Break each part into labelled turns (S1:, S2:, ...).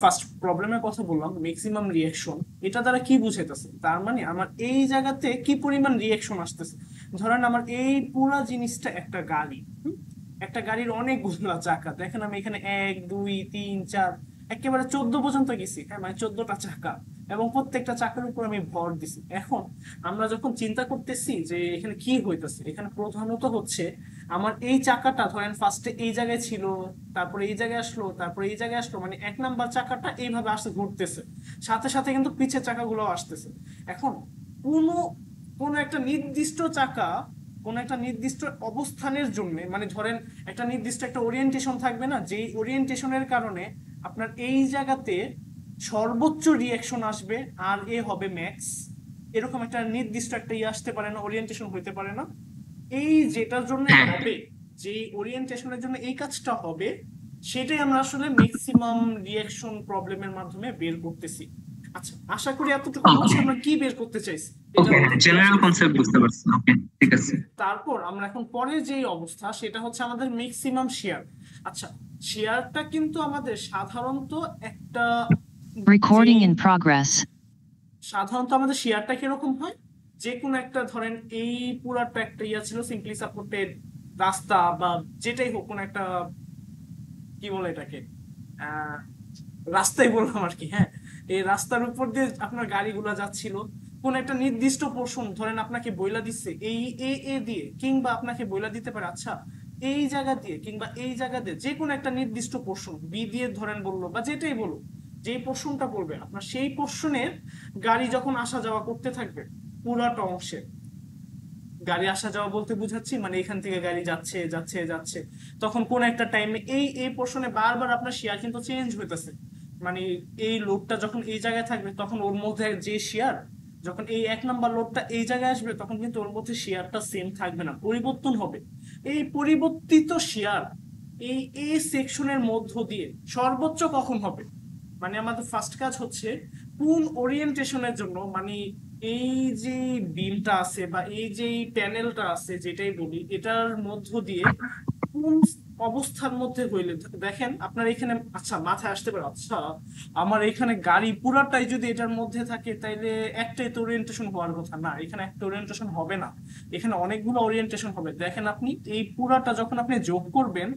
S1: First প্রবলেমের কথা বললাম ম্যাক্সিমাম রিয়াকশন, এটা দ্বারা কি বুঝাইতেছে? তার মানে আমার এই জায়গাতে কি পরিমাণ রিয়াকশন আসতেছে। ধরেন আমার এই পুরা জিনিসটা একটা গাড়ি, একটা গাড়ির অনেকগুলো চাকা, দেখেন আমি এখানে 1 2 3 4 একেবারে 14 পর্যন্ত গেছি, হ্যাঁ মানে 14টা চাকা, এবং প্রত্যেকটা চাকার উপর আমি ভর দিছি। এখন আমরা যখন চিন্তা করতেছি যে এখানে কি হইতেছে, এখানে প্রধানত হচ্ছে আমার এই চাকাটা ধরেন ফার্স্টে এই জায়গায় ছিল, তারপরে এই জায়গায় আসলো, তারপরে এই জায়গায় আসলো, মানে 1 নাম্বার চাকাটা এইভাবে আসতে ঘুরতেছে, সাথে সাথে কিন্তু পিছের চাকাগুলো আসতেছে। এখন কোনো কোনো একটা নির্দিষ্ট চাকা কোনো একটা নির্দিষ্ট অবস্থানের জন্য, মানে ধরেন একটা নির্দিষ্ট একটা ওরিয়েন্টেশন থাকবে না, যেই ওরিয়েন্টেশনের কারণে আপনার এই জায়গাতে সর্বোচ্চ রিয়াকশন আসবে, আর এ হবে ম্যাক্স, এরকম একটা নির্দিষ্ট একটা ইয়ে আসতে পারে না, ওরিয়েন্টেশন হইতে পারে না। এই যেটার জন্য
S2: হ্যাঁ,
S1: হবে, যে ওরিয়েন্টেশনের জন্য এই কাজটা হবে, সেটাই আমরা আসলে ম্যাক্সিমাম রিয়াকশন প্রবলেমের মাধ্যমে বের করতেছি। আচ্ছা, আশা করি এতটুকু বুঝছি
S2: ওকে
S1: আমরা কি বের করতে চাইছি, এটার
S2: ওকে,
S1: মধ্যে ক্লিয়ার।
S2: জেনারেল কনসেপ্ট বুঝতে পারছি। ওকে, ঠিক আছে।
S1: তারপর আমরা এখন পরের যে অবস্থা সেটা হচ্ছে আমাদের ম্যাক্সিমাম শেয়ার। আচ্ছা, শেয়ারটা কিন্তু আমাদের সাধারণত একটা যেই
S3: Recording in progress.
S1: সাধারণত আমাদের শেয়ারটা কিরকম হয়, যে কোনো একটা ধরেন এই পুরাটা একটা ইয়া ছিল সিম্পলি সাপোর্টেড রাস্তা, বা যেটাই হোক কোনো একটা, কি বলে এটাকে, আহ রাস্তাই বললাম আর কি, হ্যাঁ। এই রাস্তার উপর দিয়ে আপনার গাড়িগুলো যাচ্ছিল, কোন একটা নির্দিষ্ট পোর্শন ধরেন আপনাকে বইলা দিচ্ছে এই এ এ দিয়ে, কিংবা আপনাকে বইলা দিতে পারে আচ্ছা এই জায়গা দিয়ে কিংবা এই জায়গা দিয়ে, যে কোনো একটা নির্দিষ্ট পোর্শন বি দিয়ে ধরেন বললো, বা যেটাই বলুক, যেই পোর্শনটা বলবে আপনার সেই পোর্শনের গাড়ি যখন আসা যাওয়া করতে থাকবে, পুরাটা অংশে গাড়ি আসা যাওয়া বলতে বুঝাচ্ছি মানে এখান থেকে গাড়ি যাচ্ছে যাচ্ছে যাচ্ছে, তখন কোন একটা টাইমে এই এই পোর্শনে বারবার আপনার শেয়ার কিন্তু চেঞ্জ হইতেছে। মানে এই লোডটা যখন এই জায়গায় থাকবে তখন ওর মধ্যে যে শেয়ার, যখন এই 1 নাম্বার লোডটা এই জায়গায় আসবে তখন কিন্তু ওর মধ্যে শেয়ারটা সেম থাকবে না, পরিবর্তন হবে। এই পরিবর্তিত শেয়ার এই এ সেকশনের মধ্য দিয়ে সর্বোচ্চ কখন হবে, মানে আমাদের ফার্স্ট কাজ হচ্ছে কোন ওরিয়েন্টেশনের জন্য, মানে এই যে বিমটা আছে বা এই যে প্যানেলটা আছে যেটাই বলি, এটার মধ্য দিয়ে কোন অবস্থার মধ্যে হইলে, দেখেন আপনার এখানে আচ্ছা মাথায় আসতে পারে আচ্ছা আমার এখানে গাড়ি পুরাটাই যদি এটার মধ্যে থাকে তাইলে একটাই তো ওরিয়েন্টেশন হওয়ার কথা না, এখানে একটা ওরিয়েন্টেশন হবে না, এখানে অনেকগুলো ওরিয়েন্টেশন হবে। দেখেন আপনি এই পুরাটা যখন আপনি যোগ করবেন,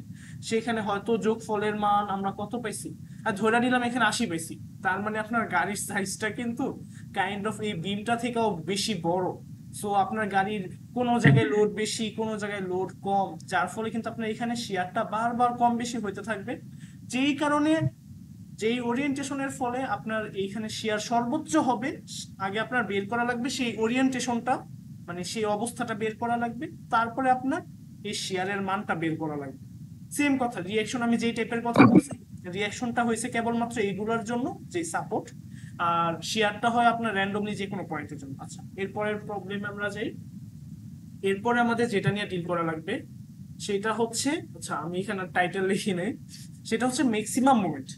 S1: সেখানে হয়তো যোগ ফলের মান আমরা কত পাইছি, আর ধরে নিলাম এখানে 80 পাইছি, তার মানে আপনার গাড়ির সাইজটা কিন্তু কাইন্ড অফ এই বিমটা থেকেও বেশি বড়। সো আপনার গাড়ির কোনো জায়গায় লোড বেশি, কোনো জায়গায় লোড কম, যার ফলে কিন্তু আপনার এখানে শেয়ারটা বারবার কম বেশি হইতে থাকবে, যেই কারণে যেই ওরিয়েন্টেশনের ফলে আপনার এইখানে শেয়ার সর্বোচ্চ হবে। আগে আপনার বের করা লাগবে সেই ওরিয়েন্টেশনটা, মানে সেই অবস্থাটা বের করা লাগবে, তারপরে আপনার এই শেয়ারের মানটা বের করা লাগবে। সেম কথা রিয়াকশন, আমি যেই টাইপের কথা বলছি, রিয়াকশনটা হয়েছে কেবলমাত্র এইগুলোর জন্য যে সাপোর্ট, আর শেয়ারটা হয় আপনার র্যান্ডমলি যে কোনো পয়েন্টের জন্য। আচ্ছা, এরপরের প্রবলেমে আমরা যাই। এরপরে আমাদের যেটা নিয়ে ডিল করা লাগবে সেটা হচ্ছে, আচ্ছা আমি এখানে টাইটেল লিখি নেই, সেটা হচ্ছে ম্যাক্সিমাম মোমেন্ট।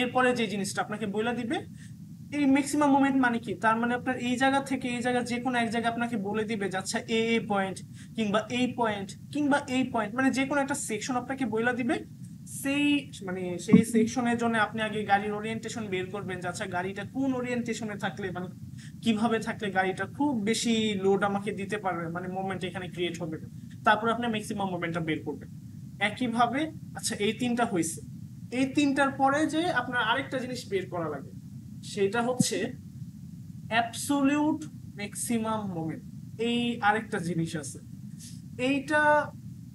S1: এরপরে যে জিনিসটা আপনাকে বলে দিবে এই ম্যাক্সিমাম মোমেন্ট মানে কি, তার মানে আপনার এই জায়গা থেকে এই জায়গা যে কোনো এক জায়গায় আপনাকে বলে দিবে যে আচ্ছা এ এ পয়েন্ট কিংবা এই পয়েন্ট কিংবা এই পয়েন্ট, মানে যে কোনো একটা সেকশন আপনাকে বলে দিবে। সেই মানে সেই সেকশনের জন্য আপনি আগে গাড়ির ওরিয়েন্টেশন বের করবেন যে আচ্ছা গাড়িটা কোন ওরিয়েন্টেশনে থাকলে, মানে কিভাবে থাকলে গাড়িটা খুব বেশি লোড আমাকে দিতে পারবে, মানে মোমেন্ট এখানে ক্রিয়েট হবে, তারপর আপনি ম্যাক্সিমাম মোমেন্টটা বের করবেন। একইভাবে আচ্ছা এই তিনটা হয়েছে, এই তিনটার পরে যে আপনার আরেকটা জিনিস বের করা লাগে, সেটা হচ্ছে অ্যাবসোলিউট ম্যাক্সিমাম মোমেন্ট। এই আরেকটা জিনিস আছে, এইটা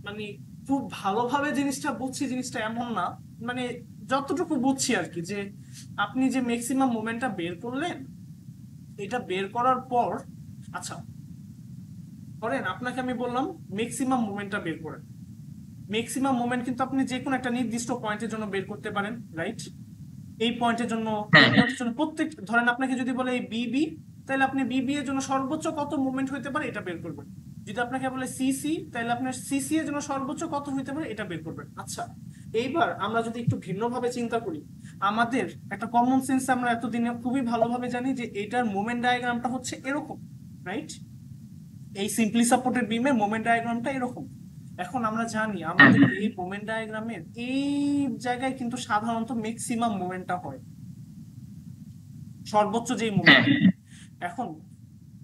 S1: মানে খুব ভালোভাবে জিনিসটা বুঝছি, জিনিসটা এমন না, মানে যতটুকু বুঝছি আর কি, যে আপনি যে ম্যাক্সিমাম মোমেন্টটা বের করলেন, এটা বের করার পর আচ্ছা ধরেন আপনাকে আমি বললাম ম্যাক্সিমাম মোমেন্টটা বের করেন। ম্যাক্সিমাম মোমেন্ট কিন্তু আপনি যে কোনো একটা নির্দিষ্ট পয়েন্টের জন্য বের করতে পারেন, রাইট? এই পয়েন্টের জন্য, এই
S2: হ্যাঁ হ্যাঁ,
S1: পয়েন্টের জন্য প্রত্যেক, ধরেন আপনাকে যদি বলে এই বিবি, তাহলে আপনি বিবি এর জন্য সর্বোচ্চ কত মুভমেন্ট হইতে পারে এটা বের করবেন। যদি আপনাকে বলে সিসি, তাহলে আপনার সিসি এর জন্য সর্বোচ্চ কত হইতে পারে এটা বের করবেন। আচ্ছা, এইবার আমরা যদি একটু ভিন্নভাবে চিন্তা করি, আমাদের একটা কমন সেন্স আমরা এতদিনে খুবই ভালোভাবে জানি যে এটার মোমেন্ট ডায়াগ্রামটা হচ্ছে এরকম, রাইট? এই সিম্পলি সাপোর্টেড বিমের মোমেন্ট ডায়াগ্রামটা এরকম। এখন আমরা জানি
S2: হ্যাঁ
S1: আমাদের এই মোমেন্ট ডায়াগ্রামের এই জায়গায় কিন্তু সাধারণত ম্যাক্সিমাম মোমেন্টটা হয়, সর্বোচ্চ যেই
S2: হ্যাঁ
S1: মোমেন্ট। এখন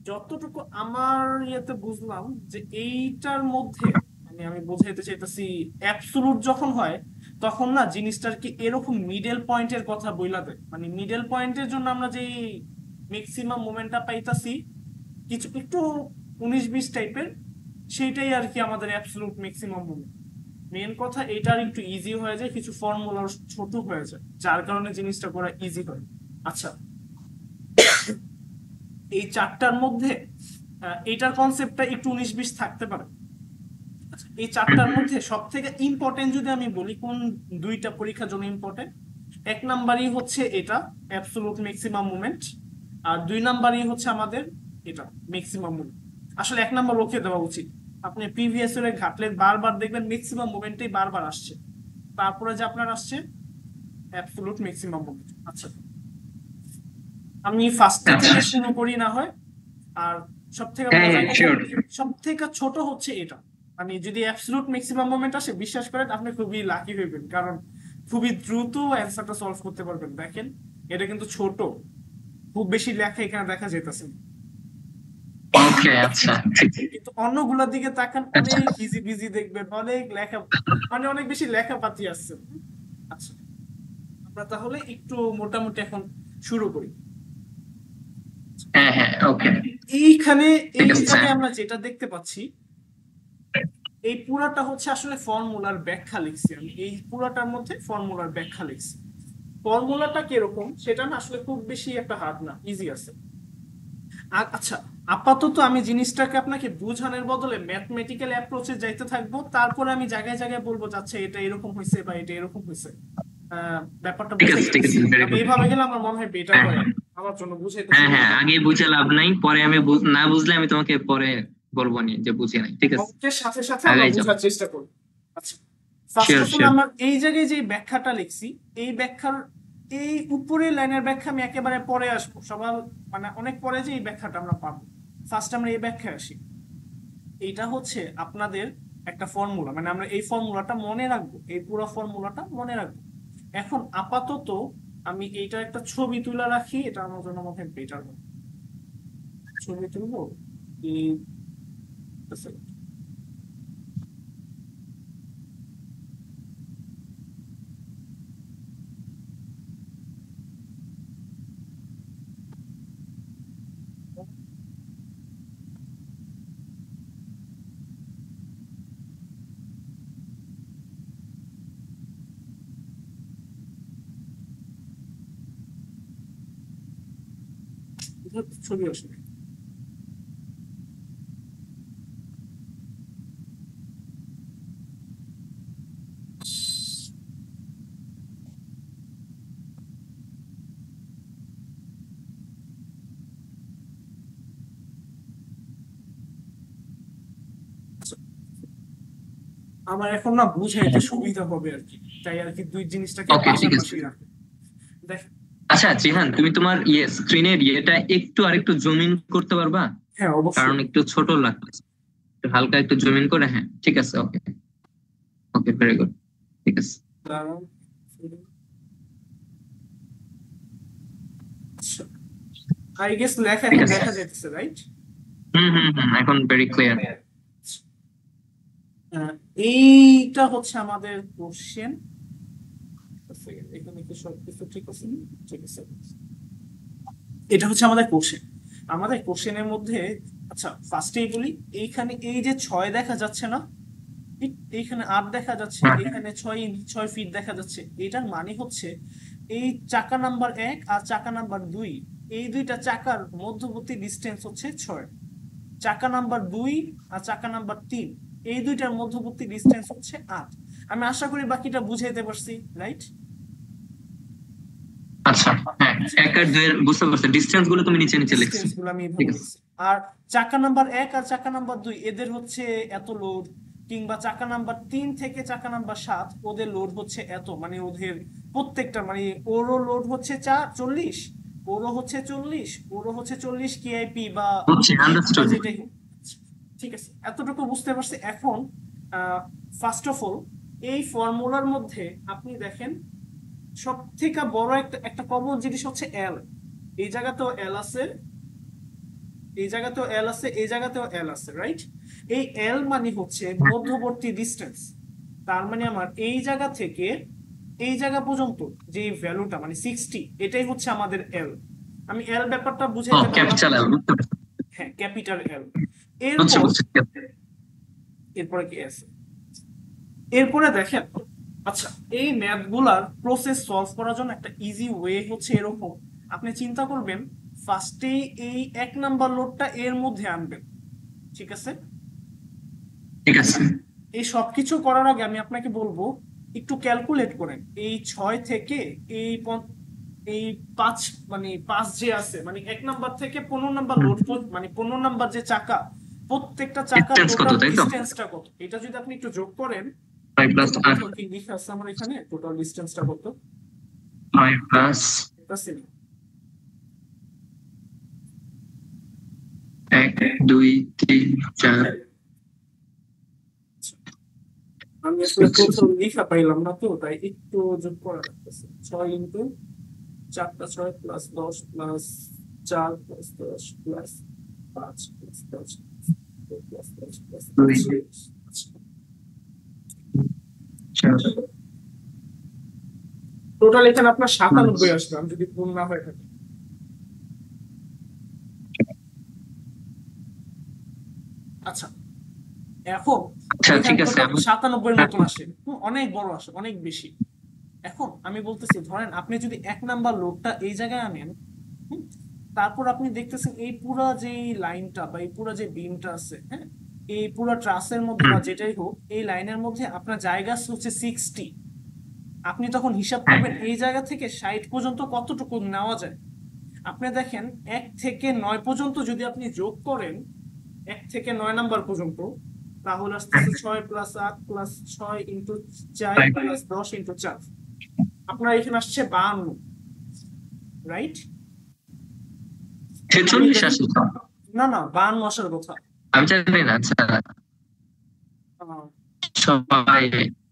S1: যতটুকু আমার ইয়েতে বুঝলাম যে এইটার মধ্যে, মানে আমি বোঝাইতে চাইতেছি অ্যাবসোলুট যখন হয় তখন না জিনিসটার কি এরকম মিডল পয়েন্টের কথা বইলা দেয়, মানে মিডল পয়েন্টের জন্য আমরা যে ম্যাক্সিমাম মোমেন্টটা পাইতাছি কিছু একটু 19-20 টাইপের, সেইটাই আর কি আমাদের অ্যাবসোলুট ম্যাক্সিমাম মোমেন্ট। মেন কথা এটার একটু ইজি হয়ে যায়, কিছু ফর্মুলা ছোট হয়ে যায়, যার কারণে জিনিসটা করা ইজি হয়। আচ্ছা, এই চারটার মধ্যে এইটার কনসেপ্টটা একটু 19-20 থাকতে পারে। আচ্ছা, এই চারটার মধ্যে সব থেকে ইম্পর্টেন্ট যদি আমি বলি কোন দুইটা পরীক্ষার জন্য ইম্পর্টেন্ট, এক নাম্বারই হচ্ছে এটা অ্যাবসোলুট ম্যাক্সিমাম মুভমেন্ট, আর দুই নাম্বারই হচ্ছে আমাদের এটা ম্যাক্সিমাম মুভমেন্ট। আসলে এক নাম্বার ওকে দেওয়া উচিত, আপনি প্রিভিয়াস ইয়ারে ঘাটলে বারবার দেখবেন ম্যাক্সিমাম মুভমেন্টই বারবার আসছে, তারপরে যে আপনার আসছে অ্যাবসোলুট ম্যাক্সিমাম মুভমেন্ট। আচ্ছা, আমি ফার্স্টে
S2: আচ্ছা
S1: থেকে শুরু করি না হয়। আর সব থেকে
S2: হ্যাঁ
S1: মজার
S2: হ্যাঁ
S1: কথা,
S2: শিওর।
S1: সব থেকে ছোট হচ্ছে এটা, মানে যদি অ্যাবসলিউট ম্যাক্সিমাম মোমেন্ট আসে বিশ্বাস করেন আপনি খুবই লাকি হইবেন, কারণ খুবই দ্রুত অ্যান্সারটা সলভ করতে পারবেন। দেখেন এটা কিন্তু ছোট, খুব বেশি লেখা এখানে দেখা যেতেছে না।
S2: ওকে আচ্ছা ঠিক।
S1: কিন্তু অন্যগুলোর দিকে তাকান,
S2: আচ্ছা
S1: অনেক ইজি বিজি দেখবেন, অনেক লেখা, মানে অনেক বেশি লেখাপাতি আসছে। আচ্ছা, আমরা তাহলে একটু মোটামুটি এখন শুরু করি।
S2: হ্যাঁ হ্যাঁ ওকে
S1: এইখানে
S2: ঠিক
S1: এই
S2: আছে।
S1: জায়গায় আমরা যেটা দেখতে পাচ্ছি, এই পুরাটা হচ্ছে আসলে ফর্মুলার ব্যাখ্যা লিখছি আমি, এই পুরাটার মধ্যে ফর্মুলার ব্যাখ্যা লিখছি। ফর্মুলাটা কিরকম সেটা না আসলে খুব বেশি একটা হার্ড না, ইজি আছে। আর আচ্ছা, আপাতত আমি জিনিসটাকে আপনাকে বুঝানোর বদলে ম্যাথমেটিক্যাল অ্যাপ্রোচে যাইতে থাকবো, তারপরে আমি জায়গায় জায়গায় বলবো যাচ্ছে এটা এরকম হয়েছে বা এটা এরকম হয়েছে। ব্যাপারটা
S2: ঠিক আছে
S1: বুঝাইতে
S2: ঠিক
S1: পারছি,
S2: আছে ভেরি
S1: আমি
S2: গুড।
S1: এইভাবে গেলে আমার মনে হয় বেটার
S2: হ্যাঁ
S1: হয়
S2: হ্যাঁ
S1: আমার জন্য, বুঝাইতে
S2: হ্যাঁ
S1: সুবিধা
S2: হ্যাঁ
S1: হয়।
S2: আগে বুঝে লাভ নাই, পরে আমি না বুঝলে আমি তোমাকে পরে বলবো নি যে বুঝি নাই। ঠিক আছে
S1: অঙ্কের সাথে সাথে আমরা
S2: আগাই যাও।
S1: বোঝার চেষ্টা করি। আচ্ছা, first
S2: sure
S1: of all
S2: sure.
S1: আমার এই জায়গায় যে ব্যাখ্যাটা লিখছি, এই ব্যাখ্যার এই উপরের লাইনের ব্যাখ্যা আমি একেবারে পরে আসবো, সবার মানে অনেক পরে যে এই ব্যাখ্যাটা আমরা পাবো। ফার্স্ট আমরা এই ব্যাখ্যায় আসি। এইটা হচ্ছে আপনাদের একটা ফর্মুলা, মানে আমরা এই ফর্মুলাটা মনে রাখবো, এই পুরো ফর্মুলাটা মনে রাখবো। এখন আপাতত আমি এইটা একটা ছবি তুলে রাখি, এটা আমার জন্য মনে হয় বেটার হবে। ছবি তুলবো এই, ছবি আসবে। আমার এখন না বুঝাইতে সুবিধা হবে আর কি, তাই আর কি দুই জিনিসটাকে
S2: ওকে ঠিক আছে।
S1: পাশাপাশি রাখি। দেখ,
S2: আচ্ছা জিহান তুমি তোমার স্ক্রিনের একটু আরেকটু জুম ইন করতে পারবা?
S1: হ্যাঁ
S2: কারণ
S1: অবশ্যই।
S2: একটু ছোট লাগছে, একটু হালকা একটু জুম ইন করে। হ্যাঁ ঠিক আছে ওকে। Okay very good. ঠিক আছে।
S1: আই গেস লেখা
S2: ঠিক
S1: এখন
S2: আছে।
S1: দেখা যাচ্ছে, রাইট?
S2: এখন ভেরি ক্লিয়ার।
S1: এইটা হচ্ছে আমাদের কোশ্চেন। এখানে কি সবকিছু ঠিক আছে? ঠিক আছে, এটা হচ্ছে আমাদের কোশ্চেন। আমাদের কোশ্চেনের মধ্যে, আচ্ছা ফার্স্টেই বলি, এইখানে এই যে 6 দেখা যাচ্ছে না, এইখানে 8 দেখা যাচ্ছে,
S2: হ্যাঁ
S1: এখানে 6 ফিট দেখা যাচ্ছে, এটার মানে হচ্ছে এই চাকা নাম্বার 1 আর চাকা নাম্বার 2, এই দুইটা চাকার মধ্যবর্তী ডিস্টেন্স হচ্ছে 6। চাকা নাম্বার 2 আর চাকা নাম্বার 3, এই দুইটার মধ্যবর্তী ডিস্টেন্স হচ্ছে 8। আমি আশা করি বাকিটা বুঝাইতে পারছি, রাইট?
S2: আচ্ছা হ্যাঁ 1 আর 2 বুঝতে পারছি, ডিসটেন্স গুলো তুমি নিচে নিচে লিখছো।
S1: ডিস্টেন্স গুলো আমি
S2: ঠিক
S1: এইভাবে
S2: আছে।
S1: লিখছি। আর চাকা নাম্বার 1 আর চাকা নাম্বার 2 এদের হচ্ছে এত লোড, কিংবা চাকা নাম্বার 3 থেকে চাকা নাম্বার 7 ওদের লোড হচ্ছে এত, মানে ওদের প্রত্যেকটা, মানে ওরও লোড হচ্ছে 40, ওরও হচ্ছে 40, ওরও হচ্ছে 40 কেআইপি বা
S2: বুঝছি,
S1: বা
S2: আন্ডারস্টুড।
S1: যেটাই হোক। ঠিক আছে, এতটুকু বুঝতে পারছি। এখন ফার্স্ট অফ অল এই ফর্মুলার মধ্যে আপনি দেখেন সব থেকে বড় একটা একটা কমন জিনিস হচ্ছে এল। এই জায়গাতেও এল আছে, এই জায়গাতেও এল আছে, এই জায়গাতেও এল আছে, রাইট? এই এল মানে হচ্ছে মধ্যবর্তী ডিস্টেন্স। তার মানে আমার এই জায়গা থেকে এই জায়গা পর্যন্ত যে ভ্যালুটা মানে 60, এটাই হচ্ছে আমাদের এল। আমি এল ব্যাপারটা
S2: ও
S1: বুঝাইতে পারলাম?
S2: ক্যাপিটাল এল, বুঝতে পারছি
S1: হ্যাঁ, ক্যাপিটাল এল।
S2: বুঝছি
S1: এরপর
S2: বুঝছি।
S1: এরপরে কি আছে? এরপরে দেখেন, আচ্ছা এই ম্যাথ গুলার প্রসেস সলভ করার জন্য একটা ইজি ওয়ে হচ্ছে এরকম। আপনি চিন্তা করবেন ফার্স্টে এই 1 নাম্বার লোডটা এর মধ্যে আনবেন, ঠিক আছে?
S2: ঠিক আছে।
S1: এই সবকিছু করার আগে আমি আপনাকে বলবো একটু ক্যালকুলেট করেন। এই 6 থেকে এই এই 5, মানে 5 যে আছে, মানে 1 নাম্বার থেকে 15 নাম্বার লোড, মানে 15 নাম্বার যে চাকা, প্রত্যেকটা চাকার
S2: ডিসটেন্স কত,
S1: টোটাল
S2: তাই তো?
S1: ডিস্টেন্সটা কত, এটা যদি আপনি একটু যোগ করেন।
S2: 5 প্লাস 8,
S1: কোথাও কি লিখা আছে আমার এখানে টোটাল ডিস্টেন্সটা কত?
S2: 5 প্লাস
S1: এটা ছিল
S2: 1 2 3 4।
S1: আমি আসলে কোথাও লিখা পাইলাম না, তো তাই একটু যোগ করা লাগতেছে। 6 ইন্টু 4টা 6 plus 10 plus 4 plus 10 plus 5 plus 10 plus 10 plus
S2: 2 4
S1: total এখানে আপনার 97 আসবে আমি যদি ভুল না হয়ে থাকে। আচ্ছা এখন
S2: আচ্ছা ঠিক
S1: এখানে
S2: আছে।
S1: টোটাল
S2: আমি
S1: 97 মতন আসে, অনেক বড় আসে, অনেক বেশি। এখন আমি বলতেছি ধরেন আপনি যদি 1 নাম্বার লোডটা এই জায়গায় আনেন, হুম, তারপর আপনি দেখতেছেন এই পুরা যে লাইনটা বা এই পুরা যে বিমটা আছে, হ্যাঁ, এই পুরা ট্রাসের মধ্যে বা যেটাই হোক এই লাইনের মধ্যে আপনার জায়গা হচ্ছে 60। আপনি তখন হিসাব করবেন এই জায়গা থেকে 60 পর্যন্ত কতটুকু নেওয়া যায়। আপনি দেখেন 1 থেকে 9 পর্যন্ত যদি আপনি যোগ করেন, 1 থেকে 9 নাম্বার পর্যন্ত, তাহলে আসতেছে 6 plus 8 plus 6 into 4 plus 10 into 4, আপনার এখানে আসছে 52, রাইট?
S2: 46 আসে তো?
S1: না না, 52 আসার কথা।
S2: আমি জানি না। আচ্ছা
S1: আহ,
S2: সবাই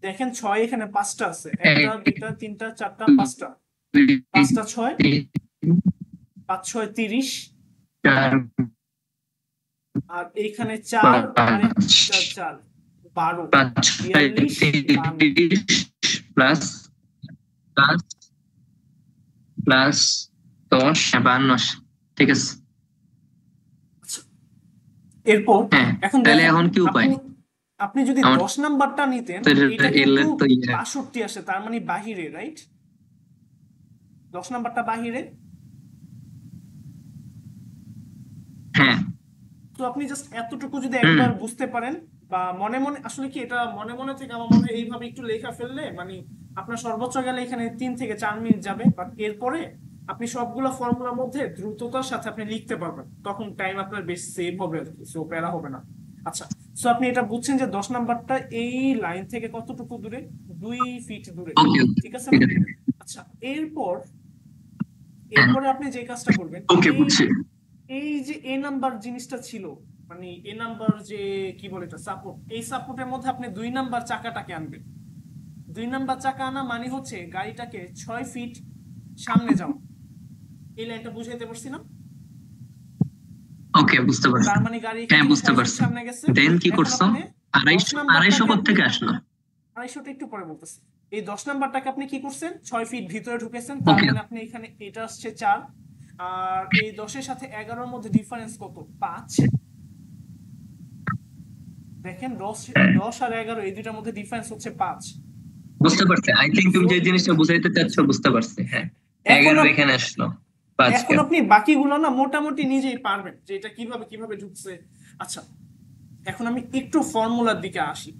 S1: দেখেন 6 এখানে 5টা আছে, 1টা
S2: 1
S1: 2টা 3টা 4টা 5টা,
S2: 2
S1: 5টা 6,
S2: 3
S1: 5 6 30,
S2: 4
S1: আর এইখানে 4 আর
S2: 5
S1: একটা 4, 12,
S2: 5
S1: 42 52।
S2: 30 প্লাস প্লাস প্লাস 10 52 আসে। ঠিক আছে।
S1: এরপর
S2: হ্যাঁ,
S1: এখন
S2: তাহলে
S1: দেখেন
S2: এখন কি উপায়?
S1: আপনি আপনি যদি
S2: আমার
S1: 10 নাম্বারটা নিতেন,
S2: তো
S1: এটা
S2: এল
S1: কিন্তু
S2: এর তো
S1: 62 আসে, তার মানে বাহিরে, রাইট? 10 নাম্বারটা বাহিরে।
S2: হ্যাঁ।
S1: তো আপনি জাস্ট এতটুকু যদি
S2: হুম।
S1: একবার বুঝতে পারেন বা মনে মনে, আসলে কি এটা মনে মনে থেকে আমার মনে হয় এইভাবে একটু লেখা ফেললে মানে আপনার সর্বোচ্চ গেলে এখানে 3 থেকে 4 মিনিট যাবে, বাট এরপরে আপনি সবগুলো ফর্মুলার মধ্যে দ্রুততার সাথে আপনি লিখতে পারবেন, তখন টাইম আপনার বেশ সেভ হবে আর কি, সো প্যারা হবে না। আচ্ছা, সো আপনি এটা বুঝছেন যে 10 নাম্বারটা এই লাইন থেকে কতটুকু দূরে? 2 ফিট দূরে,
S2: ওকে
S1: ঠিক আছে না?
S2: ঠিক আছে।
S1: আচ্ছা এরপর
S2: হ্যাঁ
S1: এরপরে আপনি যে কাজটা করবেন,
S2: ওকে
S1: এই
S2: বুঝছি।
S1: এই যে এ নাম্বার জিনিসটা ছিল, মানে এ নাম্বার যে কি বলে এটা সাপোর্ট, এই সাপোর্টের মধ্যে আপনি 2 নাম্বার চাকাটাকে আনবেন। 2 নাম্বার চাকা আনা মানে হচ্ছে গাড়িটাকে 6 ফিট সামনে যাও। এই লাইনটা বুঝাইতে পারছি না?
S2: ওকে বুঝতে পারছি।
S1: তার মানে গাড়ি এখান
S2: হ্যাঁ
S1: থেকে
S2: বুঝতে
S1: 6 ফিট
S2: পারছি।
S1: সামনে গেছে।
S2: দেন কি
S1: এখন
S2: করছো?
S1: আপনি
S2: 250 250
S1: 10 নাম্বারটাকে আপনি,
S2: থেকে আসলো।
S1: 250টা একটু পরে বলতেছি। এই 10 নাম্বারটাকে আপনি কি করছেন? 6 ফিট ভিতরে ঢুকেছেন, তার
S2: ওকে
S1: মানে আপনি এখানে এটা আসছে 4, আর এই 10-এর সাথে 11-র মধ্যে ডিফারেন্স কত? 5। দেখেন 10 10 আর 11 এই দুইটার মধ্যে ডিফারেন্স হচ্ছে 5।
S2: বুঝতে পারছি। আই থিংক তুমি যে জিনিসটা বুঝাইতে চাচ্ছ বুঝতে পারছি। হ্যাঁ,
S1: এখন
S2: 11 এখানে আসলো, 5
S1: এখন
S2: কে।
S1: আপনি বাকিগুলো না মোটামুটি নিজেই পারবেন যে এটা কিভাবে কিভাবে ঢুকছে। আচ্ছা এখন আমি একটু ফর্মুলার দিকে আসি।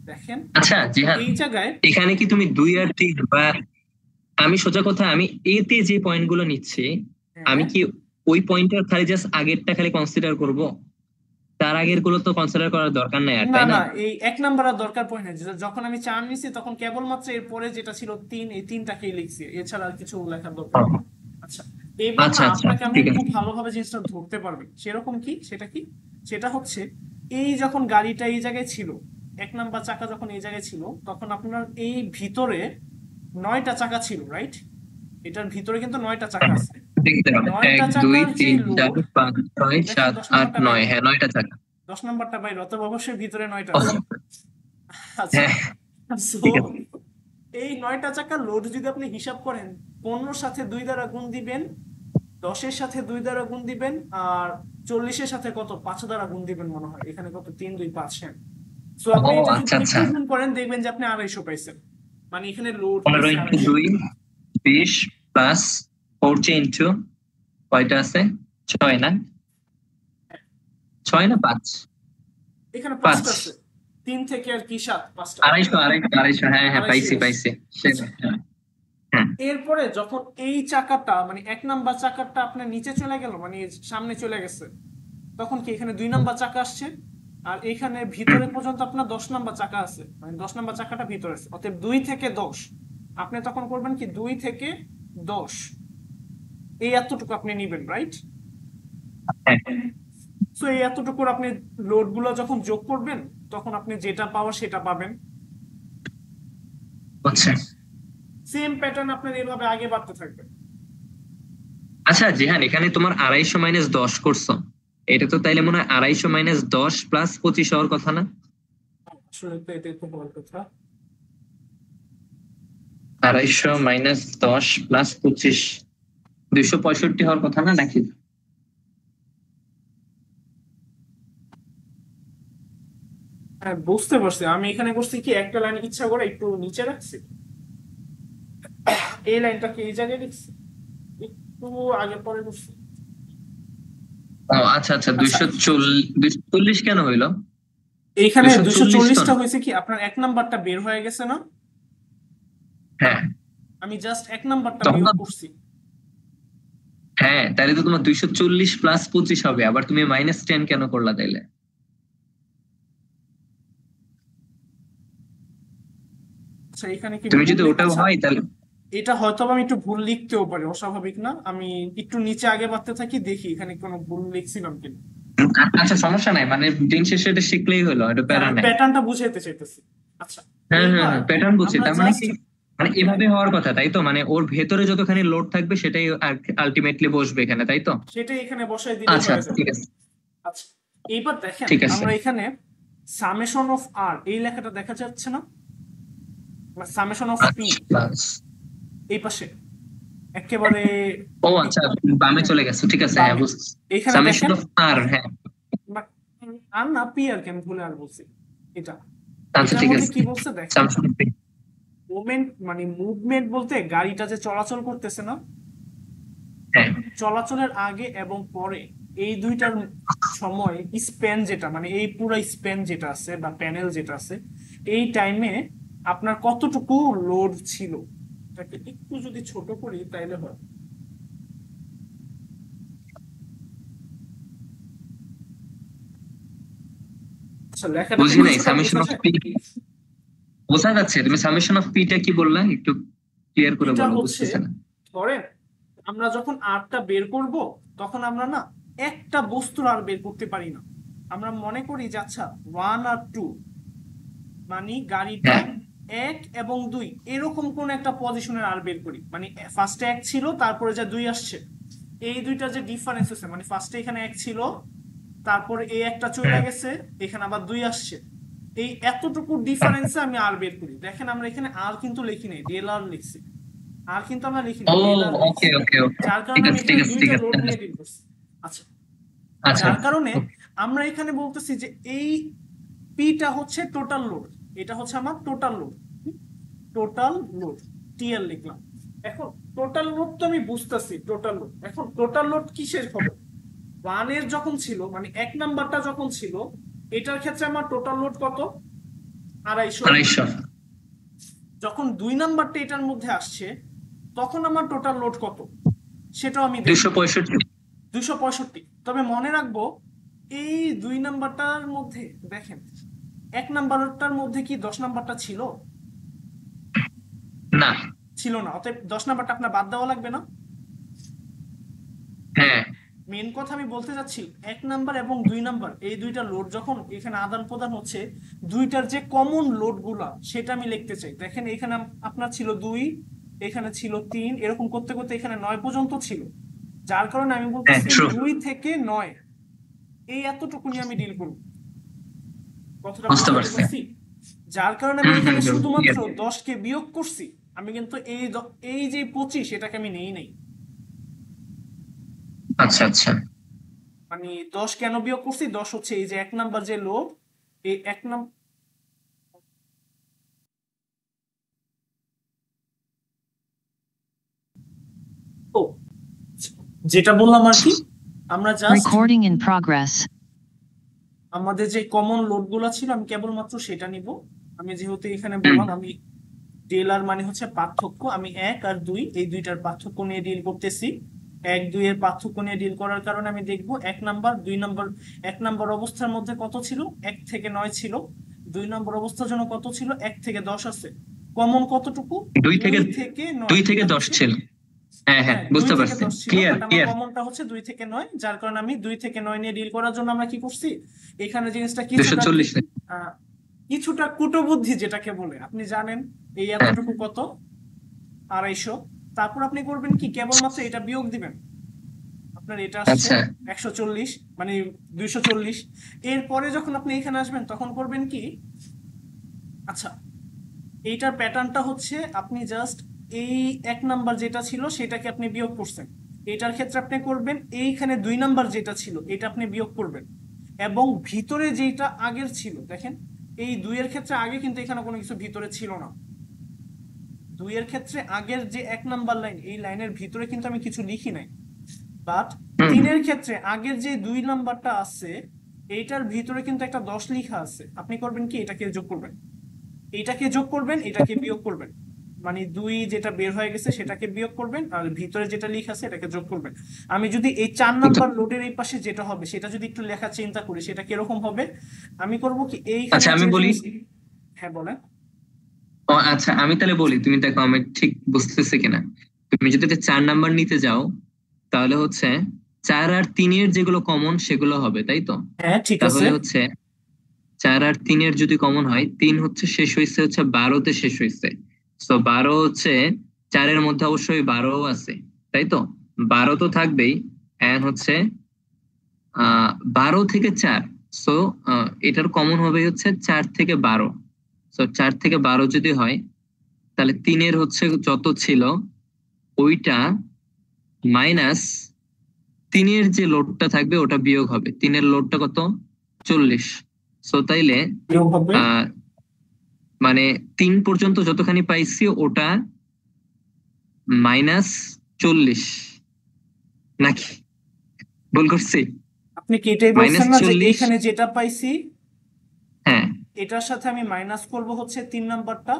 S1: দেখেন
S2: আচ্ছা জিহান,
S1: এই জায়গায়
S2: এখানে কি তুমি 2 আর 3 বা আমি সোজা কথা আমি এতে যে পয়েন্টগুলো নিচ্ছি আমি
S1: হ্যাঁ
S2: কি ওই পয়েন্টের খালি জাস্ট আগেরটা খালি কনসিডার করব? তার আগের গুলো তো কনসিডার করার দরকার নাই আর,
S1: না
S2: তাই
S1: না,
S2: না?
S1: এই 1 নাম্বার আর দরকার পড়ে না। যখন আমি 4 নিছি তখন কেবলমাত্র এর পরে যেটা ছিল 3, এই 3টাকেই লিখছি, এছাড়া আর কিছু লেখার দরকার নেই। আচ্ছা এবার না
S2: আচ্ছা আচ্ছা
S1: আপনাকে আমি
S2: ঠিক
S1: খুব
S2: আছে।
S1: ভালোভাবে জিনিসটা ধরতে পারবেন, সেরকম কি, সেটা কি, সেটা হচ্ছে এই যখন গাড়িটা এই জায়গায় ছিল, 1 নাম্বার চাকা যখন এই জায়গায় ছিল, তখন আপনার এই ভিতরে 9টা চাকা ছিল, রাইট? এটার ভিতরে কিন্তু 9টা চাকা আছে।
S2: দেখতে হবে
S1: 9টা
S2: 1 2
S1: চাকার যে
S2: 3
S1: লোড,
S2: 4 5 6
S1: দেখেন
S2: 7
S1: 10
S2: 8
S1: নাম্বারটা বাইর
S2: 9, হ্যাঁ
S1: করেন,
S2: 9টা চাকা।
S1: 10 নাম্বারটা বাইর, অতএব অবশ্যই ভিতরে 9টা
S2: ও,
S1: আছে। আচ্ছা,
S2: হ্যাঁ
S1: সো
S2: ঠিক আছে।
S1: এই 9টা চাকার লোড যদি আপনি হিসাব করেন, 15 সাথে 2 দ্বারা গুণ দিবেন, 10-এর সাথে 2 দ্বারা গুণ দিবেন, আর 40-এর সাথে কত 5 দ্বারা গুণ দিবেন মনে হয়, এখানে কত 3 2 5, হ্যাঁ। সো
S2: ও
S1: আপনি এটা যদি
S2: আচ্ছা আচ্ছা,
S1: একটু গুণ করেন দেখবেন যে আপনি 250 পাইছেন, মানে এখানে লোড
S2: 15
S1: দিছে
S2: ইন্টু
S1: 250।
S2: 2 20 প্লাস 40 ইন্টু কয়টা আছে? 6 না? 6 না 5?
S1: এখানে
S2: 5,
S1: 5টা আছে, 3 থেকে আর কি 7, 5টা,
S2: 250, হ্যাঁ হ্যাঁ
S1: 250
S2: পাইছি
S1: আছে।
S2: পাইছি।
S1: আচ্ছা,
S2: হ্যাঁ হ্যাঁ
S1: এরপরে যখন এই চাকাটা মানে 1 নাম্বার চাকাটা আপনার নিচে চলে গেল, মানে সামনে চলে গেছে, তখন কি এখানে 2 নাম্বার চাকা আসছে, আর এখানে
S2: হুম,
S1: ভিতরে পর্যন্ত আপনার 10 নাম্বার চাকা আছে, মানে 10 নাম্বার চাকাটা ভিতরে আছে, অতএব 2 থেকে 10, আপনি তখন করবেন কি 2 থেকে 10, এই এতটুকু আপনি নিবেন, রাইট?
S2: হ্যাঁ
S1: সো এই এতটুকুর আপনি লোড গুলো যখন যোগ করবেন, তখন আপনি যেটা পাওয়া সেটা পাবেন।
S2: বুঝছি।
S1: সেম প্যাটার্ন আপনার এভাবে আগে বাড়তে থাকবে।
S2: আচ্ছা জিহান, এখানে তোমার 250 মাইনাস 10 করছো, এটা তো তাইলে মনে হয় 250 মাইনাস 10 প্লাস 25 হওয়ার কথা না?
S1: আসলে তো এটা একটু বড় কথা।
S2: 250 মাইনাস 10 প্লাস 25 265 হওয়ার কথা না নাকি?
S1: হ্যাঁ, বুঝতে পারছি, আমি এখানে করছি কি একটা লাইন ইচ্ছা করে একটু নিচে রাখছি, এই লাইনটাকে এই জায়গায় লিখছি, একটু আগে পরে করছি।
S2: ও আচ্ছা আচ্ছা,
S1: আচ্ছা,
S2: 240 কেন হইলো?
S1: এইখানে
S2: 240 তো
S1: 240টা
S2: না?
S1: হয়েছে কি আপনার 1 নাম্বারটা বের হয়ে গেছে না,
S2: হ্যাঁ
S1: আমি জাস্ট 1 নাম্বারটা
S2: তখন
S1: বিয়োগ
S2: তো,
S1: করছি।
S2: হ্যাঁ তাহলে তো তোমার 240 প্লাস 25 হবে, আবার তুমি মাইনাস 10 কেন করলা তাইলে?
S1: আচ্ছা, এখানে কি
S2: তুমি
S1: ভুল
S2: যদি ওটাও
S1: আচ্ছা,
S2: হয় তাহলে,
S1: এটা হয়তো আমি একটু ভুল লিখতেও পারি, অস্বাভাবিক না, আমি একটু নিচে আগে বাড়তে থাকি, দেখি এখানে কোনো ভুল লিখছিলাম কিনা।
S2: আচ্ছা সমস্যা নাই, মানে দিন শেষে এটা শিখলেই হলো, এটা
S1: হ্যাঁ,
S2: প্যারা
S1: আমি
S2: নাই।
S1: প্যাটার্নটা বুঝাইতে চাইতেছি। আচ্ছা,
S2: হ্যাঁ হ্যাঁ
S1: এইবার
S2: হ্যাঁ প্যাটার্ন বুঝছি,
S1: আমরা
S2: তার মানে
S1: জাস্ট,
S2: কি, মানে এভাবে হওয়ার কথা তাই তো, মানে ওর ভেতরে যতখানি লোড থাকবে সেটাই আলটিমেটলি বসবে এখানে তাই তো?
S1: সেটাই এখানে বসাই দিলেই
S2: আচ্ছা
S1: হয়ে
S2: আচ্ছা
S1: যাবে।
S2: ঠিক আছে।
S1: আচ্ছা, এইবার দেখেন
S2: ঠিক আছে।
S1: আমরা এখানে সামেশন অফ আর এই লেখাটা দেখা যাচ্ছে না, সামেশন অফ পি
S2: আচ্ছা প্লাস,
S1: এই পাশে একেবারে,
S2: ও আচ্ছা বামে
S1: হ্যাঁ,
S2: চলে গেছে, ঠিক আছে হ্যাঁ
S1: বামে,
S2: বুঝছি।
S1: এখানে
S2: সামেশন
S1: দেখেন,
S2: অফ আর, হ্যাঁ
S1: আর না পি আর কি, আমি ভুলে আর বলছি এটা,
S2: আচ্ছা
S1: এটার
S2: ঠিক
S1: মধ্যে
S2: আছে।
S1: কি বলছে দেখেন,
S2: সামেশন অফ,
S1: মুভমেন্ট মানে মুভমেন্ট বলতে গাড়িটা যে চলাচল করতেছে না,
S2: হ্যাঁ
S1: চলাচলের আগে এবং পরে এই দুইটার সময় স্প্যান যেটা, মানে এই পুরো স্প্যান যেটা আছে বা প্যানেল যেটা আছে, এই টাইমে আপনার কতটুকু লোড ছিল, এটাকে একটু যদি ছোট করি তাইলে হয়। আচ্ছা, লেখাটা কি
S2: বুঝি নাই
S1: কিছুটা
S2: সামেশন
S1: বোঝা
S2: অফ
S1: যায়?
S2: পি, বোঝা যাচ্ছে, তুমি সামেশন অফ পিটা কি বললা একটু ক্লিয়ার করে
S1: এটা
S2: বলো,
S1: হচ্ছে,
S2: বুঝতেছে না।
S1: ধরেন আমরা যখন আরটা বের করব, তখন আমরা না একটা বস্তুর আর বের করতে পারি না, আমরা মনে করি যে আচ্ছা 1 আর 2, মানে গাড়িটা
S2: হ্যাঁ
S1: 1 এবং 2 এরকম কোন একটা পজিশনের আর বের করি, মানে ফার্স্টে 1 ছিল, তারপরে যা 2 আসছে, এই দুইটা যে ডিফারেন্স আছে, মানে ফার্স্টে এখানে 1 ছিল, তারপরে এই একটা চলে
S2: হ্যাঁ।
S1: গেছে, এখানে আবার 2 আসছে, এই এতটুকু ডিফারেন্সে আমি আর বের করি। দেখেন আমরা এখানে আর কিন্তু লিখি নাই, ডেল আর লিখছি, আর কিন্তু আমরা লিখি
S2: ও
S1: নাই, ডেল আর
S2: ওকে
S1: লিখছি,
S2: ওকে ওকে,
S1: যার
S2: ঠিক
S1: কারণে আমি
S2: আছে ঠিক
S1: এখানে
S2: আছে ঠিক
S1: দুইটা
S2: আছে।
S1: লোড নিয়ে ডিল করছি। আচ্ছা,
S2: আচ্ছা
S1: যার কারণে আমরা এখানে বলতেছি যে এই পিটা হচ্ছে টোটাল লোড, এটা হচ্ছে আমার total load, total load TL লিখলাম। এখন টোটাল লোড তো আমি বুঝতেছি, টোটাল লোড, এখন টোটাল লোড কিসের হবে, 1 এর যখন ছিল, মানে 1 নাম্বারটা যখন ছিল, এটার ক্ষেত্রে আমার টোটাল লোড কত, 250।
S2: 250,
S1: যখন 2 নাম্বারটা এটার মধ্যে আসছে, তখন আমার টোটাল লোড কত সেটাও আমি দেখবো,
S2: 265।
S1: 265। তবে মনে রাখবো এই 2 নাম্বারটার মধ্যে দেখেন, 1 নাম্বারটার মধ্যে কি 10 নাম্বারটা ছিল?
S2: না।
S1: ছিল না, অতএব 10 নাম্বারটা আপনার বাদ দেওয়া লাগবে না।
S2: হ্যাঁ
S1: মেন কথা আমি বলতে চাচ্ছি, 1 নাম্বার এবং 2 নাম্বার এই দুইটা লোড যখন এখানে আদান প্রদান হচ্ছে, দুইটার যে কমন লোড গুলা সেটা আমি লিখতে চাই। দেখেন এখানে আপনার ছিল 2, এখানে ছিল 3, এরকম করতে করতে এখানে 9 পর্যন্ত ছিল। যার কারণে আমি
S2: হ্যাঁ,
S1: বলতেছি
S2: ট্রু।
S1: 2 থেকে 9 এই এতটুকু নিয়ে আমি ডিল করব। কথাটা
S2: বুঝতে
S1: বুঝাতে
S2: পারছি।
S1: পারছি? যার কারণে আমি
S2: হুম, হুম,
S1: এখানে
S2: হুম,
S1: শুধুমাত্র
S2: clear।
S1: 10কে বিয়োগ করছি। আমি কিন্তু এই যে 25 এটাকে আমি নেই নাই।
S2: আচ্ছা, আচ্ছা।
S1: মানে 10 কেন বিয়োগ করছি, 10 হচ্ছে এই যে 1 নাম্বার যে লোড, এই 1 নাম্বার যেটা বললাম আর কি, আমরা জাস্ট
S3: Recording in progress.
S1: আমাদের যে কমন লোড গুলা ছিল আমি কেবলমাত্র সেটা নিব। আমি যেহেতু এখানে
S2: হুম।
S1: বললাম আমি ডেলার মানে হচ্ছে পার্থক্য, আমি 1 আর 2 এই দুইটার পার্থক্য নিয়ে ডিল করতেছি। 1 2 এর পার্থক্য নিয়ে ডিল করার কারণে আমি দেখবো 1 নাম্বার 2 নাম্বার, 1 নাম্বার অবস্থার মধ্যে কত ছিল, 1 থেকে 9 ছিল। 2 নাম্বার অবস্থার জন্য কত ছিল, 1 থেকে 10 আছে। কমন কতটুকু,
S2: 2 থেকে
S1: 2 থেকে 9।
S2: 2 থেকে
S1: এটা
S2: 10
S1: হচ্ছে,
S2: ছিল। হ্যাঁ, হ্যাঁ,
S1: হ্যাঁ 2
S2: বুঝতে
S1: থেকে
S2: পারছি।
S1: 10 ছিল,
S2: ক্লিয়ার,
S1: বাট আমার
S2: ক্লিয়ার।
S1: কমনটা হচ্ছে 2 থেকে 9। যার কারণে আমি 2 থেকে 9 নিয়ে ডিল করার জন্য আমরা কি করছি, এখানে জিনিসটা কিছুটা
S2: 240।
S1: আহ, কিছুটা কুটবুদ্ধি যেটাকে বলে, আপনি জানেন এই
S2: হ্যাঁ,
S1: এতটুকু কত, 250। তারপর আপনি করবেন কি, কেবলমাত্র এটা বিয়োগ দিবেন। আপনার এটা আসছে
S2: আচ্ছা।
S1: 140, মানে 240। এরপরে যখন আপনি এখানে আসবেন তখন করবেন কি, আচ্ছা এইটার প্যাটার্নটা হচ্ছে আপনি জাস্ট এই 1 নাম্বার যেটা ছিল সেটাকে আপনি বিয়োগ করছেন। এটার ক্ষেত্রে আপনি করবেন এইখানে 2 নাম্বার যেটা ছিল এটা আপনি বিয়োগ করবেন, এবং ভিতরে যেটা আগের ছিল, দেখেন এই 2 এর ক্ষেত্রে আগে কিন্তু এখানে কোনো কিছু ভিতরে ছিল না। 2 এর ক্ষেত্রে আগের যে 1 নাম্বার লাইন, এই লাইনের ভিতরে কিন্তু আমি কিছু লিখি নাই। বাট
S2: হুম।
S1: 3 এর ক্ষেত্রে আগের যে 2 নাম্বারটা আছে এইটার ভিতরে কিন্তু একটা 10 লিখা আছে। আপনি করবেন কি, এটাকে যোগ করবেন, এটাকে যোগ করবেন, এটাকে বিয়োগ করবেন। মানে 2 যেটা বের হয়ে গেছে সেটাকে বিয়োগ করবেন, আর ভিতরে যেটা লেখা আছে এটাকে যোগ করবেন। আমি যদি এই 4 নাম্বার লোডের এই পাশে যেটা হবে সেটা যদি একটু লেখা চিন্তা করি, সেটা কিরকম হবে, আমি করব কি এইখানে
S2: আচ্ছা, আমি
S1: যে
S2: বলি।
S1: জিনিস, হ্যাঁ বলেন।
S2: ও আচ্ছা, আমি তাহলে বলি, তুমি দেখো আমি ঠিক বুঝতেছি কিনা। তুমি যদি 4 নাম্বার নিতে যাও, তাহলে হচ্ছে 4 আর 3 এর যেগুলো কমন সেগুলো হবে, তাই তো?
S1: হ্যাঁ ঠিক আছে।
S2: তাহলে হচ্ছে 4 আর 3 এর যদি কমন হয়, 3 হচ্ছে শেষ হয়েছে হচ্ছে 12-তে শেষ হয়েছে। তো 12 হচ্ছে 4 এর মধ্যে অবশ্যই 12 আছে, তাই তো? 12 তো থাকবেই। এন্ড হচ্ছে 12 থেকে 4। সো এটার কমন হবে হচ্ছে 4 থেকে 12। সো 4 থেকে 12 যদি হয়, তাহলে 3 এর হচ্ছে যত ছিল ওইটা মাইনাস 3 এর যে লোডটা থাকবে ওটা বিয়োগ হবে। 3 এর লোডটা কত, 40। সো তাইলে
S1: বিয়োগ হবে।
S2: মানে 3 পর্যন্ত যতখানি পাইছি ওটা -40, নাকি ভুল করছি?
S1: আপনি কি এটাই বলছেন না যে
S2: -40।
S1: এইখানে যেটা পাইছি
S2: হ্যাঁ,
S1: এটার সাথে আমি মাইনাস করব হচ্ছে 3 নাম্বারটা,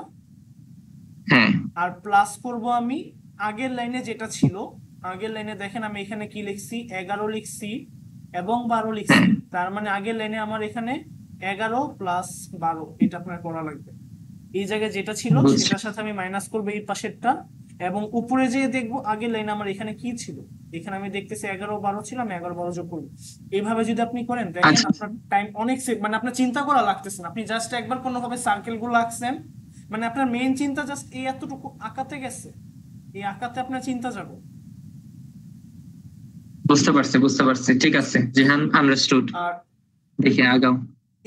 S2: হ্যাঁ।
S1: আর প্লাস করব আমি আগের লাইনে যেটা ছিল। আগের লাইনে দেখেন আমি এখানে কি লিখছি, 11 লিখছি এবং 12 লিখছি।
S2: হ্যাঁ,
S1: তার মানে আগের লাইনে আমার এখানে 11 প্লাস 12 এটা আপনার করা লাগবে। এই জায়গায় যেটা ছিল
S2: বুঝছি।
S1: সেটার সাথে আমি মাইনাস করবো এই পাশেরটা, এবং উপরে যেয়ে দেখবো আগের লাইনে আমার এখানে কি ছিল। এখানে আমি দেখতেছি 11 12 ছিল, আমি 11 12 যোগ করবো। এইভাবে যদি আপনি করেন দেখেন
S2: আচ্ছা,
S1: আপনার টাইম অনেক সেভ, মানে আপনার চিন্তা করা লাগতেছে না, আপনি জাস্ট একবার কোনোভাবে সার্কেল গুলো আঁকছেন, মানে আপনার মেইন চিন্তা জাস্ট এই এতটুকু আঁকাতে গেছে, এই আঁকাতে আপনার চিন্তা যাবে।
S2: বুঝতে পারছি, বুঝতে পারছি। ঠিক আছে জিহান, আন্ডারস্টুড।
S1: আর
S2: দেখি আগাও।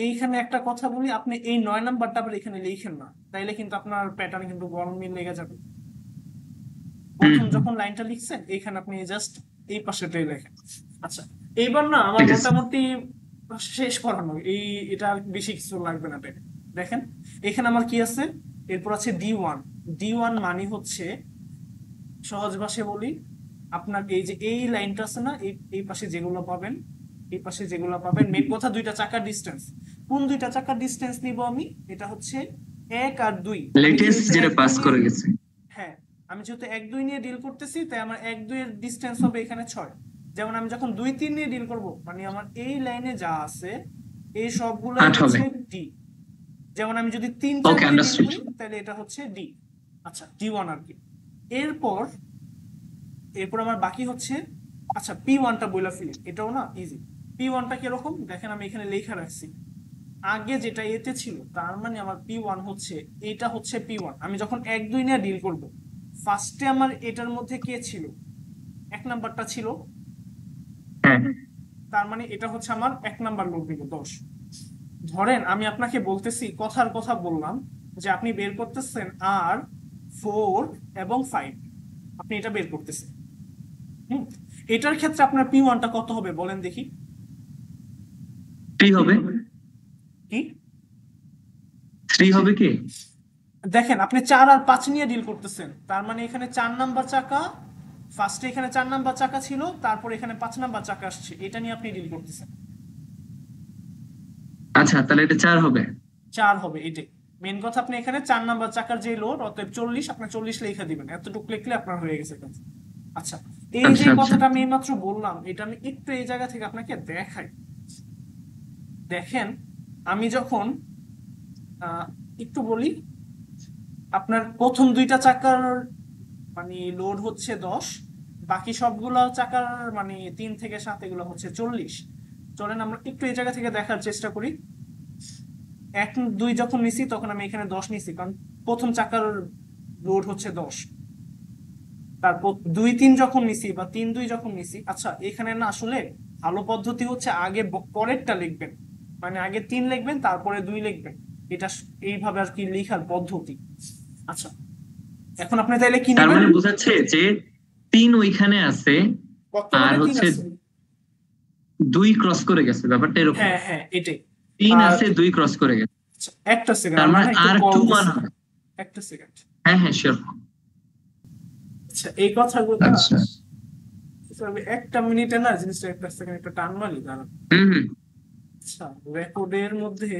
S1: এইখানে একটা কথা বলি, আপনি এই 9 নাম্বারটা আবার এখানে লিখেন না, তাইলে কিন্তু আপনার প্যাটার্ন কিন্তু গরম মিল লেগে যাবে।
S2: হুম,
S1: প্রথম
S2: হুম,
S1: যখন লাইনটা লিখছেন এইখানে আপনি জাস্ট এই পাশেটাই লেখেন। আচ্ছা, এইবার না আমার
S2: ঠিক আছে।
S1: মোটামুটি শেষ করানো, এটা আর বেশি কিছু লাগবে না পেন। দেখেন এখানে আমার কি আছে, এরপর আছে D1। D1 মানে হচ্ছে, সহজ ভাষায় বলি, আপনার এই যে এই লাইনটা আছে না, এই পাশে যেগুলো পাবেন, এই পাশে যেগুলো পাবেন, মেন কথা 2টা চাকার ডিস্টেন্স। কোন 2টা চাকার ডিস্টেন্স নিব আমি, এটা হচ্ছে 1 আর 2। আমি
S2: লেটেস্ট
S1: যেহেতু
S2: যেটা
S1: 1 2
S2: পাস
S1: নিয়ে,
S2: করে গেছে।
S1: হ্যাঁ আমি যেহেতু 1 2 নিয়ে ডিল করতেছি তাই আমার 1 2 এর ডিসটেন্স হবে এখানে 6। যেমন আমি যখন 2 3 নিয়ে ডিল করব, মানে আমার এই লাইনে যা আছে এই সবগুলাই
S2: 8 হবে।
S1: হচ্ছে ডি। যেমন আমি যদি 3 4
S2: ওকে,
S1: নিয়ে ডিল
S2: আন্ডারস্টুড।
S1: করি তাহলে এটা হচ্ছে ডি। আচ্ছা D1 আর কি। এরপর এরপর আমার বাকি হচ্ছে আচ্ছা P1টা বইলা ফেলি, এটাও না ইজি। P1টা কিরকম দেখেন, আমি এখানে লেখা রাখছি আগে যেটা এতে ছিল, তার মানে আমার P1 হচ্ছে, এটা হচ্ছে P1। আমি যখন 1 2 নিয়ে ডিল করব, ফার্স্টে আমার এটার মধ্যে কে ছিল, 1 নাম্বারটা ছিল,
S2: হ্যাঁ
S1: তার মানে এটা হচ্ছে আমার 1 নাম্বার লোড নিল 10। ধরেন আমি আপনাকে বলতেছি, কথার কথা বললাম যে আপনি বের করতেছেন আর 4 এবং 5, আপনি এটা বের করতেছেন। হুম, এটার ক্ষেত্রে আপনার P1টা কত হবে বলেন দেখি।
S2: 3 হবে।
S1: কি
S2: 3 হবে কি?
S1: দেখেন, আপনি 4 আর 5 নিয়ে ডিল করতেছেন, তার মানে এখানে 4 নাম্বার চাকা, ফার্স্টে এখানে 4 নাম্বার চাকা ছিল, তারপর এখানে 5 নাম্বার চাকা আসছে, এটা নিয়ে আপনি ডিল করতেছেন।
S2: আচ্ছা তাহলে এটা 4 হবে।
S1: 4 হবে, এটাই মেন কথা। আপনি এখানে 4 নাম্বার চাকার যে লোড, অতএব 40, আপনার 40 লেখা দিবেন, এতটুকু লিখলে আপনার হয়ে গেছে কাজ। আচ্ছা, এই যে
S2: আচ্ছা আচ্ছা
S1: কথাটা আমি এইমাত্র বললাম, এটা আমি একটু এই জায়গা থেকে আপনাকে দেখাই। দেখেন, আমি যখন আহ, একটু বলি, আপনার প্রথম 2টা চাকার মানে লোড হচ্ছে 10, বাকি সবগুলো চাকার মানে 3 থেকে 7 এগুলো হচ্ছে 40। চলেন আমরা একটু এই জায়গা থেকে দেখার চেষ্টা করি। 1 2 যখন নিছি তখন আমি এখানে 10 নিছি, কারণ প্রথম চাকার লোড হচ্ছে 10। তারপর 2 3 যখন নিছি বা 3 2 যখন নিছি, আচ্ছা এখানে না আসলে ভালো পদ্ধতি হচ্ছে আগে পরেরটা লিখবেন, মানে আগে 3 লিখবেন তারপরে 2 লিখবেন, এটা এইভাবে আর কি লেখার পদ্ধতি। আচ্ছা, এখন আপনি তাইলে কি
S2: তার
S1: নেবেন,
S2: মানে বোঝাচ্ছে যে 3 ওইখানে আছে আর
S1: বর্তমানে 3
S2: হচ্ছে
S1: আছে।
S2: 2 ক্রস করে গেছে, ব্যাপারটা এরকম।
S1: হ্যাঁ হ্যাঁ, এটাই।
S2: 3
S1: আর
S2: আছে, 2 ক্রস করে গেছে,
S1: আচ্ছা, একটা সেকেন্ড,
S2: তার
S1: আমার
S2: মানে
S1: না একটু
S2: আর
S1: কল
S2: 2 1
S1: দিচ্ছে,
S2: হবে।
S1: একটা সেকেন্ড।
S2: হ্যাঁ হ্যাঁ শিওর।
S1: আচ্ছা, এই কথাগুলো
S2: আচ্ছা
S1: আমি 1 মিনিটে না জিনিসটা, একটা সেকেন্ড একটা টান মারি দাঁড়ান।
S2: হুম হুম।
S1: আচ্ছা, রেকর্ডের মধ্যে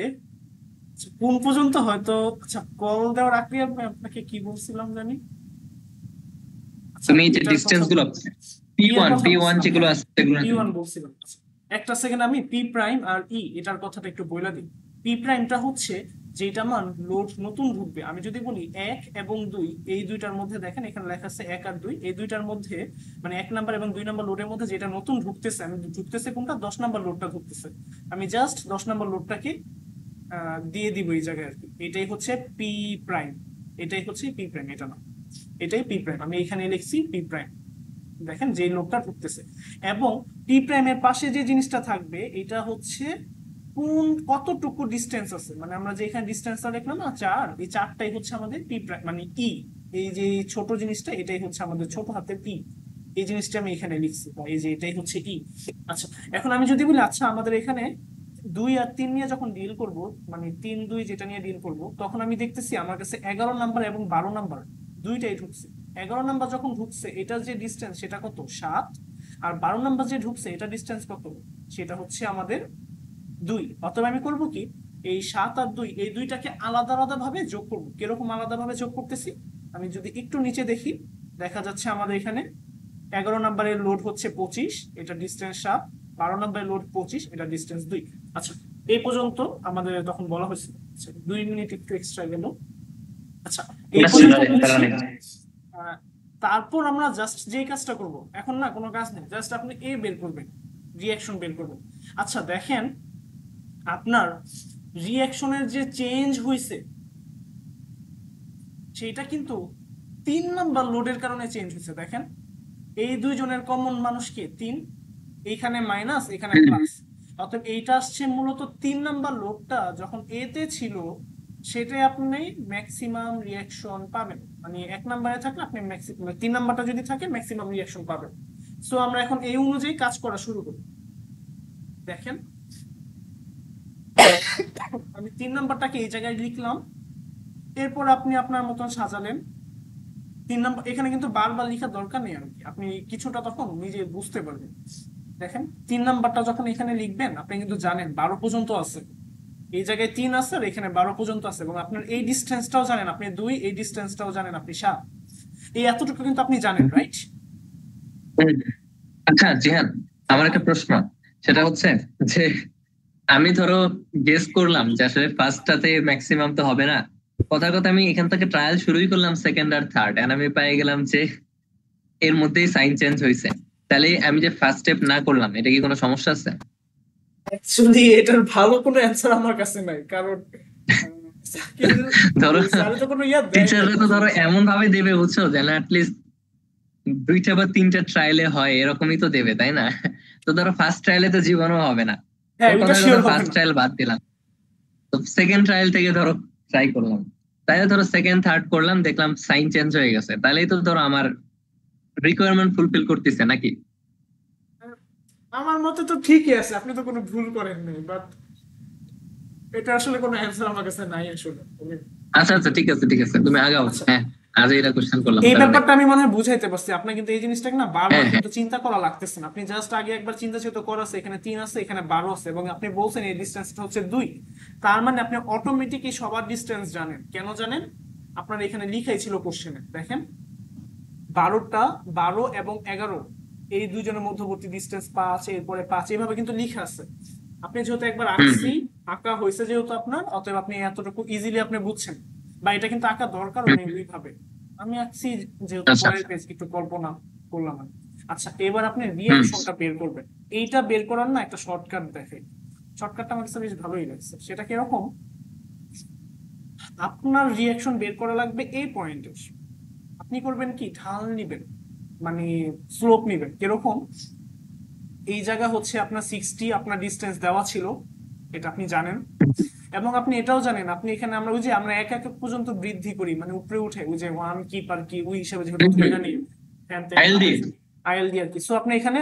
S1: আচ্ছা, কোন পর্যন্ত হয়তো, আচ্ছা কল দেওয়ার আগে আমি আপনাকে কি বলছিলাম জানি। আচ্ছা,
S2: তুমি এই যে
S1: এটার কথা
S2: ডিসটেন্স গুলো পি
S1: ই এর
S2: ওয়ান
S1: কথা
S2: পি ওয়ান
S1: বলছিলাম,
S2: যেগুলো
S1: হ্যাঁ
S2: আছে সেগুলো
S1: P1 বলছিলাম। আচ্ছা, একটা সেকেন্ড, আমি পি প্রাইম আর ই এটার কথাটা একটু বইলা দিই। পি প্রাইমটা হচ্ছে যেটা মান লোড নতুন ঢুকবে, আমি যদি বলি 1 এবং 2, এই দুইটার মধ্যে দেখেন এখানে লেখা আছে 1 আর 2, এই দুইটার মধ্যে মানে 1 নাম্বার এবং 2 নাম্বার লোডের মধ্যে যেটা নতুন ঢুকতেছে, আমি ঢুকতেছে কোনটা, 10 নাম্বার লোডটা ঢুকতেছে, আমি জাস্ট 10 নাম্বার লোডটাকে দিয়ে দিব এই জায়গায় আর কি। এটাই হচ্ছে পি প্রাইম, এটাই হচ্ছে পি প্রাইম, এটা না, এটাই পি প্রাইম, আমি এখানে লিখছি পি প্রাইম। দেখেন যে লোডটা ঢুকতেছে, এবং পি প্রাইমের পাশে যে জিনিসটা থাকবে এটা হচ্ছে কোন কতটুকু ডিস্টেন্স আছে, মানে আমরা যে এখানে ডিস্টেন্সটা দেখলাম না 4, এই 4টাই হচ্ছে আমাদের পি প্রাইম মানে ই। এই যে ছোট জিনিসটা এটাই হচ্ছে আমাদের ছোট হাতের ই, এই জিনিসটা আমি এখানে লিখছি, বা এই যে এটাই হচ্ছে ই। আচ্ছা, এখন আমি যদি বলি আচ্ছা আমাদের এখানে 2 আর 3 নিয়ে যখন ডিল করব, মানে 3 2 যেটা নিয়ে ডিল করব, তখন আমি দেখতেছি আমার কাছে 11 নাম্বার এবং 12 নাম্বার দুইটাই ঢুকছে। 11 নাম্বার যখন ঢুকছে এটার যে ডিস্টেন্স সেটা কত, 7, আর 12 নাম্বার যে ঢুকছে এটা ডিস্টেন্স কত, সেটা হচ্ছে আমাদের 2। অথবা আমি করব কি, এই 7 আর 2 এই দুইটাকে আলাদা আলাদা ভাবে যোগ করবো। কিরকম আলাদা ভাবে যোগ করতেছি, আমি যদি একটু নিচে দেখি, দেখা যাচ্ছে আমাদের এখানে 11 নাম্বারের লোড হচ্ছে 25, এটা ডিস্টেন্স 7, 12 নাম্বারের লোড 25, এটা ডিস্টেন্স 2। আচ্ছা, এই পর্যন্ত আমাদের তখন বলা হয়েছে। আচ্ছা, 2 মিনিট একটু এক্সট্রা গেল। আচ্ছা, এই পর্যন্ত বলছি। আহ, তারপর আমরা জাস্ট যে কাজটা করব, এখন না কোনো কাজ নেই, জাস্ট আপনি এ বের করবেন, রিয়াকশন বের করবেন। আচ্ছা দেখেন, আপনার রিয়াকশনের যে চেঞ্জ হয়েছে সেটা কিন্তু 3 নাম্বার লোডের কারণে চেঞ্জ হয়েছে। দেখেন, এই দুইজনের কমন মানুষকে 3, এইখানে মাইনাস এখানে প্লাস, অতএব এইটা আসছে মূলত 3 নাম্বার লোডটা যখন এতে ছিল সেটাই আপনি ম্যাক্সিমাম রিয়াকশন পাবেন, মানে 1 নাম্বারে থাকলে আপনি ম্যাক্সিমাম, 3 নাম্বারটা যদি থাকে ম্যাক্সিমাম রিয়াকশন পাবেন। সো আমরা এখন এই অনুযায়ী কাজ করা শুরু করি। দেখেন, আমি 3 নাম্বারটাকে এই জায়গায় লিখলাম, এরপর আপনি আপনার মতন সাজালেন। 3 নাম্বার এখানে কিন্তু বারবার লেখার দরকার নেই আর কি, আপনি কিছুটা তখন নিজে বুঝতে পারবেন। দেখেন, 3 নাম্বারটা যখন এখানে লিখবেন আপনি কিন্তু জানেন 12 পর্যন্ত আছে, এই জায়গায় 3 আছে আর এখানে 12 পর্যন্ত আছে, এবং আপনার এই ডিস্টেন্সটাও জানেন আপনি 2, এই ডিস্টেন্সটাও জানেন আপনি 7, এই এতটুকু কিন্তু আপনি জানেন, রাইট?
S2: আচ্ছা জিহান, আমার একটা প্রশ্ন, সেটা হচ্ছে যে আমি ধরো গেস করলাম যে আসলে ফার্স্টটাতে ম্যাক্সিমাম তো হবে না, কথা কথা আমি এখান থেকে ট্রায়াল শুরুই করলাম সেকেন্ড আর থার্ড, এন্ড আমি পেয়ে গেলাম যে এর মধ্যেই সাইন চেঞ্জ হয়েছে। তাহলে আমি যে ফার্স্ট স্টেপ না করলাম, এটা কি কোনো সমস্যা আছে?
S1: অ্যাকচুয়ালি এটার ভালো কোনো অ্যান্সার আমার কাছে নাই, কারণ
S2: ধরো
S1: স্যার তো কোনো ইয়া দেয় নাই।
S2: টিচাররা তো ধরো এমন ভাবে দেবে, বুঝছো, যেন অ্যাটলিস্ট 2টা বা 3টা ট্রায়ালে হয়, এরকমই তো দেবে, তাই না? তো ধরো ফার্স্ট ট্রায়ালে তো জীবনও হবে না,
S1: হ্যাঁ,
S2: ওর
S1: ওইটা
S2: কথা
S1: শিওর হবে
S2: ফার্স্ট
S1: না।
S2: ট্রায়াল বাদ দিলাম। তো সেকেন্ড ট্রায়াল থেকে ধরো ট্রাই করলাম, তাইলে ধরো সেকেন্ড থার্ড করলাম, দেখলাম সাইন চেঞ্জ হয়ে গেছে, তাহলেই তো ধরো আমার রিকোয়ারমেন্ট ফুলফিল করতেছে নাকি?
S1: আমার মতে তো ঠিকই আছে, আপনি তো কোনো ভুল করেন নাই, বাট এটা আসলে কোনো অ্যান্সার আমার কাছে নাই আসলে।
S2: আচ্ছা আচ্ছা, ঠিক আছে ঠিক আছে, তুমি আগাও।
S1: আচ্ছা,
S2: হ্যাঁ, আজ এটা কোশ্চেন করলাম
S1: এই
S2: তাহলে।
S1: ব্যাপারটা আমি মনে হয় বুঝাইতে পারছি আপনার, কিন্তু এই জিনিসটাকে না বারবার
S2: হ্যাঁ হ্যাঁ।
S1: কিন্তু চিন্তা করা লাগতেছে না। আপনি জাস্ট আগে একবার চিন্তা চেত করেছে, এখানে 3 আছে, এখানে 12 আছে, এবং আপনি বলছেন এই ডিস্টেন্সটা হচ্ছে 2। তার মানে আপনি অটোমেটিকই সবার ডিস্টেন্স জানেন। কেন জানেন? আপনার এখানে লিখাই ছিল কোশ্চেনে, দেখেন 12টা, 12 এবং 11, এই দুইজনের মধ্যবর্তী ডিস্টেন্স 5, এরপরে 5, এইভাবে কিন্তু লিখা আছে। আপনি যেহেতু একবার
S2: হুম
S1: আঁকছি,
S2: হুম
S1: আঁকা হয়েছে যেহেতু আপনার, অতএব আপনি এতটুকু ইজিলি আপনি বুঝছেন, বা এটা কিন্তু আঁকা দরকারও
S2: হুম,
S1: নেই
S2: হুম।
S1: ওইভাবে। আমি আঁকছি যেহেতু
S2: আচ্ছা
S1: পরের
S2: আচ্ছা।
S1: পেজ একটু কল্পনা করলাম আমি। আচ্ছা, এবার আপনি
S2: হুম
S1: রিয়াকশনটা বের করবেন। এইটা বের করার না একটা শর্টকাট দেখে, শর্টকাটটা আমার কাছে বেশ ভালোই লাগছে। সেটা কিরকম? আপনার রিয়াকশন বের করা লাগবে এই পয়েন্টে। আপনি করবেন কি, ঢাল নিবেন, মানে স্লোপ নিবেন। কিরকম? এই জায়গা হচ্ছে আপনার 60 আপনার ডিস্টেন্স দেওয়া ছিল, এটা আপনি জানেন। এবং আপনি এটাও জানেন, আপনি এখানে আমরা ওই যে আমরা এক এক পর্যন্ত বৃদ্ধি করি, মানে উপরে উঠে ওই যে ওয়ান কি পার কি ওই হিসাবে যেহেতু
S2: হুম।
S1: ধরে নিই, হ্যান ত্যান
S2: আইএলডি।
S1: আইএল দিয়ে আর কি। সো আপনি এখানে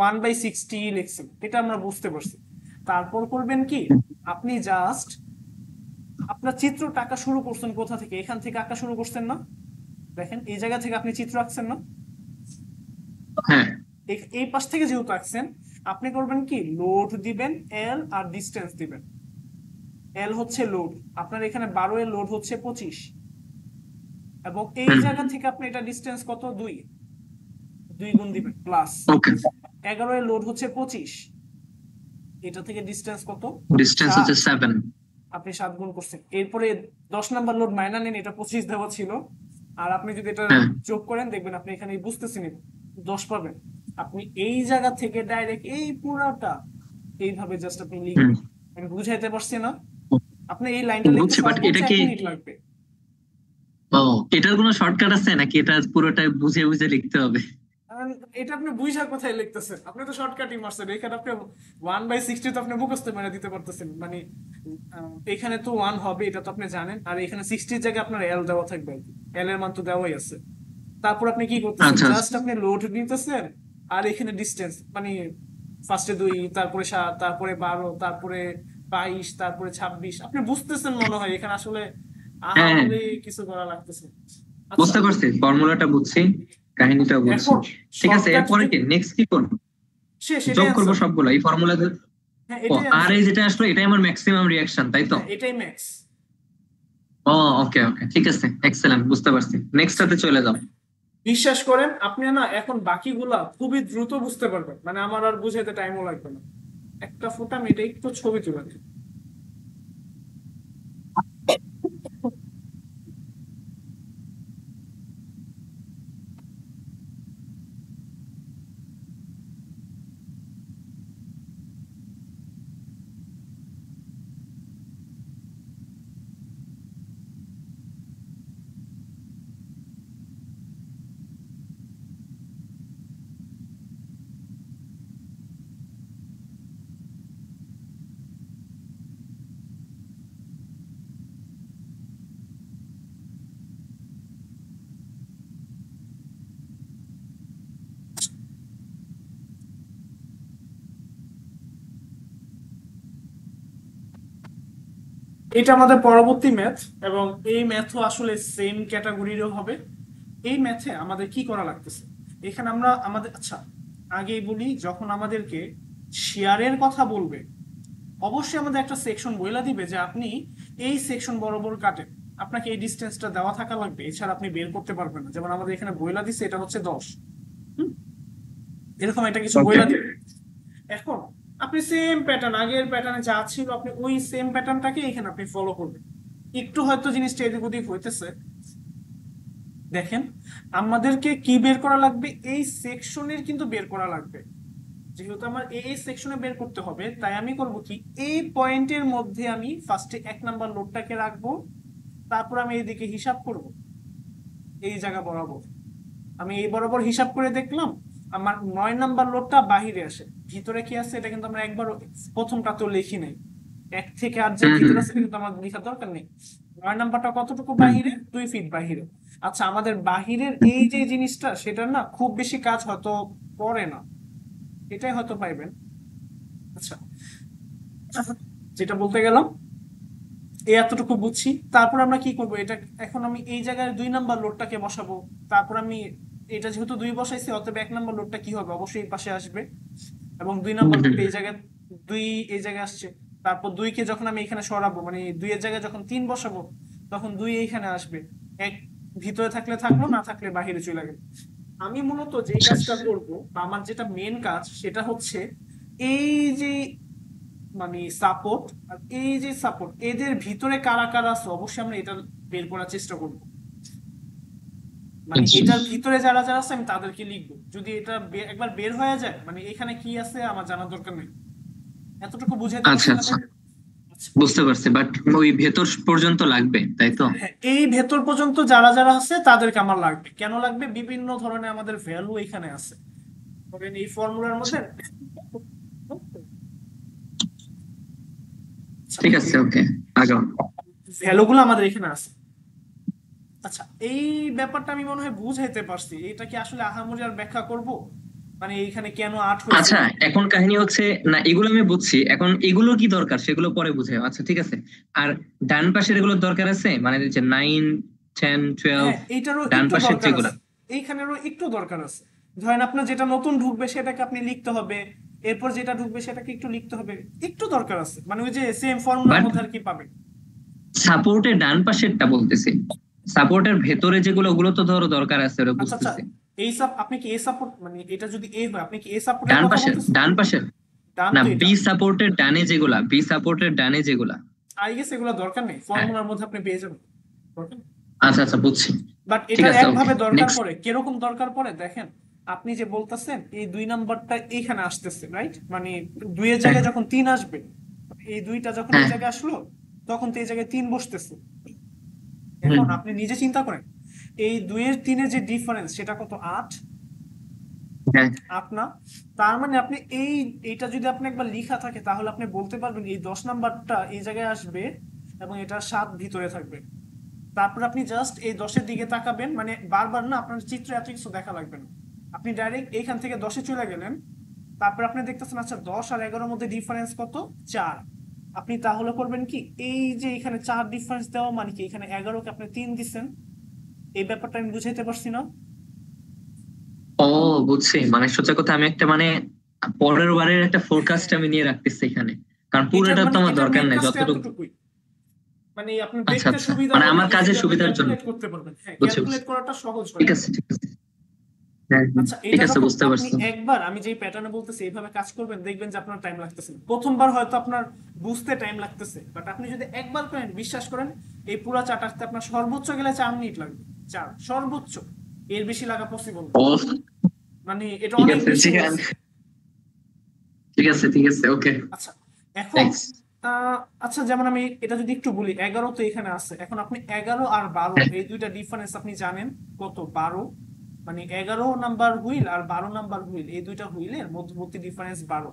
S1: 1/60 লিখছেন, এটা আমরা বুঝতে পারছি। তারপর করবেন কি, আপনি জাস্ট আপনার চিত্রটা আঁকা শুরু করছেন কোথা থেকে? এখান থেকে আঁকা শুরু করছেন না? দেখেন এই জায়গা থেকে আপনি চিত্র আঁকছেন না?
S2: হ্যাঁ।
S1: এই পাশ থেকে যেহেতু আঁকছেন, আপনি করবেন কি, লোড দিবেন এল আর ডিস্টেন্স দিবেন। এল হচ্ছে লোড, আপনার এখানে 12 এর লোড হচ্ছে 25, এবং এই
S2: হুম।
S1: জায়গা থেকে আপনি এটা ডিস্টেন্স কত, 2, 2 গুণ দিবেন প্লাস
S2: ওকে।
S1: 11 এর লোড হচ্ছে 25, এটা থেকে ডিস্টেন্স কত,
S2: ডিস্টেন্স
S1: 7,
S2: হচ্ছে 7।
S1: আপনি 7 গুণ করছেন। এরপরে 10 নাম্বার লোড মাইনা নেন, এটা 25 দেওয়া ছিল, আর আপনি যদি এটা
S2: হ্যাঁ।
S1: যোগ করেন দেখবেন আপনি এখানে বুঝতেছেন 10 পাবেন। আপনি এই জায়গা থেকে ডাইরেক্ট এই পুরাটা এইভাবে জাস্ট আপনি
S2: হুম।
S1: লিখবেন। আমি বুঝাইতে পারছি না? আপনি এই লাইনটা লিখতে
S2: বুঝছি, বাট
S1: সর্বোচ্চ
S2: এটা
S1: 1
S2: কি,
S1: মিনিট লাগবে।
S2: ও, এটার কোনো শর্টকাট আছে নাকি এটা পুরোটাই বুঝে বুঝে লিখতে হবে?
S1: আর এটা আপনি বুঝার কোথায় লিখতেছেন? আপনি তো শর্টকাটই মারছেন, এখানে আপনি 1/60 তো আপনি মুখস্থ মেরে দিতে পারতেছেন, মানে এখানে তো 1 হবে, এটা তো আপনি জানেন, আর এখানে 60 জায়গায় আপনার এল দেওয়া থাকবে আর কি, এল এর মান তো দেওয়াই আছে। তারপর আপনি কি করতেছেন,
S2: আচ্ছা আচ্ছা।
S1: জাস্ট আপনি লোড নিতেছেন, আর এখানে ডিস্টেন্স, মানে ফার্স্টে 2, তারপরে 7, তারপরে 12, তারপরে 22, তারপরে 26। আপনি বুঝতেছেন মনে হয়, এখানে আসলে আহা
S2: হ্যাঁ,
S1: বলে কিছু করা লাগতেছে না। আচ্ছা,
S2: বুঝতে পারছি, ফর্মুলাটা বুঝছি, কাহিনীটাও বুঝছি।
S1: এখন
S2: ঠিক আছে,
S1: শর্টকাট
S2: এরপরে কি নেক্সট কি করবো?
S1: সেটাই
S2: যোগ করবো
S1: অ্যান্সার।
S2: সবগুলো এই ফর্মুলাতে?
S1: হ্যাঁ,
S2: ও,
S1: এটাই
S2: আর
S1: অ্যান্সার।
S2: এই যেটা আসলো এটাই আমার ম্যাক্সিমাম রিয়াকশন, তাই তো?
S1: হ্যাঁ, এটাই ম্যাক্স।
S2: ও, ওকে ওকে, ঠিক আছে, এক্সেলেন্ট, বুঝতে পারছি। নেক্সটটাতে চলে যাও।
S1: বিশ্বাস করেন, আপনি না এখন বাকিগুলা খুবই দ্রুত বুঝতে পারবেন, মানে আমার আর বুঝাইতে টাইমও লাগবে না। একটা ফোটা আমি এটা একটু ছবি তুলে দিই। এটা আমাদের পরবর্তী ম্যাথ, এবং এই ম্যাথও আসলে সেম ক্যাটাগরিরও হবে। এই ম্যাথে আমাদের কি করা লাগতেছে, এখানে আমরা আমাদের, আচ্ছা আগেই বলি, যখন আমাদেরকে শেয়ারের কথা বলবে, অবশ্যই আমাদের একটা সেকশন বইলা দিবে যে আপনি এই সেকশন বরাবর কাটেন, আপনাকে এই ডিস্টেন্সটা দেওয়া থাকা লাগবে, এছাড়া আপনি বের করতে পারবেন না। যেমন আমাদের এখানে বইলা দিছে এটা হচ্ছে 10, এরকম একটা কিছু
S2: ওকে।
S1: বইলা দিবে। এখন আপনি সেম প্যাটার্ন, আগের প্যাটার্নে যা ছিল আপনি ওই সেম প্যাটার্নটাকে এখানে আপনি ফলো করবেন। একটু হয়তো জিনিসটা এদিক ওদিক হইতেছে, দেখেন, আমাদেরকে কি বের করা লাগবে, এই সেকশনের কিন্তু বের করা লাগবে। যেহেতু আমার এই সেকশনে বের করতে হবে, তাই আমি করব কি, এই পয়েন্টের মধ্যে আমি ফার্স্টে 1 নাম্বার লোডটাকে রাখবো, তারপর আমি এইদিকে হিসাব করব এই জায়গা বরাবর। আমি এই বরাবর হিসাব করে দেখলাম আমার 9 নাম্বার লোডটা বাহিরে আসে। ভিতরে কি আছে এটা কিন্তু আমরা একবার প্রথমটা তো লিখি নাই, 1 থেকে 8 যে
S2: হুম হুম
S1: ভিতরে আছে এটা কিন্তু আমার লেখার দরকার নেই। 9 নাম্বারটা কতটুকু
S2: হুম।
S1: বাহিরে, 2 ফিট বাহিরে। আচ্ছা, আমাদের বাহিরের এই যে জিনিসটা সেটার না খুব বেশি কাজ হয়তো পড়ে না, এটাই হয়তো পাইবেন। আচ্ছা, যেটা বলতে গেলাম এই এতটুকু বুঝছি। তারপর আমরা কি করব, এটা এখন আমি এই জায়গায় 2 নাম্বার লোডটাকে বসাবো। তারপর আমি এটা যেহেতু 2 বসাইছি, অতএব 1 নাম্বার লোডটা কি হবে, অবশ্যই এই পাশে আসবে। এবং দুই
S2: হুম
S1: নাম্বার
S2: হুম।
S1: লোডটা এই জায়গায়, 2 এই জায়গায় আসছে। তারপর 2কে যখন আমি এখানে সরাবো, মানে 2 এর জায়গায় যখন 3 বসাবো, তখন 2 এইখানে আসবে। এক ভিতরে থাকলে থাকলো, না থাকলে বাহিরে চলে গেল। আমি মূলত যে
S2: আচ্ছা
S1: কাজটা করব, বা আমার যেটা মেন কাজ সেটা হচ্ছে এই যে মানে সাপোর্ট আর এই যে সাপোর্ট, এদের ভিতরে কারা কারা আছে অবশ্যই আমরা এটা বের করার চেষ্টা করব। মানে
S2: আচ্ছা
S1: এটার ভিতরে যারা যারা আছে আমি তাদেরকে লিখবো। যদি এটা একবার বের হয়ে যায়, মানে এখানে কি আছে আমার জানার দরকার নেই। এতটুকু বুঝাইতে
S2: আচ্ছা
S1: পারছি না
S2: আচ্ছা,
S1: ভাই? আচ্ছা,
S2: বুঝতে পারছি, বাট ওই ভেতর পর্যন্ত লাগবে তাই তো?
S1: হ্যাঁ, এই ভেতর পর্যন্ত যারা যারা আছে তাদেরকে আমার লাগবে। কেন লাগবে, বিভিন্ন ধরনের আমাদের ভ্যালু এখানে আছে। ধরেন এই ফর্মুলার মধ্যে, আচ্ছা,
S2: ঠিক আছে, ওকে, আগাও।
S1: ভ্যালুগুলো আমাদের এখানে আছে। আচ্ছা, এই ব্যাপারটা আমি মনে হয় বুঝাইতে পারছি। এটা কি আসলে আহামরি আর ব্যাখ্যা করব, মানে এইখানে কেন 8 হয়েছে?
S2: আচ্ছা, এখন কাহিনী হচ্ছে, না এগুলো আমি বুঝছি, এখন এগুলো কি দরকার সেগুলো পরে বুঝে, আচ্ছা ঠিক আছে। আর ডান পাশের এগুলোর দরকার আছে, মানে যে 9, 10, 12,
S1: হ্যাঁ, এইটারও
S2: ডান
S1: একটু
S2: পাশের
S1: দরকার
S2: যেগুলা।
S1: আছে, এইখানেরও একটু দরকার আছে। ধরেন আপনার যেটা নতুন ঢুকবে সেটাকে আপনি লিখতে হবে, এরপর যেটা ঢুকবে সেটাকে একটু লিখতে হবে, একটু দরকার আছে, মানে ওই যে সেম ফর্মুলার
S2: বাট
S1: মধ্যে আর কি পাবেন।
S2: সাপোর্টের ডান পাশেরটা বলতেছি, সাপোর্টের ভেতরে যেগুলো, ওগুলো তো ধরো দরকার আছে, ওরা
S1: আচ্ছা আচ্ছা,
S2: বুঝতেছি।
S1: এই সাপ আপনি কি এ সাপোর্ট, মানে এটা যদি এ হয় আপনি কি এ সাপোর্টের
S2: ডান
S1: কথা
S2: পাশের,
S1: বলতেছেন?
S2: ডান পাশের,
S1: ডান
S2: না
S1: তো এটা,
S2: বি সাপোর্টের ডানে যেগুলা, বি সাপোর্টের ডানে যেগুলা।
S1: আই গেস এগুলো দরকার নেই,
S2: হ্যাঁ,
S1: ফর্মুলার মধ্যে আপনি পেয়ে যাবেন। দরকার নেই।
S2: আচ্ছা আচ্ছা, বুঝছি।
S1: বাট
S2: ঠিক
S1: এটার
S2: আছে, ওকে,
S1: একভাবে দরকার
S2: নেক্সট।
S1: পড়ে, কিরকম দরকার পড়ে দেখেন। আপনি যে বলতেছেন এই 2 নাম্বারটা এইখানে আসতেছে, রাইট? মানে 2 এর
S2: হ্যাঁ
S1: জায়গায় যখন 3 আসবে, এই 2টা যখন এই
S2: হ্যাঁ।
S1: জায়গায় আসলো, তখন তো এই জায়গায় 3 বসতেছে। এখন
S2: হুম।
S1: আপনি নিজে চিন্তা করেন, এই 2 এর 3-এর যে ডিফারেন্স সেটা কত, 8?
S2: হ্যাঁ
S1: 8 না? তার মানে আপনি এইটা যদি আপনি একবার লিখা থাকে তাহলে আপনি বলতে পারবেন এই 10 নাম্বারটা এই জায়গায় আসবে, এবং এটা 7 ভিতরে থাকবে। তারপর আপনি জাস্ট এই 10-এর দিকে তাকাবেন, মানে বারবার না, আপনার চিত্র এত কিছু দেখা লাগবে না। আপনি ডাইরেক্ট এইখান থেকে 10-এ চলে গেলেন। তারপর আপনি দেখতেছেন আচ্ছা 10 আর 11-এর মধ্যে ডিফারেন্স কত, 4। আপনি তাহলে করবেন কি, এই যে এখানে 4 ডিফারেন্স দেওয়া মানে কি, এখানে 11-কে আপনি 3 দিচ্ছেন। এই ব্যাপারটা আমি বুঝাইতে পারছি না?
S2: ও, বুঝছি, মানে সোজা কথা আমি একটা মানে পরের বারের একটা ফোরকাস্ট
S1: হ্যাঁ,
S2: আমি নিয়ে রাখতেছি এখানে, কারণ
S1: এটার
S2: পুরোটা তো
S1: মানে
S2: আমার
S1: এটার
S2: দরকার
S1: মেন
S2: নাই
S1: কাজটা
S2: যতটুকু।
S1: এতটুকুই। মানে আপনি
S2: আচ্ছা
S1: দেখতে
S2: আচ্ছা,
S1: সুবিধা
S2: মানে
S1: হবে,
S2: আমার কাজের
S1: ইজিলি আপনি
S2: সুবিধার জন্য।
S1: ক্যালকুলেট করতে পারবেন। হ্যাঁ,
S2: বুঝছি বুঝছি,
S1: ক্যালকুলেট করাটা সহজ হয়।
S2: ঠিক আছে ঠিক আছে। হ্যাঁ হ্যাঁ,
S1: আচ্ছা,
S2: ঠিক
S1: এটা
S2: আছে,
S1: যখন
S2: বুঝতে
S1: আপনি
S2: পারছি।
S1: একবার আমি যেই প্যাটার্নে বলতেছি এইভাবে কাজ করবেন, দেখবেন যে আপনার টাইম লাগতেছে না। প্রথমবার হয়তো আপনার বুঝতে টাইম লাগতেছে, বাট আপনি যদি একবার করেন, বিশ্বাস করেন, এই পুরো চার্ট আঁকতে আপনার সর্বোচ্চ গেলে 4 মিনিট লাগবে। 4 সর্বোচ্চ, এর বেশি লাগা পসিবল না।
S2: ও,
S1: মানে এটা
S2: ঠিক
S1: অনেক
S2: আছে
S1: বেশি
S2: ঠিক
S1: হয়েছে।
S2: আছে ঠিক আছে ঠিক আছে, ওকে,
S1: আচ্ছা, এখন
S2: নেক্সট।
S1: আচ্ছা, যেমন আমি এটা যদি একটু বলি, 11 তো এখানে আছে। এখন আপনি 11 আর 12 এই দুইটা ডিফারেন্স আপনি জানেন কত, 12। মানে 11 নাম্বার হুইল আর 12 নাম্বার হুইল, এই দুইটা হুইলের মধ্যবর্তী ডিফারেন্স 12।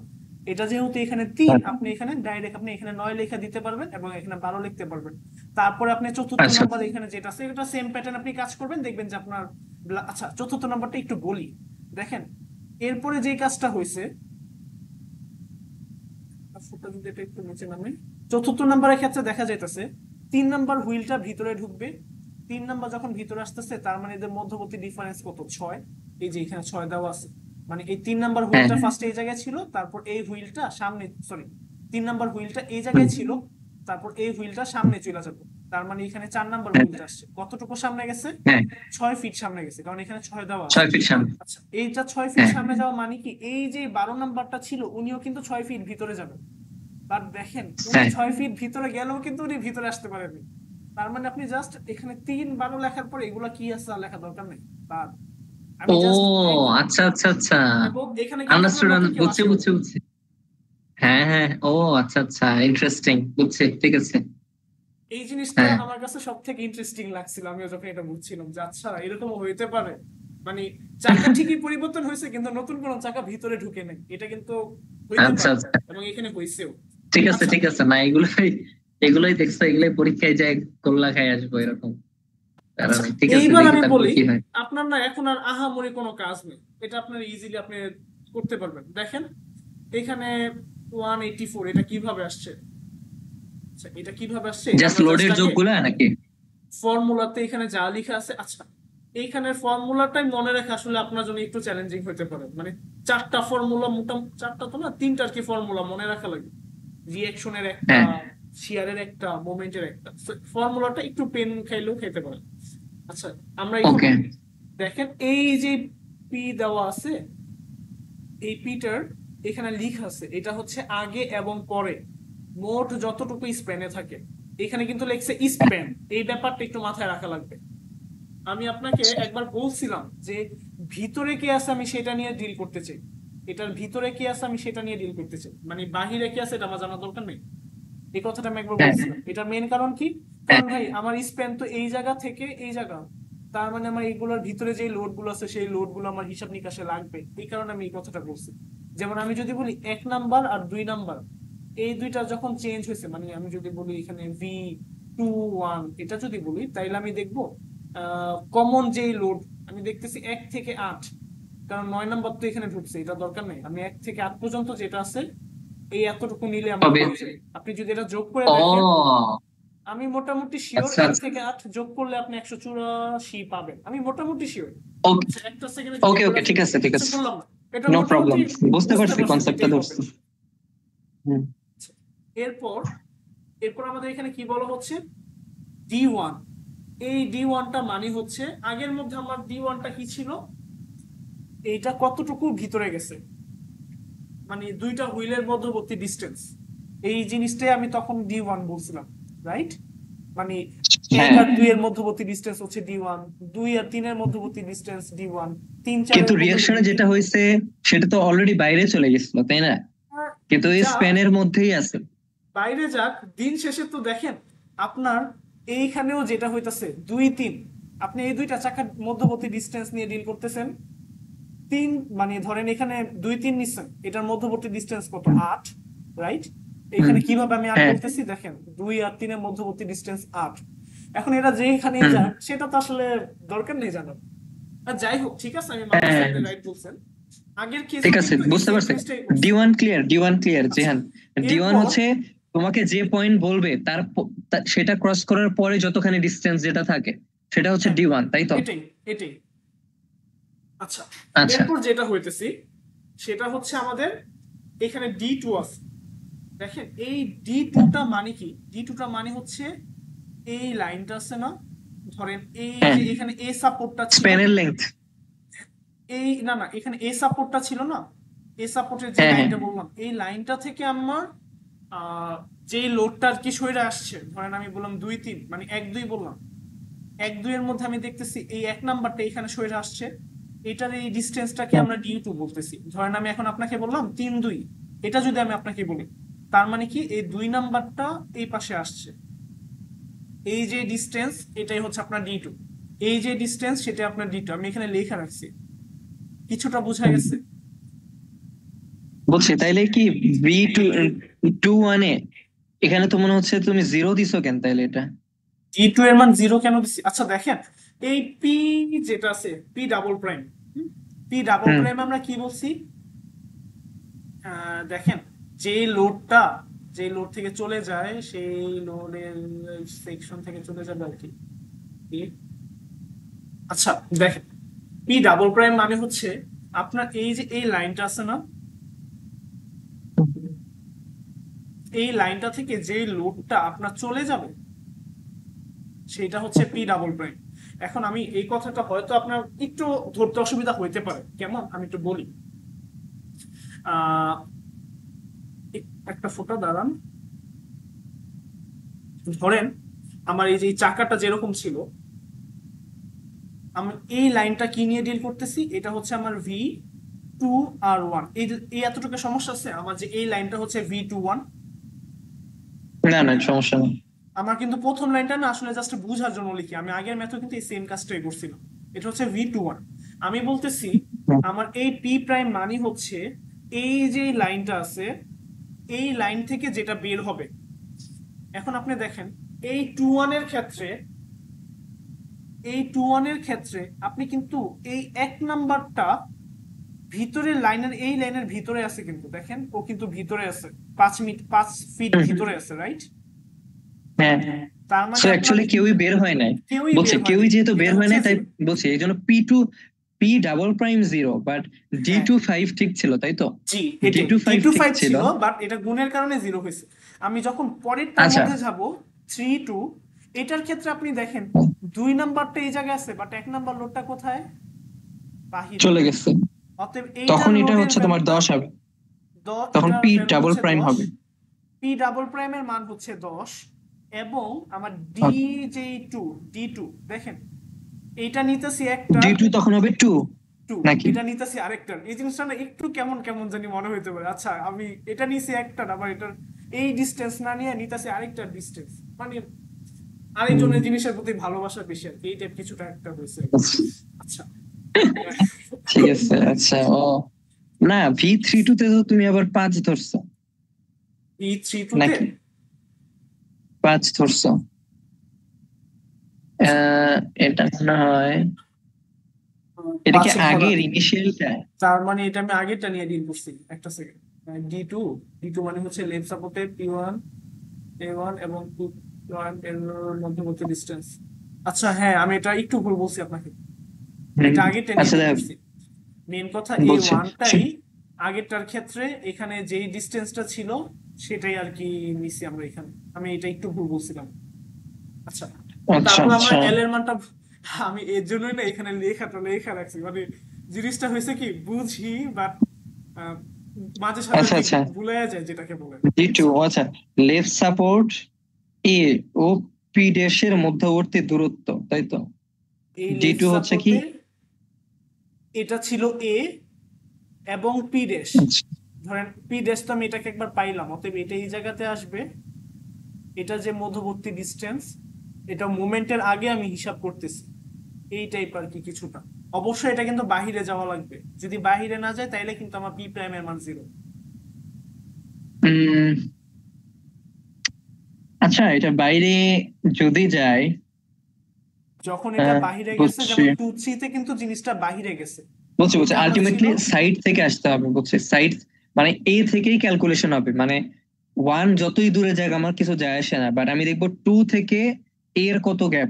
S1: এটা যেহেতু এখানে 3, আপনি এখানে ডাইরেক্ট আপনি এখানে 9 লেখা দিতে পারবেন এবং এখানে 12 লিখতে পারবেন। তারপরে আপনি চতুর্থ
S2: আচ্ছা
S1: নাম্বার এখানে যেটা আছে এটা সেম প্যাটার্ন আপনি কাজ করবেন, দেখবেন যে আপনার আচ্ছা, চতুর্থ নাম্বারটা একটু বলি। দেখেন, এরপরে যে কাজটা হয়েছে, ফুটটা যদি এটা একটু নিচে নামে, চতুর্থ নাম্বারের ক্ষেত্রে দেখা যাইতেছে 3 নাম্বার হুইলটা ভিতরে ঢুকবে। 3 নাম্বার যখন ভিতরে আসতেছে, তার মানে এদের মধ্যবর্তী ডিফারেন্স কত, 6। এই যে এখানে 6 দেওয়া আছে। মানে এই 3 নাম্বার
S2: হ্যাঁ
S1: হুইলটা
S2: হ্যাঁ।
S1: ফার্স্ট এই জায়গায় ছিল, তারপর এই হুইলটা সামনে, সরি, 3 নাম্বার হুইলটা এই
S2: হুম,
S1: জায়গায় ছিল, তারপর এই হুইলটা সামনে চলে যাবে। তার মানে এখানে 4 নাম্বার
S2: হ্যাঁ
S1: হুইলটা আসছে, কতটুকু সামনে গেছে,
S2: হ্যাঁ।
S1: 6 ফিট সামনে গেছে, কারণ এখানে 6 দেওয়া আছে।
S2: 6 ফিট সামনে।
S1: আচ্ছা, এইটা 6 ফিট
S2: হ্যাঁ
S1: সামনে যাওয়া মানে কি, এই যে 12 নাম্বারটা ছিল উনিও কিন্তু 6 ফিট ভিতরে যাবে। বাট দেখেন, উনি
S2: হ্যাঁ।
S1: 6 ফিট ভিতরে গেলেও কিন্তু উনি ভিতরে আসতে পারেননি। তার মানে আপনি জাস্ট এখানে 3 12 লেখার পরে এগুলা কি আছে আর লেখা দরকার নেই। বাদ। আমি
S2: ও
S1: জাস্ট
S2: আচ্ছা আচ্ছা আচ্ছা,
S1: এবং এখানে কিন্তু আপনার
S2: আন্ডারস্টুড,
S1: নতুন কেউ
S2: বুঝছি
S1: আসেও।
S2: বুঝছি বুঝছি। হ্যাঁ হ্যাঁ, ও আচ্ছা আচ্ছা, ইন্টারেস্টিং, বুঝছি, ঠিক আছে।
S1: এই জিনিসটা
S2: হ্যাঁ
S1: আমার কাছে সব থেকে ইন্টারেস্টিং লাগছিল আমিও যখন এটা বুঝছিলাম যে আচ্ছা এরকম হইতে পারে। মানে চাকা ঠিকই পরিবর্তন হয়েছে কিন্তু নতুন কোন চাকা ভিতরে ঢুকে নেই, এটা কিন্তু হইতে
S2: আচ্ছা
S1: পারে
S2: আচ্ছা,
S1: এবং এখানে হয়েছেও।
S2: ঠিক আছে
S1: আচ্ছা,
S2: ঠিক আছে, না এগুলোই এগুলোই দেখছো, এগুলোই পরীক্ষায় যায় গোল্লা খাই আসবো এরকম
S1: আচ্ছা,
S2: কারণে। ঠিক আছে,
S1: এইবার
S2: দেখি
S1: আমি
S2: তারপরে
S1: বলি,
S2: কি হয়।
S1: আপনার না এখন আর আহামরি কোনো কাজ নেই, এটা আপনার ইজিলি আপনি করতে পারবেন। দেখেন এখানে 184 এটা কিভাবে আসছে। আচ্ছা, এটা কিভাবে আসছে এটা
S2: জাস্ট
S1: আমরা জাস্ট
S2: লোডের
S1: আগে
S2: যোগগুলা নাকি?
S1: ফর্মুলাতে এখানে যা লেখা আছে। আচ্ছা, এইখানের ফর্মুলাটাই মনে রাখা আসলে আপনার জন্য একটু চ্যালেঞ্জিং হতে পারে। মানে 4টা ফর্মুলা, মোটামুটি 4টা তো না, 3টা আর কি ফর্মুলা মনে রাখা লাগে। রিঅ্যাকশনের একটা,
S2: হ্যাঁ
S1: শিয়ারের একটা, মোমেন্টের একটা। ফর্মুলাটা একটু পেন খাইলেও খেতে পারে। আচ্ছা, আমরা এখন
S2: ওকে।
S1: দেখেন এই যে পি দেওয়া আছে, এই পিটার এখানে লিখা আছে এটা হচ্ছে আগে এবং পরে মোট যতটুকু স্প্যানে থাকে। এখানে কিন্তু লেখছে স্প্যান, এই ব্যাপারটা একটু মাথায় রাখা লাগবে। আমি আপনাকে একবার বলছিলাম যে ভিতরে কি আছে আমি সেটা নিয়ে ডিল করতে চাই, এটার ভিতরে কি আছে আমি সেটা নিয়ে ডিল করতে চাই, মানে বাহিরে কি আছে এটা আমার জানার দরকার নেই। এই কথাটা আমি একবার
S2: হ্যাঁ
S1: বলছিলাম। এটার মেন কারণ কি,
S2: হ্যাঁ,
S1: কারণ ভাই আমার স্প্যান তো এই জায়গা থেকে এই জায়গা, তার মানে আমার এইগুলোর ভিতরে যে লোড গুলো আছে সেই লোড গুলো আমার হিসাব নিকাশে লাগবে, এই কারণে আমি এই কথাটা বলছি। যেমন আমি যদি বলি 1 নাম্বার আর 2 নাম্বার, এই দুইটা যখন চেঞ্জ হয়েছে, মানে আমি যদি বলি এখানে V21 এটা যদি বলি, তাইলে আমি দেখবো কমন যেই লোড আমি দেখতেছি 1 থেকে 8, কারণ 9 নাম্বার তো এখানে ঢুকছে, এটা দরকার নেই। আমি 1 থেকে 8 পর্যন্ত যেটা আছে এই এতটুকু নিলে আমার
S2: তবে
S1: হয়ে যায়। আপনি যদি এটা যোগ করে দেখেন,
S2: ও
S1: আমি মোটামুটি শিওর
S2: আচ্ছা
S1: 1 থেকে 8 যোগ করলে আপনি 184 পাবেন, আমি মোটামুটি শিওর।
S2: ওকে
S1: আচ্ছা, একটা সেকেন্ডে যদি
S2: ওকে ওকে, ঠিক
S1: ক্যালকুলেশন
S2: আছে ঠিক
S1: কিছু
S2: আছে,
S1: করলাম না, এটা
S2: নো
S1: মোটামুটি
S2: প্রবলেম, বুঝতে
S1: বুঝতে
S2: পারছি,
S1: পারছেন
S2: কনসেপ্টটা
S1: এটাই হবে।
S2: ধরছি। হুম।
S1: আচ্ছা, এরপর এরপর আমাদের এখানে কি বলা হচ্ছে, D1। এই D1টা মানে হচ্ছে আগের মধ্যে আমার D1টা কি ছিল, এইটা কতটুকু ভিতরে গেছে, মানে দুইটা হুইলের মধ্যবর্তী ডিস্টেন্স। এই জিনিসটাই আমি তখন D1 বলছিলাম, রাইট? মানে 1 আর 2 এর মধ্যবর্তী ডিস্টেন্স হচ্ছে D1, 2 আর 3 এর মধ্যবর্তী ডিস্টেন্স D1, 3 4
S2: কিন্তু
S1: এর
S2: রিয়াকশনে
S1: মধ্যবর্তী
S2: যেটা হয়েছে সেটা তো অলরেডি বাইরে চলে গেছিল, তাই না?
S1: আর
S2: কিন্তু এই
S1: যা
S2: স্প্যানের মধ্যেই আছে।
S1: বাইরে যাক, দিন শেষে তো দেখেন আপনার এইখানেও যেটা হইতাছে 2 3, আপনি এই দুইটা চাকার মধ্যবর্তী ডিস্টেন্স নিয়ে ডিল করতেছেন। 3 মানে ধরেন এখানে 2 3 নিচ্ছেন, এটার মধ্যবর্তী ডিস্টেন্স কত, 8, রাইট?
S2: হুম।
S1: এখানে কিভাবে আমি 8
S2: হ্যাঁ।
S1: বলতেছি দেখেন, 2 আর 3 এর মধ্যবর্তী ডিস্টেন্স 8। এখন এরা যেখানেই
S2: হুম।
S1: যাক সেটা তো আসলে দরকার নেই জানার। আর যাই হোক, ঠিক আছে, আমি মানতেছি
S2: হ্যাঁ
S1: আপনি রাইট বলছেন। আগের কেসেও
S2: ঠিক আছে,
S1: কিন্তু এই
S2: বুঝতে
S1: সেম
S2: পারছি।
S1: জিনিসটাই করছে।
S2: ডি ওয়ান ক্লিয়ার
S1: আচ্ছা,
S2: জিহান। ডি ওয়ান
S1: এরপর
S2: হচ্ছে তোমাকে যে পয়েন্ট বলবে সেটা ক্রস করার পরে যতখানি ডিস্টেন্স যেটা থাকে সেটা হচ্ছে
S1: হ্যাঁ,
S2: ডি ওয়ান, তাই তো?
S1: এটাই এটাই। আচ্ছা,
S2: আচ্ছা।
S1: এরপর যেটা হইতেছি সেটা হচ্ছে আমাদের এখানে D2 আছে। দেখেন এই D2টা মানে কি, D2টা মানে হচ্ছে এই লাইনটা আছে না, ধরেন এই
S2: হ্যাঁ,
S1: যে এখানে এ সাপোর্টটা ছিল,
S2: স্প্যানের লেন্থ।
S1: এই না না এখানে এ সাপোর্টটা ছিল না, এ সাপোর্টের যে
S2: হ্যাঁ হ্যাঁ
S1: লাইনটা বললাম, এই লাইনটা থেকে আমার আহ যে লোডটা আর কি সরে আসছে, ধরেন আমি বললাম 2 3, মানে 1 2 বললাম, 1 2 এর মধ্যে আমি দেখতেছি এই 1 নাম্বারটা এখানে সরে আসছে, এটার এই ডিস্টেন্সটাকে
S2: হ্যাঁ।
S1: আমরা D2 বলতেছি। ধরেন আমি এখন আপনাকে বললাম 3 2, এটা যদি আমি আপনাকে বলি, তার মানে কি এই 2 নাম্বারটা এই পাশে আসছে, এই যে ডিস্টেন্স এটাই হচ্ছে আপনার D2, এই যে ডিস্টেন্স সেটা আপনার D2, আমি এখানে লেখা রাখছি। কিছুটা বোঝা
S2: হুম।
S1: গেছে?
S2: বলছি তাইলে কি B2 2 1 এখানে তো মনে হচ্ছে তুমি জিরো দিছো কেন তাইলে এটা?
S1: D2 এর মান 0 কেন দিছি, আচ্ছা দেখেন এই পি যেটা আছে P double prime, P double
S2: হুম।
S1: প্রাইম আমরা কি বলছি, দেখেন যে লোডটা, যে লোড থেকে চলে যায় সেই লোডের সেকশন থেকে চলে যাবে আর কি। কি? আচ্ছা দেখেন P ডাবল প্রাইম মানে হচ্ছে আপনার এই যে এই লাইনটা আছে না, এই লাইনটা থেকে যে লোডটা আপনার চলে যাবে সেটা হচ্ছে P ডাবল প্রাইম। এখন আমি এই কথাটা হয়তো আপনার একটু ধরতে অসুবিধা হইতে পারে, কেমন আমি একটু বলি। আহ একটা ফোঁটা দাঁড়ান। ধরেন আমার এই যে এই চাকাটা যেরকম ছিল, আমি এই লাইনটা কি নিয়ে ডিল করতেছি, এটা হচ্ছে আমার V2R1। এই এতটুকু সমস্যা আছে আমার, যে এই লাইনটা হচ্ছে V21।
S2: না না, সমস্যা নেই।
S1: আমার কিন্তু প্রথম লাইনটা না আসলে জাস্ট বুঝার জন্য লিখি, আমি আগের ম্যাথও কিন্তু এই সেম কাজটাই করছিলাম। এটা হচ্ছে V21। আমি বলতেছি আমার এই পি প্রাইম মানি হচ্ছে এই যে লাইনটা আছে, এই লাইন থেকে যেটা বের হবে। এখন আপনি দেখেন এই 21 এর ক্ষেত্রে, আপনি কিন্তু এই এক নাম্বারটা ভিতরের লাইনের, এই লাইনের ভিতরে আছে, কিন্তু দেখেন ও কিন্তু ভিতরে আছে, 5 ফিট ভিতরে আছে, রাইট?
S2: হ্যাঁ,
S1: তার মানে
S2: সো
S1: আপনার
S2: অ্যাকচুয়ালি কেউই বের হয় নাই।
S1: কেউই
S2: বলছে
S1: বের হয়নি,
S2: কেউই যেহেতু
S1: এটা
S2: বের হয়
S1: হচ্ছে
S2: নাই তাই
S1: জিরো।
S2: বলছে এই জন্য P ডাবল প্রাইম 0, বাট
S1: হ্যাঁ,
S2: D25 ঠিক ছিল, তাই তো?
S1: জি,
S2: ডি
S1: এটাই
S2: টু
S1: টি
S2: ফাইভ
S1: টু
S2: ঠিক
S1: ফাইভ
S2: ছিল।
S1: ছিল, বাট এটা গুণের কারণে জিরো হয়েছে। আমি যখন পরেরটার
S2: আচ্ছা,
S1: মধ্যে যাব 3 2, এটার ক্ষেত্রে আপনি দেখেন 2 নাম্বারটা এই জায়গায় আছে, বাট 1 নাম্বার লোডটা কোথায়? বাহিরে।
S2: চলে গেছে।
S1: অতএব এইটার
S2: তখন এটা
S1: লোডের
S2: হচ্ছে তোমার
S1: ভ্যালুটা
S2: 10 হবে। তখন
S1: এটার
S2: পি
S1: ভ্যালু
S2: ডাবল
S1: হচ্ছে
S2: প্রাইম
S1: 10।
S2: হবে।
S1: পি ডাবল প্রাইমের মান হচ্ছে 10, এবং আমার ডি, যে ডি টু দেখেন, এইটা নিতেছি একটার,
S2: D2 তখন হবে 2
S1: টু,
S2: নাকি?
S1: এটা নিতেছি আরেকটার। এই জিনিসটা না একটু কেমন কেমন জানি মনে হইতে পারে। আচ্ছা, আমি এটা নিছি একটার, আবার এটার এই ডিস্টেন্স না নিয়ে নিতেছি আরেকটার ডিস্টেন্স, মানে
S2: হুম,
S1: আরেকজনের জিনিসের প্রতি ভালোবাসা বেশি আর কি, এই টাইপ কিছুটা একটা হয়েছে। আচ্ছা,
S2: ঠিক আছে। আচ্ছা, ও না, V32 তে তো তুমি আবার 5 ধরছো
S1: V32-তে
S2: নাকি? 5 ধরছো। আহ, এটা মনে হয়, এটা কি
S1: 5-এ ধরা,
S2: আগের ইনিশিয়ালটা?
S1: তার মানে এটা আমি আগেরটা নিয়ে ডিল করছি। একটা সেকেন্ড, ডি টু মানে হচ্ছে লেফট সাপোর্টে P1 A1 এবং P1 এর মধ্যবর্তী ডিস্টেন্স। আচ্ছা হ্যাঁ, আমি এটা একটু ভুল বলছি আপনাকে, এটা আগেরটা নিয়ে
S2: আচ্ছা,
S1: ডিল করছি। মেন কথা এই
S2: বলছি।
S1: ওয়ানটাই আগেরটার ক্ষেত্রে, এখানে যেই ডিস্টেন্সটা ছিল সেটাই আর কি নিছি আমরা এখানে। আমি এটা একটু ভুল বলছিলাম। আচ্ছা,
S2: আচ্ছা
S1: তারপর আমরা
S2: আচ্ছা
S1: এল এর মানটা, আমি এর জন্যই না এখানে লেখা রাখছি, মানে জিনিসটা হয়েছে কি বুঝি, বাট মাঝে সাঝে
S2: আচ্ছা আচ্ছা,
S1: ভুলে যায় যেটাকে বলে।
S2: D2,
S1: আচ্ছা,
S2: আচ্ছা। লেফট সাপোর্ট এ ও পি ড্যাশের মধ্যবর্তী দূরত্ব, তাই তো?
S1: এই লেফট
S2: D2 হচ্ছে কি?
S1: সাপোর্টে এটা ছিল এ, এবং পি ড্যাশ,
S2: আচ্ছা
S1: ধরেন পি ড্যাশ তো আমি এটাকে একবার পাইলাম, অতএব এটা এই জায়গাতে আসবে। এটা যে মধ্যবর্তী ডিস্টেন্স, এটা মুভমেন্টের আগে আমি হিসাব করতেছি, এই টাইপ আর কি কিছুটা। অবশ্যই এটা কিন্তু বাহিরে যাওয়া লাগবে, যদি বাহিরে না যায় তাইলে কিন্তু আমার পি প্রাইমের মান জিরো।
S2: উম, আচ্ছা, এটা বাইরে যদি যায়,
S1: যখন এটা বাহিরে গেছে,
S2: বুঝছি
S1: যেমন 2 3 তে কিন্তু জিনিসটা বাহিরে গেছে,
S2: বুঝছি বুঝছি,
S1: এটা আমার ছিল।
S2: আলটিমেটলি সাইড থেকে আসতে হবে, বুঝছি। সাইড মানে এ থেকেই ক্যালকুলেশন হবে, মানে 1 যতই দূরে যাক আমার কিছু যায় আসে না, বাট আমি দেখবো 2 থেকে এর কত গ্যাপ,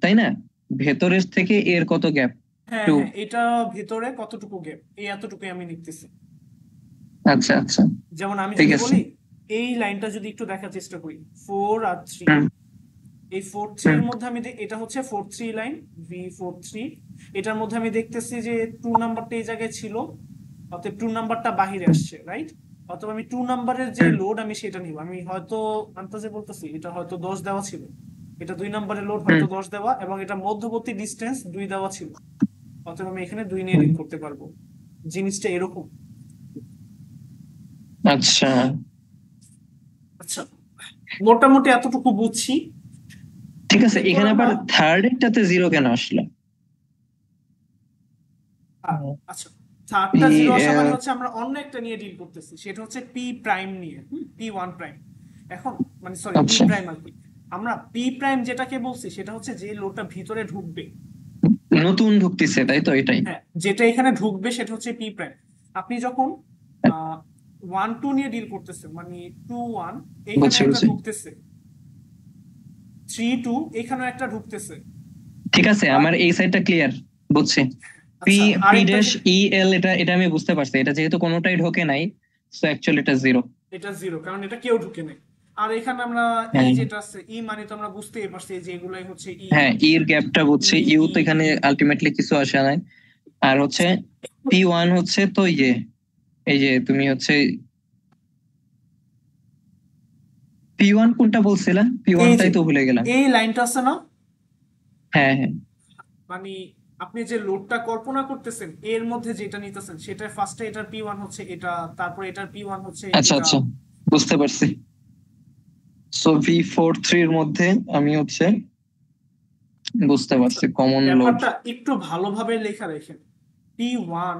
S2: তাই না? ভেতরের থেকে এর কত গ্যাপ।
S1: হ্যাঁ
S2: 2।
S1: হ্যাঁ, এটা ভেতরে কতটুকু গ্যাপ, এই এতটুকুই আমি নিতেছি।
S2: আচ্ছা আচ্ছা,
S1: যেমন আমি
S2: ঠিক
S1: যদি
S2: আছে।
S1: বলি, এই লাইনটা যদি একটু দেখার চেষ্টা করি, 4 আর 3,
S2: হুম
S1: এই 4 3
S2: হুম
S1: এর মধ্যে আমি এটা হচ্ছে 4 3 লাইন, V43। এটার মধ্যে আমি দেখতেছি যে 2 নাম্বারটা এই জায়গায় ছিল, অতএব 2 নাম্বারটা বাহিরে আসছে, রাইট? অথবা আমি 2 নাম্বারের যে
S2: হুম
S1: লোড আমি সেটা নিব। আমি হয়তো আন্দাজে বলতেছি, এটা হয়তো 10 দেওয়া ছিল, এটা 2 নাম্বারের লোড
S2: হুম
S1: হয়তো 10 দেওয়া, এবং এটা মধ্যবর্তী ডিস্টেন্স 2 দেওয়া ছিল, অতএব আমি এখানে 2 নিয়ে
S2: হুম।
S1: ডিল করতে পারবো। জিনিসটা এরকম।
S2: আচ্ছা,
S1: আচ্ছা, মোটামুটি এতটুকু বুঝছি।
S2: ঠিক আছে।
S1: এরপর
S2: এখানে
S1: আমরা
S2: আবার থার্ড এরটাতে 0 কেন আসলো?
S1: আচ্ছা, থার্ডটা জিরো আসা মানে হচ্ছে আমরা অন্য একটা নিয়ে ডিল করতেছি, সেটা হচ্ছে পি প্রাইম নিয়ে, P1 প্রাইম। এখন মানে সরি, পি
S2: আচ্ছা,
S1: প্রাইম আর কি। আমরা পি প্রাইম যেটাকে বলছি সেটা হচ্ছে যে লোডটা ভিতরে ঢুকবে।
S2: নতুন ঢুকতেছে, তাই তো? এটাই।
S1: হ্যাঁ, যেটা এখানে ঢুকবে সেটা হচ্ছে পি প্রাইম। আপনি যখন 1 2 নিয়ে ডিল করতেছেন, মানে 2 1 এখানে
S2: বুঝছি
S1: একটা
S2: বুঝছি,
S1: ঢুকতেছে, 3 2 এখানে একটা ঢুকতেছে,
S2: ঠিক আছে,
S1: বাট
S2: আমার এই সাইডটা ক্লিয়ার। বুঝছি। পি
S1: আচ্ছা
S2: পি
S1: আরেকটা
S2: ড্যাশ ই এল, এটা এটা আমি বুঝতে পারছি, এটা যেহেতু কোনোটাই ঢোকে নাই, সো অ্যাকচুয়ালি এটা 0।
S1: এটা জিরো, কারণ এটা কেউ ঢুকে নেই। আর এখানে আমরা ই
S2: হ্যাঁ
S1: যেটা আছে, ই মানে তো আমরা বুঝতেই পারছি যে এগুলাই হচ্ছে ই
S2: হ্যাঁ, এর গ্যাপটা
S1: ই
S2: বুঝছি, ইউ
S1: ই
S2: তো এখানে আলটিমেটলি কিছু আসে নাই। আর হচ্ছে P1 হচ্ছে তো এই যে তুমি হচ্ছে P1 কোনটা বলছিলা?
S1: এই
S2: P1টাই
S1: যে
S2: তো ভুলে গেলাম।
S1: এই লাইনটা আছে না,
S2: হ্যাঁ হ্যাঁ।
S1: মানে আপনি যে লোডটা কল্পনা করতেছেন এর মধ্যে যেটা নিতেছেন সেটা ফার্স্টে এটার পি ওয়ান হচ্ছে এটা, তারপর এটার পি ওয়ান হচ্ছে
S2: আচ্ছা
S1: এটা।
S2: আচ্ছা, বুঝতে পারছি। সো V43 এর মধ্যে আমি হচ্ছে বুঝতে
S1: আচ্ছা,
S2: পারছি কমন লোড।
S1: ব্যাপারটা একটু ভালোভাবে লেখা রেখেন। পি ওয়ান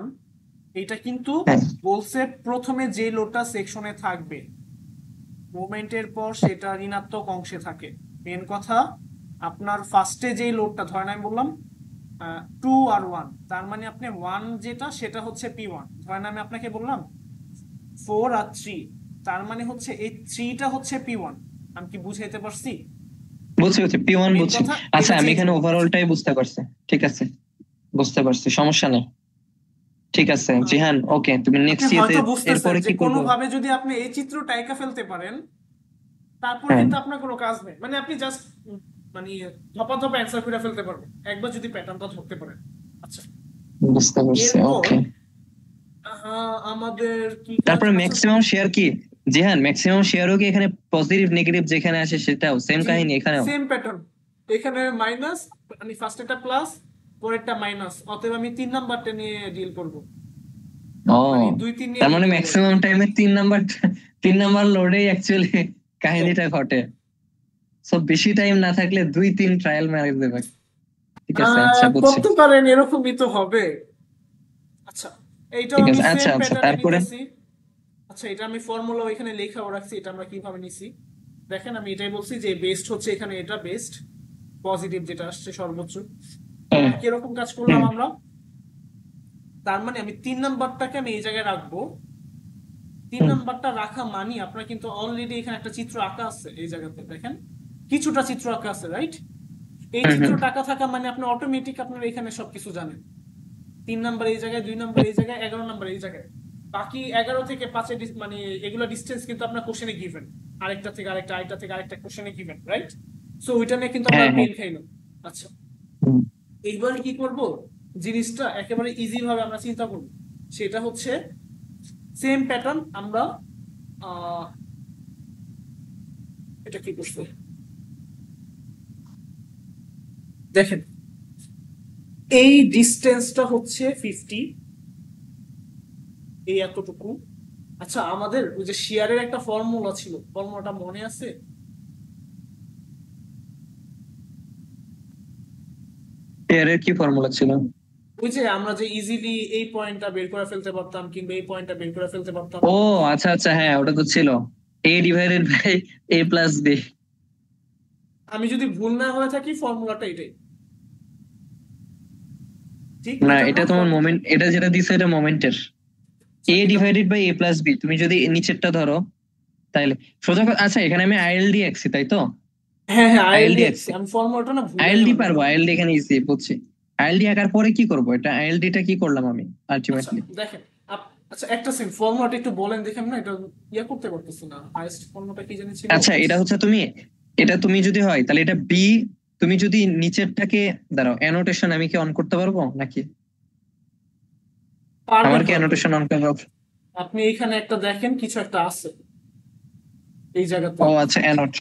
S1: এটা কিন্তু
S2: হ্যাঁ
S1: বলছে প্রথমে যে লোডটা সেকশনে থাকবে মুভমেন্টের পর সেটা ঋণাত্মক অংশে থাকে। মেন কথা, আপনার ফার্স্টে যেই লোডটা ধরেন আমি বললাম 2 আর 1, তার মানে আপনি 1 যেটা সেটা হচ্ছে পি ওয়ান। ধরেন আমি আপনাকে বললাম 4 আর 3, তার মানে হচ্ছে এই থ্রিটা হচ্ছে পি ওয়ান। আমি কি বুঝাইতে পারছি?
S2: বুঝছি বুঝছি, P1
S1: মেন
S2: বুঝছি।
S1: কথা
S2: আচ্ছা
S1: এটা
S2: আমি
S1: চেঞ্জ
S2: এখানে
S1: হবে। আচ্ছা,
S2: ওভারঅলটাই বুঝতে পারছি। ঠিক আছে, বুঝতে পারছি, সমস্যা নেই। ঠিক আছে
S1: আহ,
S2: জিহান, ওকে তুমি
S1: আপনি
S2: নেক্সট ইয়েতে
S1: হয়তো বুঝতেছেন
S2: এরপরে
S1: যে
S2: কি করবো?
S1: কোনোভাবে যদি আপনি এই চিত্রটা এঁকে ফেলতে পারেন তারপর
S2: হ্যাঁ
S1: কিন্তু আপনার কোনো কাজ নেই, মানে আপনি জাস্ট মানে ধপা ধপা অ্যান্সার করে ফেলতে পারবেন একবার যদি প্যাটার্নটা ধরতে পারেন। আচ্ছা,
S2: বুঝতে পারছি,
S1: এরপর
S2: ওকে।
S1: আমাদের কি কাজ
S2: তারপরে
S1: আচ্ছা।
S2: ম্যাক্সিমাম শেয়ার কি জিহান? ম্যাক্সিমাম শেয়ারও কি এখানে পজিটিভ নেগেটিভ যেখানে আসে সেটাও সেম
S1: জি,
S2: কাহিনী এখানেও?
S1: Same pattern. এখানে মাইনাস, মানে ফার্স্ট এটা প্লাস পরেরটা মাইনাস, অতএব আমি 3 নাম্বারটা নিয়ে ডিল করব,
S2: ও,
S1: মানে 2 3 নিয়ে
S2: তার
S1: ডিল
S2: মানে
S1: করবো আর কি।
S2: ম্যাক্সিমাম টাইমে 3 নাম্বার 3 নাম্বার লোডে অ্যাকচুয়ালি কাহিনীটা ঘটে। সব বেশি টাইম না থাকলে 2 3 ট্রায়াল মেরে দেবে। ঠিক আছে, আচ্ছা বুঝছি।
S1: করতে পারেন, এরকমই তো হবে। আচ্ছা, এইটাও
S2: ঠিক
S1: আমি
S2: আছে,
S1: সেম
S2: আচ্ছা আচ্ছা,
S1: প্যাটার্নে
S2: তারপরে?
S1: নিতেছি। আচ্ছা, এটা আমি ফর্মুলা এখানে লেখাও রাখছি, এটা আমরা কিভাবে নিছি দেখেন। আমি এটাই বলছি যে বেস্ট হচ্ছে এখানে এটা বেস্ট, পজিটিভ যেটা আসছে সর্বোচ্চ।
S2: হ্যাঁ
S1: কিরকম কাজ করলাম
S2: হ্যাঁ
S1: আমরা, তার মানে আমি 3 নাম্বারটাকে আমি এই জায়গায় রাখবো। তিন
S2: হুম,
S1: নাম্বারটা রাখা মানে আপনার কিন্তু অলরেডি এখানে একটা চিত্র আঁকা আছে এই জায়গাতে দেখেন, কিছুটা চিত্র আঁকা আছে, রাইট? এই
S2: হুম, হুম।
S1: চিত্রটা আঁকা থাকা মানে আপনি অটোমেটিক আপনার এখানে সবকিছু জানেন। 3 নাম্বার এই জায়গায়, 2 নাম্বার এই জায়গায়, 11 নাম্বার এই জায়গায়। বাকি 11 থেকে 5 মানে এগুলো ডিস্টেন্স কিন্তু আপনার কোশ্চেনে গিভেন, আরেকটা থেকে আরেকটা, আরেকটা থেকে আরেকটা কোশ্চেনে গিভেন, রাইট? সো ওইটা নিয়ে কিন্তু আমরা
S2: হ্যাঁ হ্যাঁ।
S1: পেন খাইলাম। আচ্ছা,
S2: হুম।
S1: এইবার কি করব, জিনিসটা একেবারে ইজি ভাবে আমরা চিন্তা করব। সেটা হচ্ছে সেম প্যাটার্ন আমরা আহ এটা কি করবো দেখেন, এই ডিস্টেন্সটা হচ্ছে 50, এই এতটুকু। আচ্ছা, আমাদের ওই যে শেয়ারের একটা ফর্মুলা ছিল, ফর্মুলাটা মনে আছে?
S2: এর কি ফর্মুলা ছিল?
S1: ওই যে আমরা যে ইজিলি এই পয়েন্টটা বের করে ফেলতে পারতাম কিংবা এই পয়েন্টটা বের করে ফেলতে পারতাম।
S2: ও আচ্ছা আচ্ছা, হ্যাঁ ওটা তো ছিল A ডিভাইডেড বাই A+B।
S1: আমি যদি ভুল না হয়ে থাকি ফর্মুলাটা এটাই, ঠিক
S2: না,
S1: এটা না
S2: এটা তোমার
S1: ফর্মুলা?
S2: মোমেন্ট, এটা যেটা দিছে এটা মোমেন্টের।
S1: আচ্ছা,
S2: A
S1: এটা
S2: ডিভাইডেড বাই A+B, তুমি যদি নিচেরটা ধরো তাইলে সোজা আচ্ছা এখানে আমি আইএলডি আঁকছি তাই তো?
S1: হ্যাঁ হ্যাঁ,
S2: আইএলডি
S1: আইএলডি
S2: আঁকছি,
S1: আমি ফর্মুলাটা না ভুলে
S2: আইএলডি
S1: গেলাম
S2: পারবো,
S1: এটা।
S2: আইএলডি এখানে ইজি বুঝছি। আইএলডি আঁকার পরে কি করবো? এটা আইএলডিটা কি করলাম আমি
S1: আচ্ছা
S2: আলটিমেটলি?
S1: দেখেন, আচ্ছা একটা সেকেন্ড, ফর্মুলাটা একটু বলেন দেখেন না, এটা ইয়া করতে পারতেছি না, হাইয়েস্ট ফর্মুলাটা কি জানি ছিল।
S2: আচ্ছা এটা হচ্ছে তুমি, এটা তুমি যদি হয় তাহলে এটা বি, তুমি যদি নিচেরটাকে, দাঁড়াও অ্যানোটেশন আমি কি অন করতে পারবো নাকি?
S1: পারবেন
S2: আমার কি
S1: হয়তো।
S2: অ্যানোটেশন অন করবো?
S1: আপনি এখানে একটা দেখেন কিছু একটা আছে এই জায়গাতে।
S2: ও আচ্ছা, অ্যানোট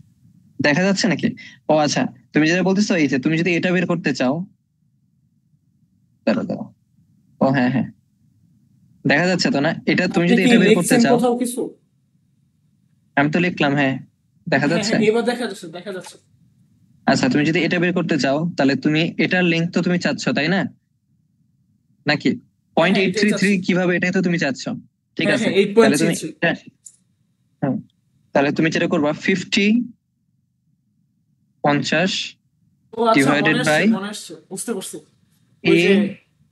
S2: দেখা যাচ্ছে নাকি? ও আচ্ছা, তুমি যেটা বলতেছো এই যে তুমি যদি এটা বের করতে চাও, দাঁড়াও দাঁড়াও, ও হ্যাঁ হ্যাঁ, দেখা যাচ্ছে তো না? এটা তুমি
S1: আপনি
S2: যদি
S1: কি
S2: এটা বের করতে
S1: লিখছেন
S2: চাও,
S1: কোথাও কিছু?
S2: আমি তো লিখলাম, হ্যাঁ দেখা
S1: হ্যাঁ
S2: যাচ্ছে।
S1: হ্যাঁ, এবার দেখা যাচ্ছে, দেখা যাচ্ছে।
S2: আচ্ছা তুমি যদি এটা বের করতে চাও তাহলে তুমি এটার লেন্থ তো তুমি চাচ্ছ তাই না, নাকি
S1: হ্যাঁ
S2: পয়েন্ট
S1: হ্যাঁ,
S2: এইট
S1: এটাই
S2: থ্রি থ্রি
S1: চাচ্ছি।
S2: কিভাবে, এটাই তো তুমি চাচ্ছ। ঠিক
S1: হ্যাঁ
S2: আছে,
S1: হ্যাঁ, এইট পয়েন্ট
S2: তাহলে
S1: থ্রি
S2: তুমি
S1: থ্রি
S2: হ্যাঁ, তাহলে তুমি যেটা করবা 50 50
S1: ও আচ্ছা,
S2: ডিভাইডেড
S1: মনে আসছে
S2: বাই
S1: মনে আসছে, বুঝতে পারছি। ওই
S2: এ
S1: যে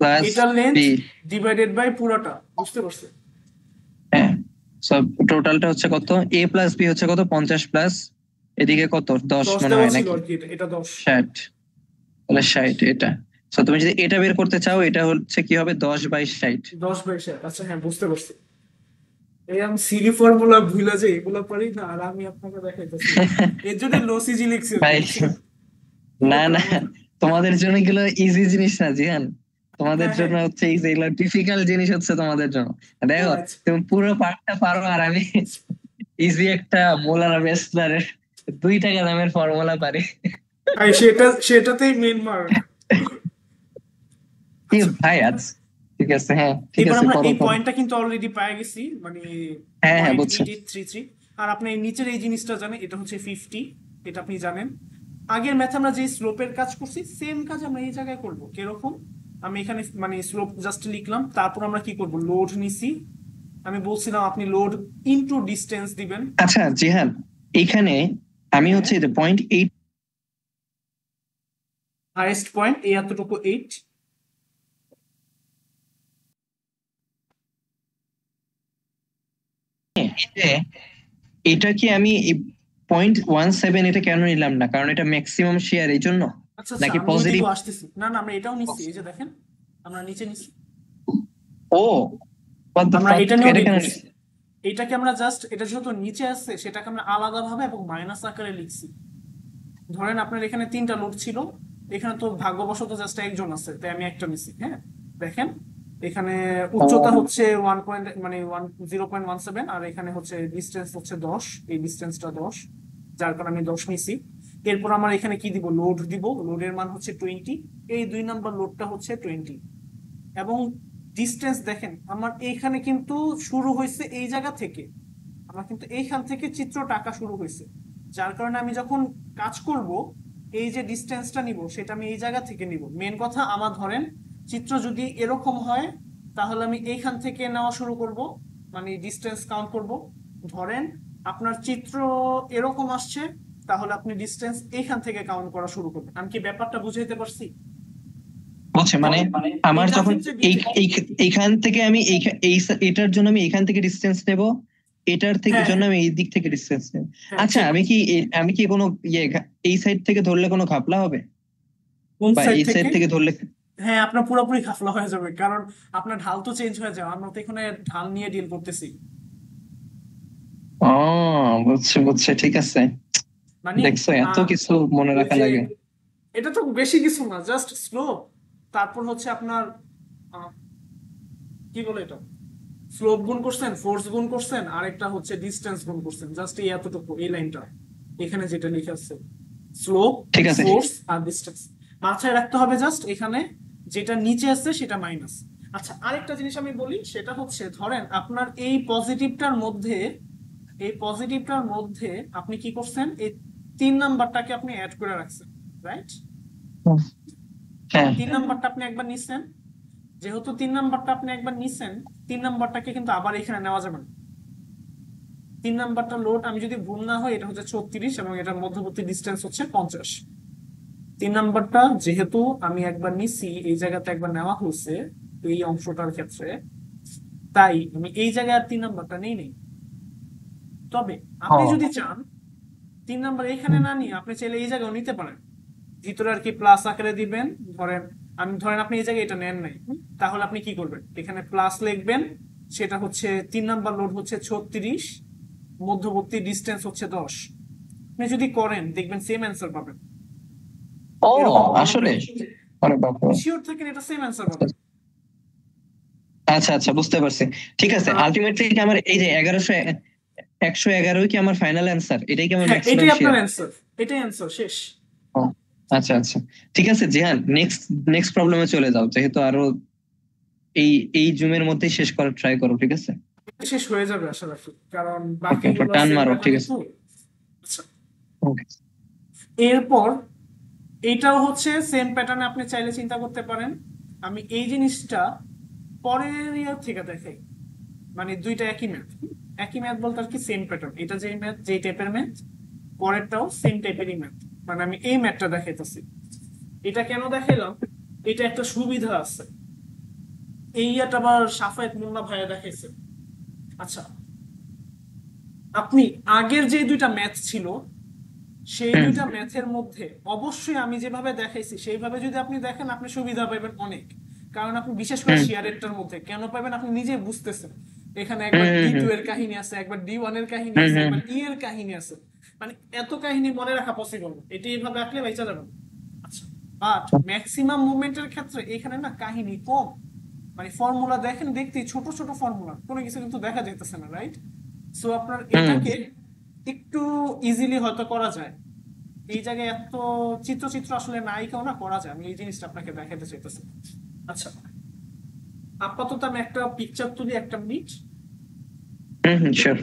S2: প্লাস
S1: এটার লেন্থ
S2: বি।
S1: ডিভাইডেড বাই পুরোটা, বুঝতে পারছি।
S2: হ্যাঁ, সব টোটালটা হচ্ছে কত? A+B হচ্ছে কত? 50 প্লাস এদিকে কত, 10
S1: 10
S2: মনে
S1: দেওয়া
S2: হয়
S1: ছিল
S2: নাকি?
S1: আর কি, এটা এটা 10।
S2: 60, তাহলে 60 এটা। তো তুমি যদি এটা বের করতে চাও এটা হচ্ছে কি হবে, 10/60।
S1: 10/7, আচ্ছা হ্যাঁ বুঝতে পারছি। এই আমি সিরি ফর্মুলা ভুলে যে এগুলো পারি না, আর আমি আপনাকে দেখাইতেছি এর জন্য লসিজি লিখছি আর কি,
S2: ভাই
S1: বুঝছেন?
S2: না
S1: পুরোটা
S2: না,
S1: আমার।
S2: তোমাদের জন্য এগুলো ইজি জিনিস না জিহান, তোমাদের
S1: হ্যাঁ হ্যাঁ,
S2: জন্য হচ্ছে এই যে এগুলো ডিফিকাল্ট জিনিস হচ্ছে তোমাদের জন্য।
S1: ও
S2: দেখো
S1: আচ্ছা।
S2: তুমি পুরো পার্টটা পারো আর আমি ইজি একটা মোলার বেসলারের 2 টাকা দামের ফর্মুলা পারি।
S1: ভাই সেটাতেই মেন মার্ক।
S2: কি
S1: আচ্ছা,
S2: ভাই আজ, ঠিক আছে, হ্যাঁ ঠিক
S1: এবার
S2: আছে,
S1: আমরা
S2: করো
S1: এই
S2: করো।
S1: পয়েন্টটা কিন্তু অলরেডি পেয়ে গেছি, মানে
S2: হ্যাঁ হ্যাঁ,
S1: পয়েন্ট
S2: বুঝছি।
S1: Eight eight three three. আর আপনি এই নিচের এই জিনিসটা জানেন, এটা হচ্ছে 50, এটা আপনি জানেন। আগের ম্যাথে আমরা যে স্লোপের কাজ করছি সেম কাজ আমরা এই জায়গায় করব। কিরকম? আমি এখানে মানে স্লোপ জাস্ট লিখলাম, তারপর আমরা কি করব, লোড নিছি। আমি বলছিলাম আপনি লোড ইনটু ডিস্টেন্স দিবেন।
S2: আচ্ছা জিহান, এখানে আমি
S1: হ্যাঁ,
S2: হচ্ছে যে 0.8,
S1: হাইয়েস্ট পয়েন্ট এই এতটুকু 8।
S2: এটা কি আমি 0.17 এটা কেন নিলাম না, কারণ এটা ম্যাক্সিমাম শেয়ার এই জন্য,
S1: আচ্ছা আচ্ছা,
S2: নাকি
S1: আমি
S2: পজিটিভ?
S1: ওইদিকেও আসতেছি। না না, আমরা এটাও নিচ্ছি, এই যে দেখেন, আমরা নিচে নিচ্ছি।
S2: ও, হোয়াট দ্য
S1: আমরা
S2: ফাক,
S1: এটা নিয়েও
S2: এটা
S1: ডিল
S2: কেন
S1: করছি।
S2: নিচ্ছি?
S1: এটাকে আমরা জাস্ট, এটা যেহেতু নিচে আসছে সেটাকে আমরা আলাদাভাবে এবং মাইনাস আকারে লিখছি। ধরেন আপনার এখানে 3টা লোড ছিল, এখানে তো ভাগ্যবশত জাস্ট একজন আছে, তাই আমি একটা নিছি। হ্যাঁ, দেখেন এখানে উচ্চতা
S2: ও
S1: হচ্ছে 0.17, আর এখানে হচ্ছে ডিস্টেন্স হচ্ছে 10, এই ডিস্টেন্সটা 10, যার কারণে আমি 10 নিছি। এরপর আমার এখানে কি দিব, লোড দিব, লোডের মান হচ্ছে 20, এই 2 নাম্বার লোডটা হচ্ছে 20। এবং ডিস্টেন্স দেখেন আমার এইখানে কিন্তু শুরু হয়েছে এই জায়গা থেকে, আমার কিন্তু এইখান থেকে চিত্রটা আঁকা শুরু হয়েছে, যার কারণে আমি যখন কাজ করব এই যে ডিস্টেন্সটা নিব সেটা আমি এই জায়গা থেকে নিব। মেন কথা আমার ধরেন চিত্র যদি এরকম হয় তাহলে আমি এইখান থেকে নেওয়া শুরু করব, মানে ডিস্টেন্স কাউন্ট করব। ধরেন আপনার চিত্র এরকম আসছে, তাহলে আপনি ডিস্টেন্স এইখান থেকে কাউন্ট করা শুরু করবেন। আমি কি ব্যাপারটা বুঝাইতে পারছি?
S2: বুঝছি, মানে আমার
S1: এটার
S2: যখন
S1: ক্ষেত্রে
S2: এইখান থেকে আমি এটার জন্য আমি এখান থেকে ডিস্টেন্স নেব, এটার থেকে
S1: হ্যাঁ
S2: জন্য
S1: হ্যাঁ
S2: আমি এই দিক থেকে ডিস্টেন্স নেব।
S1: হ্যাঁ,
S2: আচ্ছা,
S1: ঠিক।
S2: আমি কি কোনো এই সাইড থেকে ধরলে কোনো ঘাপলা হবে,
S1: কোন
S2: বা
S1: সাইড
S2: এই সাইড
S1: থেকে?
S2: থেকে ধরলে?
S1: হ্যাঁ, আপনার পুরোপুরি খাফলা হয়ে যাবে, কারণ আপনার ঢাল তো চেঞ্জ হয়ে যাবে, আমরা তো এখানে ঢাল নিয়ে ডিল করতেছি।
S2: ও, বুঝছি বুঝছি, ঠিক আছে।
S1: মানে
S2: দেখছো, এত
S1: আহ,
S2: কিছু মনে
S1: ওই
S2: রাখা
S1: যে
S2: লাগে।
S1: এটা তো বেশি কিছু না, জাস্ট স্লোপ, তারপর হচ্ছে আপনার আহ, কি বলে এটা, স্লোপ গুণ করছেন, ফোর্স গুণ করছেন, আর একটা হচ্ছে ডিস্টেন্স গুণ করছেন, জাস্ট এই এতটুকু, এই লাইনটা এখানে যেটা লিখে আছে, স্লোপ,
S2: ঠিক আছে।
S1: ফোর্স আর ডিস্টেন্স মাথায় রাখতে হবে। জাস্ট এখানে যেটা নিচে আছে সেটা মাইনাস। আচ্ছা, আরেকটা জিনিস আমি বলি, সেটা হচ্ছে ধরেন আপনার এই পজিটিভটার মধ্যে আপনি কি করছেন, এই 3 নাম্বারটাকে আপনি অ্যাড করে রাখছেন, রাইট?
S2: হ্যাঁ
S1: 3 নাম্বারটা আপনি একবার নিচ্ছেন, যেহেতু 3 নাম্বারটা আপনি একবার নিচ্ছেন, 3 নাম্বারটাকে কিন্তু আবার এখানে নেওয়া যাবে না। 3 নাম্বারটা লোড, আমি যদি ভুল না হয় এটা হচ্ছে 36 এবং এটার মধ্যবর্তী ডিস্টেন্স হচ্ছে 50। 3 নাম্বারটা যেহেতু আমি একবার নিছি, এই জায়গাতে একবার নেওয়া হয়েছে এই অংশটার ক্ষেত্রে, তাই আমি এই জায়গায় আর 3 নাম্বারটা নেই নেই। তবে আপনি
S2: ও
S1: যদি চান 3 নাম্বার এখানে না নিয়ে আপনি চাইলে এই জায়গায় নিতে পারেন, ভিতরে আর কি প্লাস আকারে দিবেন। ধরেন ধরেন আপনি এই জায়গায় এটা নেন নাই, তাহলে আপনি কি করবেন, এখানে প্লাস লিখবেন, সেটা হচ্ছে 3 নাম্বার লোড হচ্ছে 36, মধ্যবর্তী ডিস্টেন্স হচ্ছে 10। আপনি যদি করেন দেখবেন সেম অ্যান্সার পাবেন।
S2: ও,
S1: এরকম কোনো
S2: আসলে, আরে বাবা।
S1: শিওর থাকেন এটা সেম অ্যান্সার পাবেন।
S2: আচ্ছা আচ্ছা, বুঝতে পারছি। ঠিক আছে,
S1: আহ,
S2: আলটিমেটলি কি আমার এই যে 111 কি আমার ফাইনাল অ্যান্সার, এটাই কি আমার
S1: হ্যাঁ,
S2: ম্যাক্সিমাম
S1: এটাই আপনার
S2: শেয়ার?
S1: অ্যান্সার, এটাই অ্যান্সার, শেষ।
S2: আচ্ছা আচ্ছা, ঠিক আছে জিহান, নেক্সট নেক্সট প্রবলেমে চলে যাও, যেহেতু আরো এই এই জুমের মধ্যেই শেষ করার ট্রাই করো, ঠিক আছে?
S1: শেষ হয়ে যাবে আশা রাখি, কারণ
S2: ওকে ওকে,
S1: বাকিগুলো
S2: টান
S1: সেম
S2: মারো, ঠিক
S1: প্যাটার্নই
S2: আছে।
S1: তো। আচ্ছা,
S2: ওকে।
S1: এরপর এইটাও হচ্ছে সেম প্যাটার্নে, আপনি চাইলে চিন্তা করতে পারেন। আমি এই জিনিসটা পরের ইয়ার থেকে দেখাই, মানে দুইটা একই ম্যাথ। একই ম্যাথ বলতে আর কি, সেম প্যাটার্ন, এটা যেই ম্যাথ, যেই টাইপের ম্যাথ, পরেরটাও সেম টাইপেরই ম্যাথ। মানে আমি এই ম্যাথটা দেখাইতেছি। এটা কেন দেখাইলাম, এটা একটা সুবিধা আছে, এই ইয়াটা আবার সাফায়েত মোল্লা ভাইয়া দেখাইছে। আচ্ছা, আপনি আগের যে 2টা ম্যাথ ছিল সেই
S2: হুম
S1: 2টা ম্যাথের মধ্যে অবশ্যই আমি যেভাবে দেখাইছি সেইভাবে যদি আপনি দেখেন আপনি সুবিধা পাবেন অনেক। কারণ আপনি বিশেষ করে
S2: হুম
S1: শেয়ারেরটার মধ্যে কেন পাবেন আপনি নিজে বুঝতেছেন। এখানে
S2: হুম
S1: একবার
S2: হুম
S1: D2
S2: হুম
S1: এর কাহিনী আছে, একবার D1 এর কাহিনী
S2: হুম
S1: আছে,
S2: হুম।
S1: একবার E এর কাহিনী আছে। মানে এত কাহিনী মনে রাখা পসিবল না, এটি এইভাবে আঁকলে বাইচা যাবে না। আচ্ছা, বাট ম্যাক্সিমাম মুভমেন্টের ক্ষেত্রে এখানে না কাহিনী কম, মানে ফর্মুলা দেখেন, দেখতে ছোট ছোট ফর্মুলা, কোনো কিছু কিন্তু দেখা যাইতেছে না, রাইট? সো আপনার
S2: হুম।
S1: এটাকে একটু ইজিলি হয়তো করা যায়। এই জায়গায় এত চিত্র চিত্র আসলে নাই কেউ না, করা যায়। আমি এই জিনিসটা আপনাকে দেখাতে চাইতেছি। আচ্ছা, আপাতত আমি একটা পিকচার তুলি, একটা মিনিট।
S2: হুম হুম, শিওর।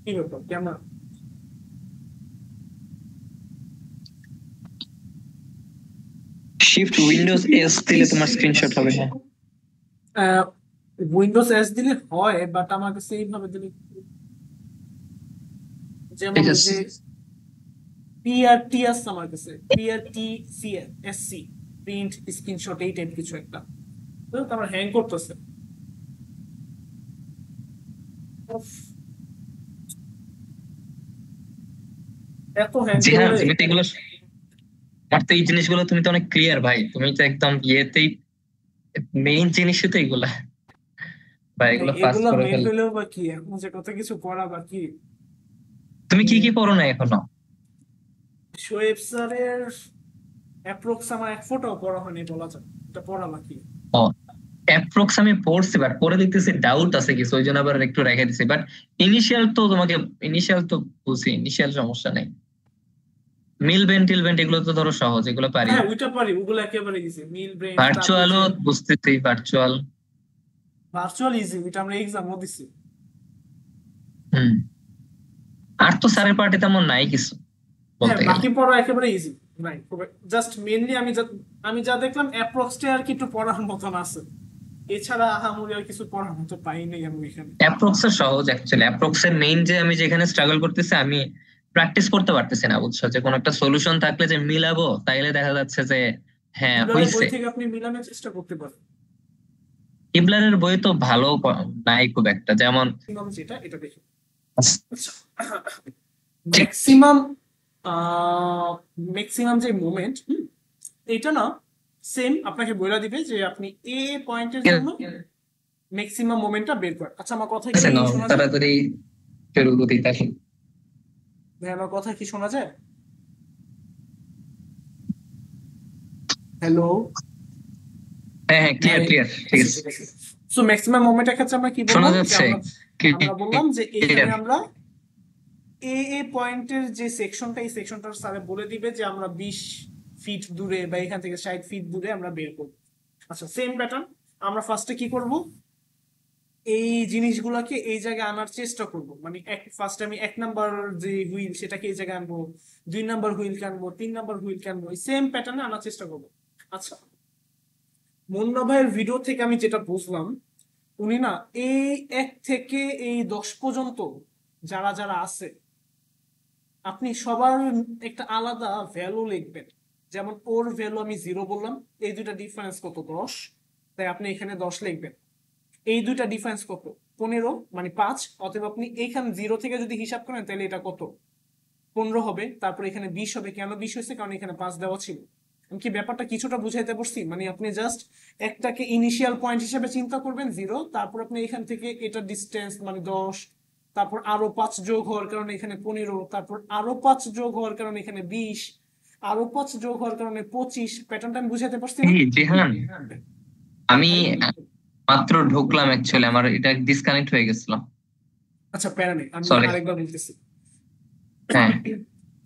S1: কি ব্যাপার, ক্যামেরা?
S2: শিফট উইন্ডোজ এস দিলে তোমার স্ক্রিনশট হবে। হ্যাঁ,
S1: উইন্ডোজ এস দিলে হয়, বাট আমার কাছে এইভাবে দিলে, যেমন
S2: ঠিক
S1: ওই
S2: আছে।
S1: যে পিআরটি আছে আমার কাছে, পিআরটি এসসি, প্রিন্ট স্ক্রিনশট, এই টাইপ কিছু একটা, তো আমার হ্যাং করতেছে। উফ, এত হ্যাং
S2: জি হ্যাঁ,
S1: করলে।
S2: তুমি তো এগুলো, আমার তো এই জিনিসগুলো তুমি তো অনেক ক্লিয়ার ভাই, তুমি তো একদম ইয়েতেই মেইন জিনিসই তো এগুলা, বা
S1: ভাই,
S2: এগুলো পাস
S1: এগুলা
S2: করে
S1: মেন
S2: ফেল।
S1: হইলেও বা কি, এখন যে কত কিছু পড়া বাকি।
S2: তুমি কি কি পড়ো না এখনো?
S1: শোয়েব স্যারের অ্যাপ্রক্স আমার এক ফোটাও পড়া হয়নি বলা যায়, এটা পড়া বাকি।
S2: ও, অ্যাপ্রক্স আমি পড়ছি, বাট পরে দেখতেছি ডাউট আছে কিছু, ওই জন্য আবার একটু রেখে দিছি। বাট ইনিশিয়াল তো তোমাকে, ইনিশিয়াল তো বুঝি, ইনিশিয়াল সমস্যা নেই। মিল বেন টিল বেন এগুলো তো ধরো সহজ, এগুলো পারি।
S1: হ্যাঁ, ওইটা পারি, ওগুলো একেবারে ইজি। মিল ব্রেন, তারপর যে
S2: ভার্চুয়ালও বুঝতেছি, ভার্চুয়াল।
S1: ভার্চুয়াল ইজি, ওইটা আমরা এক্সামও দিছি।
S2: হুম। আর তো স্যারের পার্টি তেমন নাই কিছু
S1: হ্যাঁ,
S2: বলতে গেলে।
S1: বাকি পড়া একেবারে ইজি। নাই, জাস্ট মেইনলি আমি যা দেখলাম অ্যাপ্রক্সটা আর কি একটু পড়ার মতন আছে। এছাড়া আহামরি আর কিছু পড়ার মতো পাই নাই আমি এখানে।
S2: অ্যাপ্রক্স এর সহজ অ্যাকচুয়ালি। অ্যাপ্রক্স এর মেইন যে আমি যেখানে স্ট্রাগল করতেছি, আমি প্র্যাকটিস করতে পারতেছি না, বুঝছো? যে কোনো একটা সলিউশন থাকলে যে মিলাবো, তাইলে দেখা যাচ্ছে যে হ্যাঁ
S1: ইবলারের বই
S2: হইছে।
S1: থেকে আপনি মিলানোর চেষ্টা করতে পারেন।
S2: ইবলারের বই তো ভালো নাই খুব একটা, যেমন
S1: ম্যাক্সিমাম যেটা, এটা দেখি। আচ্ছা, ম্যাক্সিমাম ম্যাক্সিমাম যে মোমেন্ট, এটা না সেম আপনাকে বলে দিবে যে আপনি এ পয়েন্টের
S2: ঠিক
S1: জন্য ম্যাক্সিমাম মোমেন্টটা বের করেন। আচ্ছা, আমার কথা
S2: আছে
S1: কি
S2: নাও,
S1: শোনা যায়?
S2: তাড়াতাড়ি শুরু করি তাহলে।
S1: ভাই, আমার কথা কি শোনা যায়? হ্যালো?
S2: হ্যাঁ হ্যাঁ, ক্লিয়ার
S1: ভাই,
S2: ক্লিয়ার, ঠিক
S1: আচ্ছা
S2: আছে।
S1: ঠিক আছে। সো ম্যাক্সিমাম মোমেন্টের ক্ষেত্রে আমরা কি
S2: শোনা
S1: বললাম, যে
S2: যাচ্ছে?
S1: আমরা বললাম যে এখানে
S2: ক্লিয়ার।
S1: আমরা এ পয়েন্টের যে সেকশনটা, এই সেকশনটার স্যারে বলে দিবে যে আমরা 20 ফিট দূরে বা এখান থেকে 60 ফিট দূরে আমরা বের করবো। আচ্ছা, সেম প্যাটার্ন। আমরা ফার্স্টে কি করব, এই জিনিসগুলোকে এই জায়গায় আনার চেষ্টা করব। মানে ফার্স্টে আমি 1 নাম্বার যে হুইল সেটাকে এই জায়গায় আনবো, 2 নাম্বার হুইলকে আনবো, 3 নাম্বার হুইলকে আনবো, এই সেম প্যাটার্নে আনার চেষ্টা করব। আচ্ছা, মুন্না ভাইয়ের ভিডিও থেকে আমি যেটা বুঝলাম, উনি না এই 1 থেকে এই 10 পর্যন্ত যারা যারা আছে, আপনি সবার একটা আলাদা ভ্যালু লিখবেন। যেমন ওর ভ্যালু আমি 0 বললাম, এই দুইটা ডিফারেন্স কত, 10, তাই আপনি এখানে 10 লিখবেন। এই দুইটা ডিফারেন্স কত, 15, মানে 5, অতএব আপনি এইখানে 0 থেকে যদি হিসাব করেন তাহলে এটা কত, 15 হবে। তারপর এখানে 20 হবে। কেন 20 হয়েছে, কারণ এখানে 5 দেওয়া ছিল। আমি কি ব্যাপারটা কিছুটা বুঝাইতে পারছি? মানে আপনি জাস্ট একটাকে ইনিশিয়াল পয়েন্ট হিসেবে চিন্তা করবেন 0, তারপর আপনি এখান থেকে এটা ডিস্টেন্স মানে 10, তারপর আরো 5 যোগ হওয়ার কারণে এখানে 15, তারপর আরো 5 যোগ হওয়ার কারণে এখানে 20, আরো 5 যোগ হওয়ার কারণে 25। প্যাটার্নটা আমি বুঝাইতে পারছি না?
S2: এই জিহান,
S1: হ্যাঁ
S2: আমি
S1: ভাই।
S2: মাত্র ঢুকলাম, অ্যাকচুয়ালি আমার এটা ডিসকানেক্ট হয়ে গেছিল।
S1: আচ্ছা, প্যারা নেই, আমি
S2: সরি।
S1: আরেকবার বলতেছি।
S2: হ্যাঁ,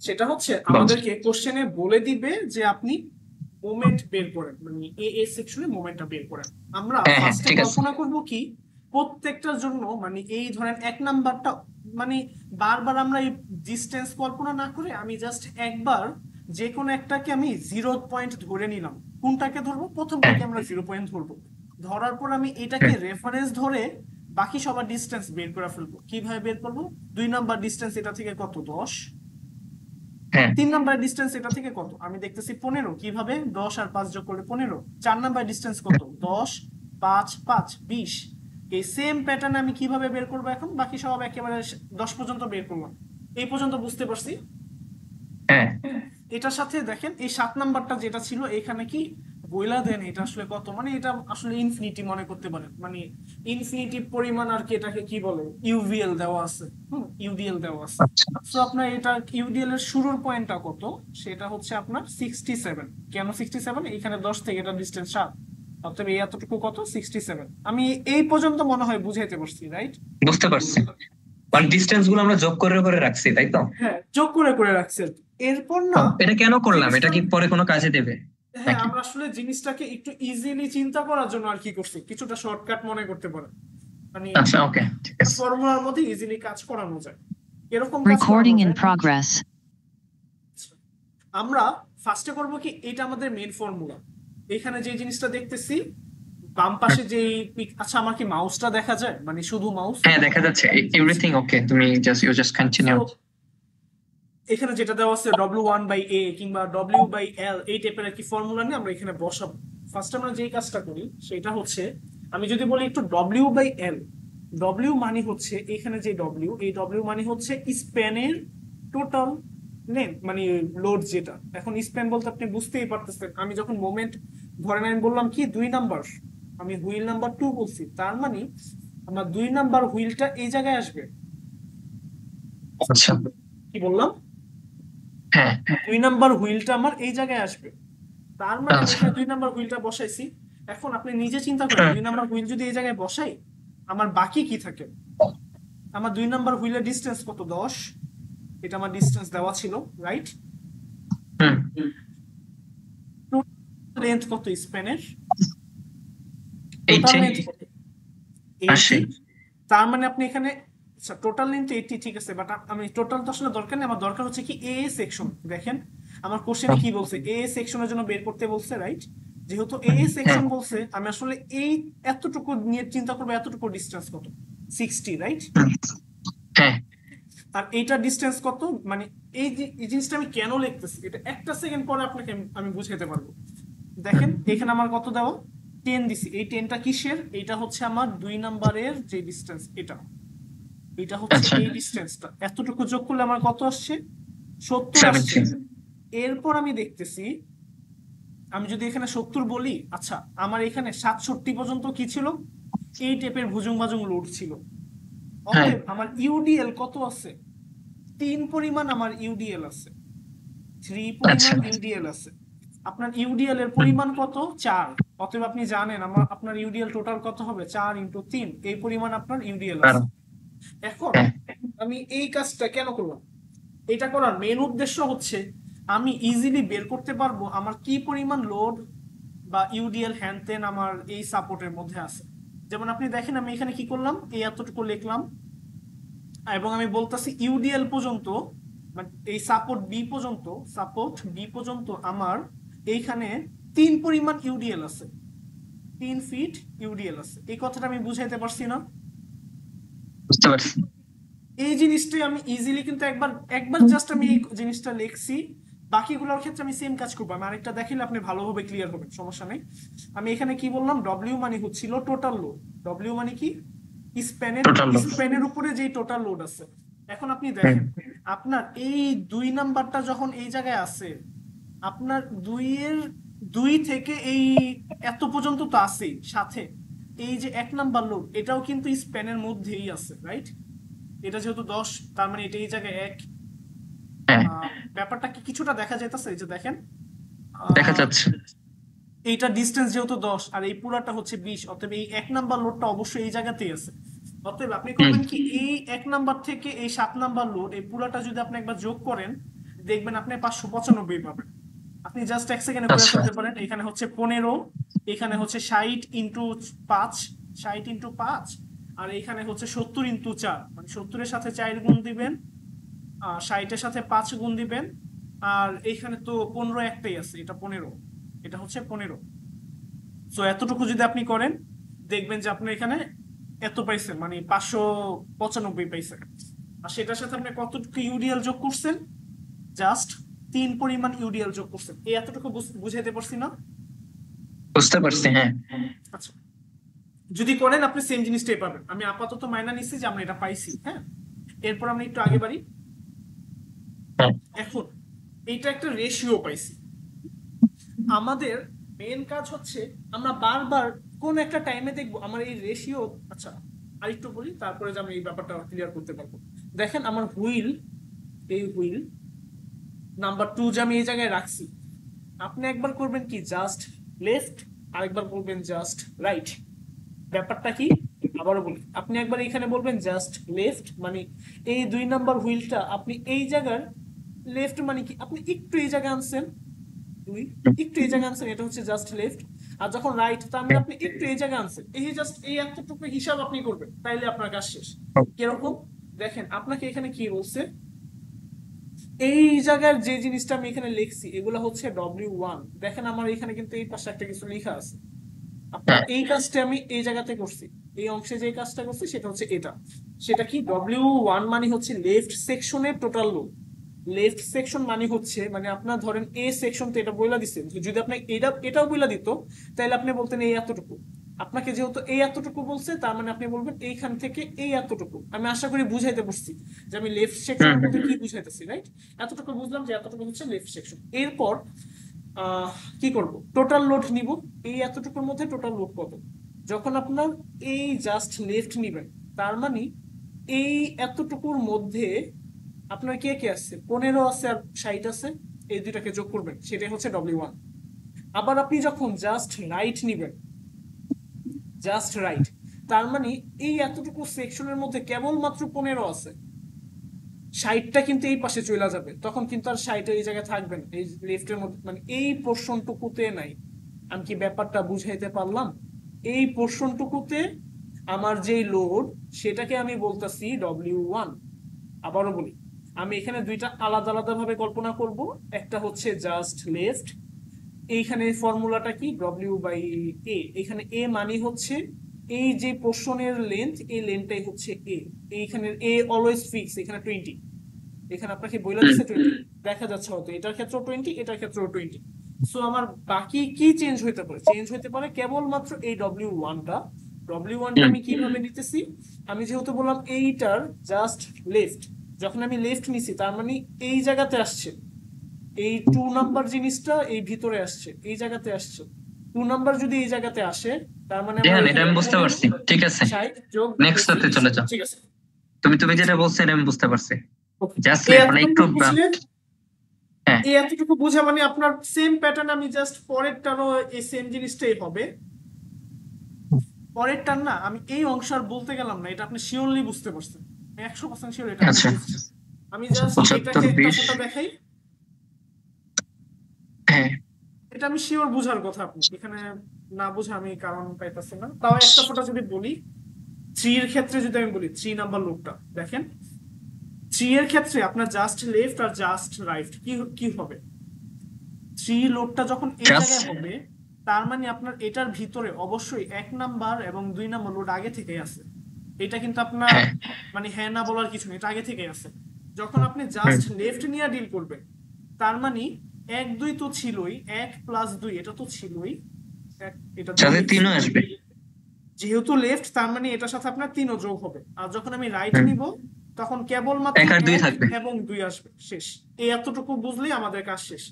S1: সেটা হচ্ছে
S2: বল।
S1: আমাদেরকে কোশ্চেনে বলে দিবে যে আপনি মোমেন্ট বের করেন, মানে এ সেকশনে মোমেন্টটা বের করেন। আমরা
S2: হ্যাঁ হ্যাঁ,
S1: ফার্স্টে
S2: ঠিক আছে।
S1: কল্পনা করব কি, প্রত্যেকটার জন্য মানে এই ধরেন 1 নাম্বারটা, মানে বারবার আমরা এই ডিস্টেন্স কল্পনা না করে আমি জাস্ট একবার যে কোনো একটাকে আমি 0 পয়েন্ট ধরে নিলাম। কোনটাকে ধরবো?
S2: হ্যাঁ
S1: প্রথমটাকে আমরা 0 পয়েন্ট ধরবো। ধরার পর আমি এটাকে
S2: হ্যাঁ
S1: রেফারেন্স ধরে বাকি সবার ডিস্টেন্স বের করে ফেলবো। কিভাবে বের করবো? 2 নাম্বার ডিস্টেন্স এটা থেকে কত, 10।
S2: হ্যাঁ
S1: 3 নাম্বার ডিস্টেন্স এটা থেকে কত, আমি দেখতেছি 15। কিভাবে? 10 আর 5 যোগ করলে 15। 4 নাম্বার ডিস্টেন্স কত, 10, 5, 5, 20। এই সেম প্যাটার্ন আমি কিভাবে বের করবো? এখন বাকি সব একেবারে 10 পর্যন্ত বের করলাম। এই পর্যন্ত বুঝতে পারছি।
S2: হ্যাঁ।
S1: এটার সাথে দেখেন এই 7 নাম্বারটা যেটা ছিল এখানে কি বইলা দেন, এটা আসলে কত, মানে এটা আসলে ইনফিনিটি মনে করতে পারেন, মানে ইনফিনিটি পরিমাণ আর কি। এটাকে কি বলে, ইউভিএল দেওয়া আছে। ইউডিএল দেওয়া আছে।
S2: আচ্ছা।
S1: তো আপনার এটা ইউডিএল এর শুরুর পয়েন্টটা কত, সেটা হচ্ছে আপনার 67। কেন 67? এইখানে 10 থেকে এটা ডিস্টেন্স 7। অতএব এই এতটুকু কত 67। আমি এই পর্যন্ত মনে হয় বুঝাইতে পারছি, রাইট?
S2: বুঝতে পারছি, মানে ডিস্টেন্স গুলো আমরা যোগ করে করে রাখছি, তাই তো?
S1: হ্যাঁ, যোগ করে করে রাখছি আর কি। এরপর না
S2: এটা কেন করলাম? এটা
S1: জিনিসটা,
S2: কি পরে কোনো কাজে দেবে
S1: হ্যাঁ
S2: নাকি?
S1: আমরা আসলে জিনিসটাকে একটু ইজিলি চিন্তা করার জন্য আর কি করছি, কিছুটা শর্টকাট মনে করতে পারেন, মানে
S2: আচ্ছা, ওকে, ঠিক আছে।
S1: ফর্মুলার মধ্যে ইজিলি কাজ করানো যায়, এরকম কাজ করানো
S3: Recording in
S1: যায়।
S3: progress.
S1: আমরা ফার্স্টে করব কি, এটা আমাদের মেইন ফর্মুলা। এখানে যে জিনিসটা দেখতেছি বাম পাশে যে আচ্ছা আমার কি মাউসটা দেখা যায়, মানে শুধু মাউস?
S2: হ্যাঁ, দেখা যাচ্ছে, এভরিথিং ওকে, তুমি জাস্ট কন্টিনিউ।
S1: এখানে যেটা দেওয়া আছে W1/A কিংবা W/L এই টাইপের আর কি ফর্মুলা নিয়ে আমরা এখানে বসাবো। ফার্স্ট আমরা যেই কাজটা করি সেটা হচ্ছে, আমি যদি বলি একটু W/L, W মানে হচ্ছে এখানে যে W, এই W মানে হচ্ছে স্প্যানের টোটাল লেন্থ, মানে লোড যেটা। এখন স্প্যান বলতে আপনি বুঝতেই পারতেছেন, আমি যখন মোমেন্ট ধরেন আমি বললাম কি 2 নাম্বার, আমি হুইল নাম্বার 2 বলছি, তার মানে আমার 2 নাম্বার হুইলটা এই জায়গায় আসবে।
S2: আচ্ছা,
S1: কি বললাম?
S2: হ্যাঁ,
S1: 2 নাম্বার হুইলটা আমার এই জায়গায় আসবে, তার মানে আমি
S2: আচ্ছা,
S1: এখানে 2 নাম্বার হুইলটা বসাইছি। এখন আপনি নিজে চিন্তা করেন, 2 নাম্বার হুইল যদি এই জায়গায় বসাই, আমার বাকি কি থাকে? আমার 2 নাম্বার হুইলের ডিস্টেন্স কত? 10। এটা আমার ডিস্টেন্স দেওয়া ছিল, রাইট?
S2: হুম,
S1: লেন্থ কত স্প্যানের?
S2: এই
S1: টোটাল
S2: যে
S1: লেন্থ কত?
S2: 80।
S1: 80। তার মানে আপনি এখানে, আচ্ছা টোটাল লেন্থ 80 ঠিক আছে, বাট আমি টোটাল তো আসলে দরকার নেই, আমার দরকার হচ্ছে কি এ সেকশন। দেখেন আমার কোশ্চেনে কি বলছে, এ সেকশনের জন্য বের করতে বলছে, রাইট? যেহেতু এ
S2: হ্যাঁ,
S1: সেকশন বলছে, আমি আসলে এই এতটুকু নিয়ে চিন্তা করবো, এতটুকু ডিস্টেন্স কত? 60, রাইট?
S2: হুম, হ্যাঁ,
S1: আর এইটার ডিস্টেন্স কত? মানে এই জিনিসটা আমি কেন লিখতেছি এটা একটা সেকেন্ড পরে আপনাকে আমি বুঝাইতে পারবো। দেখেন এখানে আমার কত দেওয়া, 10 দিছি। এই 10টা কিসের? এটা হচ্ছে আমার 2 নাম্বারের যে ডিস্টেন্স, এটা হচ্ছে
S2: আচ্ছা,
S1: এই ডিস্টেন্সটা, এতটুকু যোগ করলে আমার কত আসছে? 70 আসছে।
S2: 70।
S1: এরপর আমি দেখতেছি, আমি যদি এখানে 70 বলি, আচ্ছা আমার এখানে 67 পর্যন্ত কি ছিল? এই টাইপের ভুজুং বাজুং লোড ছিল।
S2: হ্যাঁ,
S1: অতএব আমার ইউডিএল কত আছে? 3 পরিমাণ আমার ইউডিএল আছে, 3
S2: আচ্ছা,
S1: পরিমাণ ইউডিএল আছে। আপনার ইউডিএল এর পরিমাণ কত? 4। অতএব আপনি জানেন আপনার ইউডিএল টোটাল কত হবে? 4 × 3, এই পরিমাণ আপনার ইউডিএল আছে।
S2: 12।
S1: এখন
S2: হ্যাঁ,
S1: আমি এই কাজটা কেন করলাম? এটা করার মেন উদ্দেশ্য হচ্ছে আমি ইজিলি বের করতে পারবো আমার কি পরিমাণ লোড বা ইউডিএল হ্যানতেন আমার এই সাপোর্টের মধ্যে আছে। যেমন আপনি দেখেন আমি এখানে কি করলাম, এই এতটুকু লিখলাম এবং আমি বলতেছি ইউডিএল পর্যন্ত, মানে এই সাপোর্ট বি পর্যন্ত আমার এইখানে 3 পরিমাণ ইউডিএল আছে, 3 ফিট ইউডিএল আছে। এই কথাটা আমি বুঝাইতে পারছি না?
S2: বুঝতে পারছি।
S1: এই জিনিসটাই আমি ইজিলি কিন্তু একবার একবার জাস্ট আমি এই জিনিসটা লিখছি, বাকিগুলোর ক্ষেত্রে আমি সেম কাজ করবো। আমি আরেকটা দেখিলে আপনি ভালোভাবে ক্লিয়ার হবেন, সমস্যা নেই। আমি এখানে কি বললাম, ডব্লিউ মানে হচ্ছিল টোটাল লোড। ডব্লিউ মানে কি? স্প্যানের
S2: টোটাল লোড।
S1: স্প্যানের উপরে যে টোটাল লোড আছে। এখন আপনি
S2: হুম,
S1: দেখেন আপনার এই 2 নাম্বারটা যখন এই জায়গায় আছে, আপনার 2 থেকে এই এত পর্যন্ত তো আছেই, সাথে এই যে 1 নাম্বার লোড এটাও কিন্তু স্প্যানের মধ্যেই আছে, রাইট? এটা যেহেতু 10, তার মানে এটা এই জায়গায় 1।
S2: হ্যাঁ,
S1: ব্যাপারটা কি কিছুটা দেখা যাইতেছে? এই যে দেখেন,
S2: দেখা
S1: আহ,
S2: যাচ্ছে।
S1: এইটা ডিস্টেন্স যেহেতু 10 আর এই পুরাটা হচ্ছে 20, অতএব এই 1 নাম্বার লোডটা অবশ্যই এই জায়গাতেই আছে। অতএব আপনি
S2: হুম,
S1: করবেন কি, এই 1 নাম্বার থেকে এই 7 নাম্বার লোড এই পুরাটা যদি আপনি একবার যোগ করেন, দেখবেন আপনি 595 পাবেন। আপনি জাস্ট এক সেকেন্ডে করে
S2: আচ্ছা,
S1: ফেলতে পারেন। এখানে হচ্ছে 15, এখানে হচ্ছে 60 × 5, 60 × 5, আর এখানে হচ্ছে 70 × 4, মানে 70 এর সাথে 4 গুণ দিবেন, 60-এর সাথে 5 গুণ দিবেন, আর এইখানে তো 15 একটাই আছে, এটা 15, এটা হচ্ছে 15। সো এতটুকু যদি আপনি করেন, দেখবেন যে আপনি এখানে এত পাইছেন, মানে 595 পাইছেন। আর সেটার সাথে আপনি কতটুকু ইউডিএল যোগ করছেন? জাস্ট 3 পরিমাণ ইউডিএল যোগ করছেন। এই এতটুকু বুঝাইতে পারছি না?
S2: বুঝতে পারছি, হ্যাঁ।
S1: আচ্ছা, যদি করেন আপনি সেম জিনিসটাই পাবেন। আমি আপাতত মাইনা নিচ্ছি যে আমরা এটা পাইছি, হ্যাঁ। এরপর আমরা একটু আগে বাড়ি।
S2: হ্যাঁ,
S1: এখন এইটা একটা রেশিও পাইছি। আমাদের মেন কাজ হচ্ছে আমরা বারবার কোন একটা টাইমে দেখবো আমার এই রেশিও, আচ্ছা আরেকটু বলি তারপরে যে আমি এই ব্যাপারটা ক্লিয়ার করতে পারবো। দেখেন আমার হুইল, এই হুইল নাম্বার 2 যে আমি এই জায়গায় রাখছি, আপনি একবার করবেন কি, জাস্ট লেফট আরেকবার বলবেন জাস্ট রাইট। ব্যাপারটা কি আবারও বলি, আপনি একবার এখানে বলবেন জাস্ট লেফট, মানে এই 2 নাম্বার হুইলটা আপনি এই জায়গার লেফট, মানে কি আপনি একটু এই জায়গায় আনছেন, দুই একটু এই জায়গায় আনছেন, এটা হচ্ছে জাস্ট লেফট। আর যখন রাইট, তার মানে আপনি একটু এই জায়গায় আনছেন, এই জাস্ট এই এতটুকু হিসাব আপনি করবেন, তাইলে আপনার কাজ শেষ। কিরকম দেখেন, আপনাকে এখানে কি বলছে, এই জায়গার যে জিনিসটা আমি এখানে লিখছি এগুলো হচ্ছে W1। দেখেন আমার এখানে কিন্তু এই পাশে একটা কিছু লেখা আছে, আপনার এই কাজটা আমি এই জায়গাতে করছি, এই অংশে যে কাজটা করছি সেটা হচ্ছে এটা। সেটা কি W1 মানে হচ্ছে লেফট সেকশনের টোটাল লোড। লেফট সেকশন মানে হচ্ছে, মানে আপনার ধরেন এ সেকশন তো এটা বইলা দিচ্ছে, যদি আপনি এটাও বইলা দিত তাহলে আপনি বলতেন এই এতটুকু। আপনাকে যেহেতু এই এতটুকু বলছে, তার মানে আপনি বলবেন এইখান থেকে এই এতটুকু। আমি আশা করি বুঝাইতে পারছি যে আমি লেফট সেকশনের মধ্যে কি বুঝাইতেছি, রাইট? এতটুকু বুঝলাম যে এতটুকু হচ্ছে লেফট সেকশন। এরপর কি করব, টোটাল লোড নিব, এই এতটুকুর মধ্যে টোটাল লোড কত। যখন আপনার এই জাস্ট লেফট নিবেন, তার মানে এই এতটুকুর মধ্যে আপনার কে কে আছে, 15 আছে আর 60 আছে, এই দুইটাকে যোগ করবেন, সেটাই হচ্ছে W1। আবার আপনি যখন জাস্ট রাইট নিবেন, জাস্ট রাইট, তার মানে এই এতটুকু সেকশনের মধ্যে কেবলমাত্র 15 আছে, 60টা কিন্তু এই পাশে চলে যাবে, তখন কিন্তু আর 60 এই জায়গায় থাকবে না, এই লেফটের মধ্যে, মানে এই পোর্শনটুকুতে নাই। আমি কি ব্যাপারটা বুঝাইতে পারলাম? এই পোর্শনটুকুতে আমার যেই লোড, সেটাকে আমি বলতেছি W1। আবারও বলি, আমি এখানে দুইটা আলাদা আলাদা ভাবে কল্পনা করব। একটা হচ্ছে জাস্ট লেফট, এইখানে ফর্মুলাটা কি W/A, এখানে A মানে হচ্ছে এই যে পোর্শনের লেন্থ, এই লেন্থটাই হচ্ছে A। এইখানে A অলওয়েজ ফিক্স, এখানে 20, এখানে আপনাকে বইলা দিচ্ছে 20, দেখা যাচ্ছে হয়তো এটার ক্ষেত্রেও 20, এটার ক্ষেত্রেও 20। সো আমার বাকি কি চেঞ্জ হইতে পারে, চেঞ্জ হইতে পারে কেবলমাত্র এই W1টা। W1টা আমি কিভাবে নিতেছি, আমি যেহেতু বললাম এইটার জাস্ট লেফট, যখন আমি লেফট নিছি তার মানে এই জায়গাতে আসছে, এই 2 নাম্বার জিনিসটা এই ভিতরে আসছে, এই জায়গাতে আসছে। 2 নাম্বার যদি এই জায়গাতে আসে, তার মানে আমার
S2: ধ্যান, এটা
S1: এখানে
S2: আমি বুঝতে
S1: 15
S2: পারছি, ঠিক আছে,
S1: 60 যোগ
S2: নেক্সট টাতে
S1: 20,
S2: চলে যাও।
S1: ঠিক আছে।
S2: তুমি তুমি যেটা বলছো এটা আমি বুঝতে পারছি,
S1: ওকে,
S2: জাস্ট
S1: এই
S2: মানে
S1: এতটুকু
S2: একটু
S1: বুঝলে,
S2: হ্যাঁ
S1: এই এতটুকু বুঝে মানে আপনার সেম প্যাটার্ন, আমি জাস্ট পরেরটারও এই সেম জিনিসটাই হবে। পরেরটার না আমি এই অংশ আর বলতে গেলাম না, এটা আপনি শিওরলি বুঝতে পারছেন, 100% শিওর এটা আপনি
S2: আচ্ছা,
S1: বুঝছেন। আমি জাস্ট
S2: 75
S1: এটাকে একটা
S2: 20
S1: ফটো দেখাই,
S2: হ্যাঁ
S1: এটা আমি শিওর বুঝার কথা, আপনি এখানে না বুঝে আমি কারণ পাইতেছি না। তাও একটা ফটো যদি বলি, 3 এর ক্ষেত্রে যদি আমি বলি, 3 নাম্বার লুকটা দেখেন, 3 এর ক্ষেত্রে আপনার জাস্ট লেফট আর জাস্ট রাইট কি কি হবে, 3 লোডটা যখন এই
S2: জাস্ট
S1: জায়গায় হবে, তার মানে আপনার এটার ভিতরে অবশ্যই 1 নাম্বার এবং 2 নাম্বার লোড আগে থেকেই আছে। এটা কিন্তু আপনার
S2: হ্যাঁ
S1: মানে হ্যাঁ না বলার কিছু নেই, এটা আগে থেকেই আছে। যখন আপনি জাস্ট লেফট নিয়ে ডিল করবেন, তার মানে 1 2 তো ছিলই, 1 + 2 এটা তো ছিলই, এটা 2
S2: সাথে
S1: লিখছি।
S2: 3ও আসবে।
S1: যেহেতু লেফট, তার মানে এটার সাথে আপনার 3ও যোগ হবে। আর যখন আমি রাইট নিব, তখন কেবলমাত্র
S2: 1 আর 2
S1: 1
S2: থাকবে।
S1: এবং 2 আসবে, শেষ। এই এতটুকু বুঝলেই আমাদের কাজ শেষ।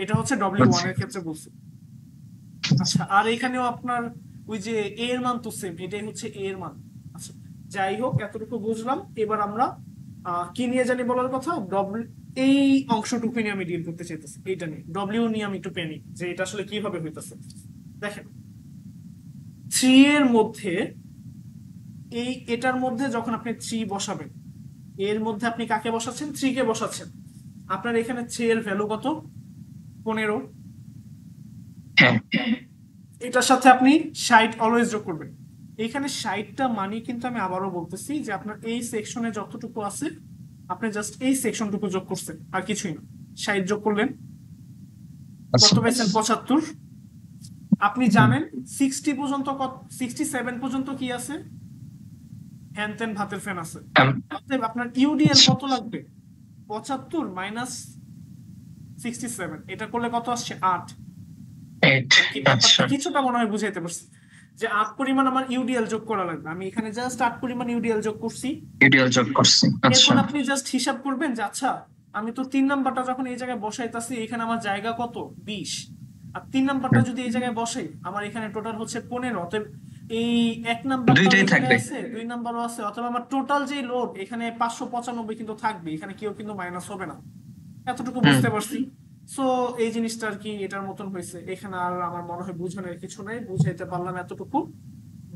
S1: এটা হচ্ছে W1
S2: আচ্ছা
S1: এর ক্ষেত্রে বলছি। আচ্ছা, আর এখানেও আপনার ওই যে A এর মান তো সেম, এটাই হচ্ছে A এর মান। আচ্ছা, যাই হোক, এতটুকু বুঝলাম। এবার আমরা কি নিয়ে জানি বলার কথা, এই অংশটুকু নিয়ে আমি ডিল করতে চাইতেছি, এইটা নিয়ে W নিয়ে আমি একটু প্যানিক যে এটা আসলে কিভাবে হইতেছে। দেখেন, 3 এর মধ্যে, এই এটার মধ্যে যখন আপনি 3 বসাবেন, এর মধ্যে আপনি কাকে বসাচ্ছেন, 3 কে বসাচ্ছেন। আপনার এখানে 3 এর ভ্যালু কত, 15।
S2: হ্যাঁ
S1: এটার সাথে আপনি 60 অলওয়েজ যোগ করবেন। এখানে 60টা মানে কিন্তু আমি আবারও বলতেছি যে আপনার এই সেকশনে যতটুকু আছে, আপনি জাস্ট এই সেকশনটুকু যোগ করছেন, আর কিছুই না। 60 যোগ করলেন, কত পাইছেন, 75। আপনি জানেন 60 পর্যন্ত, 67 পর্যন্ত কি আছে, হ্যান ত্যান ভাতের ফ্যান আছে। অতএব আপনার ইউডিএল কত লাগবে, 75 মাইনাস 67, এটা করলে কত আসছে, 8।
S2: 8 আচ্ছা
S1: কিছুটা মনে হয় বুঝাইতে পারছি যে 8 পরিমাণ আমার ইউডিএল যোগ করা লাগবে। আমি এখানে জাস্ট 8 পরিমাণ ইউডিএল যোগ করছি।
S2: ভিডিও যোগ করছি। আচ্ছা
S1: এরপর আপনি জাস্ট হিসাব করবেন যে আচ্ছা, আমি তো 3 নাম্বারটা যখন এই জায়গায় বসাইতাছি, এখানে আমার জায়গা কত, 20। আর 3 নাম্বারটা যদি এই জায়গায় বসাই, আমার এখানে টোটাল হচ্ছে 15। অতএব এই 1 নাম্বারটাও
S2: দুইটাই
S1: এই
S2: থাকবে।
S1: জায়গায় আছে, 2 নাম্বারও আছে, অথবা আমার টোটাল যে লোড এখানে 595 কিন্তু থাকবে, এখানে কেউ কিন্তু মাইনাস হবে না। এতটুকু বুঝতে পারছি। সো এই জিনিসটা আর কি এটার মতন হয়েছে। এখানে আর আমার মনে হয় বুঝানোর কিছু নাই, বুঝাইতে পারলাম এতটুকু।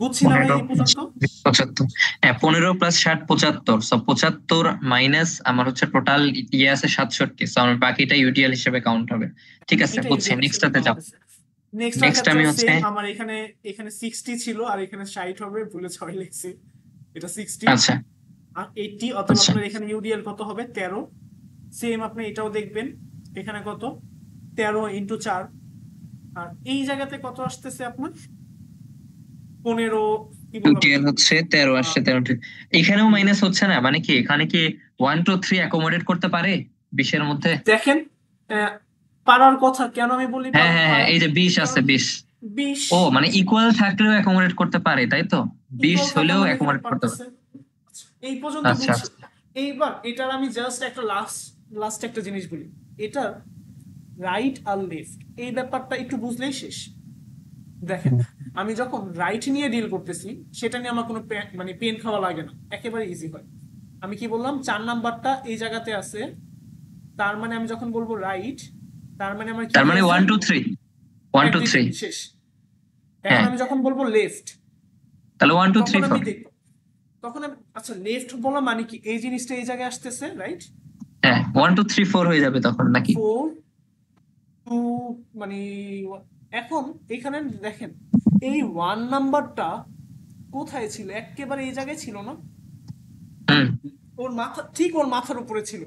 S1: বুঝছি না ভাই
S2: 15
S1: এই পর্যন্ত?
S2: 75, হ্যাঁ 15 প্লাস 60 75, সো 75 মাইনাস আমার হচ্ছে টোটাল ইয়ে আছে 67, সো আমার বাকিটা ইউটিএল হিসেবে কাউন্ট হবে। ঠিক আছে,
S1: এটা
S2: বুঝছি,
S1: ইউডিএল
S2: নেক্সট
S1: হিসেবে
S2: টাতে
S1: কাউন্ট
S2: যাও।
S1: হচ্ছে। নেক্সটটার
S2: নেক্সট
S1: ক্ষেত্রে
S2: আমি হচ্ছে,
S1: সেম, আমার এখানে এখানে 60 ছিল আর এখানে 60 হবে, ভুলে 6 লিখছি, এটা 60
S2: আচ্ছা
S1: আর 80, অতএব
S2: আচ্ছা,
S1: আপনার এখানে ইউডিএল কত হবে 13। সেম আপনি এটাও দেখবেন, এখানে কত 13 × 4, আর এই জায়গাতে কত আসতেছে আপনার 15, কি বললাম
S2: ইউটিএল
S1: এটা
S2: হচ্ছে 13 আসছে, 13 এখানেও মাইনাস হচ্ছে না, মানে কি এখানে কি 1 2 3 অ্যাকোমোডেট করতে পারে 20 এর মধ্যে?
S1: দেখেন। আহ, পারার কথা কেন আমি বলি
S2: হ্যাঁ হ্যাঁ হ্যাঁ, এই যে 20 আছে,
S1: কারণ
S2: 20।
S1: 20
S2: ও মানে ইকুয়াল থাকলেও অ্যাকোমোডেট করতে পারে, তাই তো? 20
S1: ইকুয়াল থাকলে
S2: হলেও
S1: আমাদের এখানে
S2: অ্যাকোমোডেট করতে পারে।
S1: পারতেছে। এই পর্যন্ত
S2: আচ্ছা
S1: বুঝছি।
S2: আচ্ছা।
S1: এইবার এটার আমি জাস্ট একটা লাস্ট একটা জিনিস বলি। এটার রাইট আর লেফট এই ব্যাপারটা একটু বুঝলেই শেষ। দেখেন, আমি যখন রাইট নিয়ে ডিল করতেছি সেটা নিয়ে আমার কোনো মানে পেন খাওয়া লাগে না, একেবারে ইজি হয়। আমি কি বললাম 4 নাম্বারটা এই জায়গাতে আছে, তার মানে আমি যখন বলবো রাইট, তার মানে আমার কি
S2: তার মানে
S1: হয়েছে?
S2: 1 2 3, 1 2 3।
S1: এভরিথিং শেষ। এখন
S2: হ্যাঁ,
S1: আমি যখন বলবো লেফট,
S2: তাহলে 1 2
S1: তখন
S2: 3
S1: আমি
S2: 4।
S1: দেখবো, তখন আমি আচ্ছা লেফট বলা মানে কি এই জিনিসটা এই জায়গায় আসতেছে, রাইট?
S2: হ্যাঁ 1 2 3 4 হয়ে যাবে তখন নাকি?
S1: 4 2 মানে এখন এখানে দেখেন এই 1 নাম্বারটা কোথায় ছিল? একেবারে এই জায়গায় ছিল না?
S2: হুম।
S1: ওর মাথা ঠিক ওর মাথার উপরে ছিল।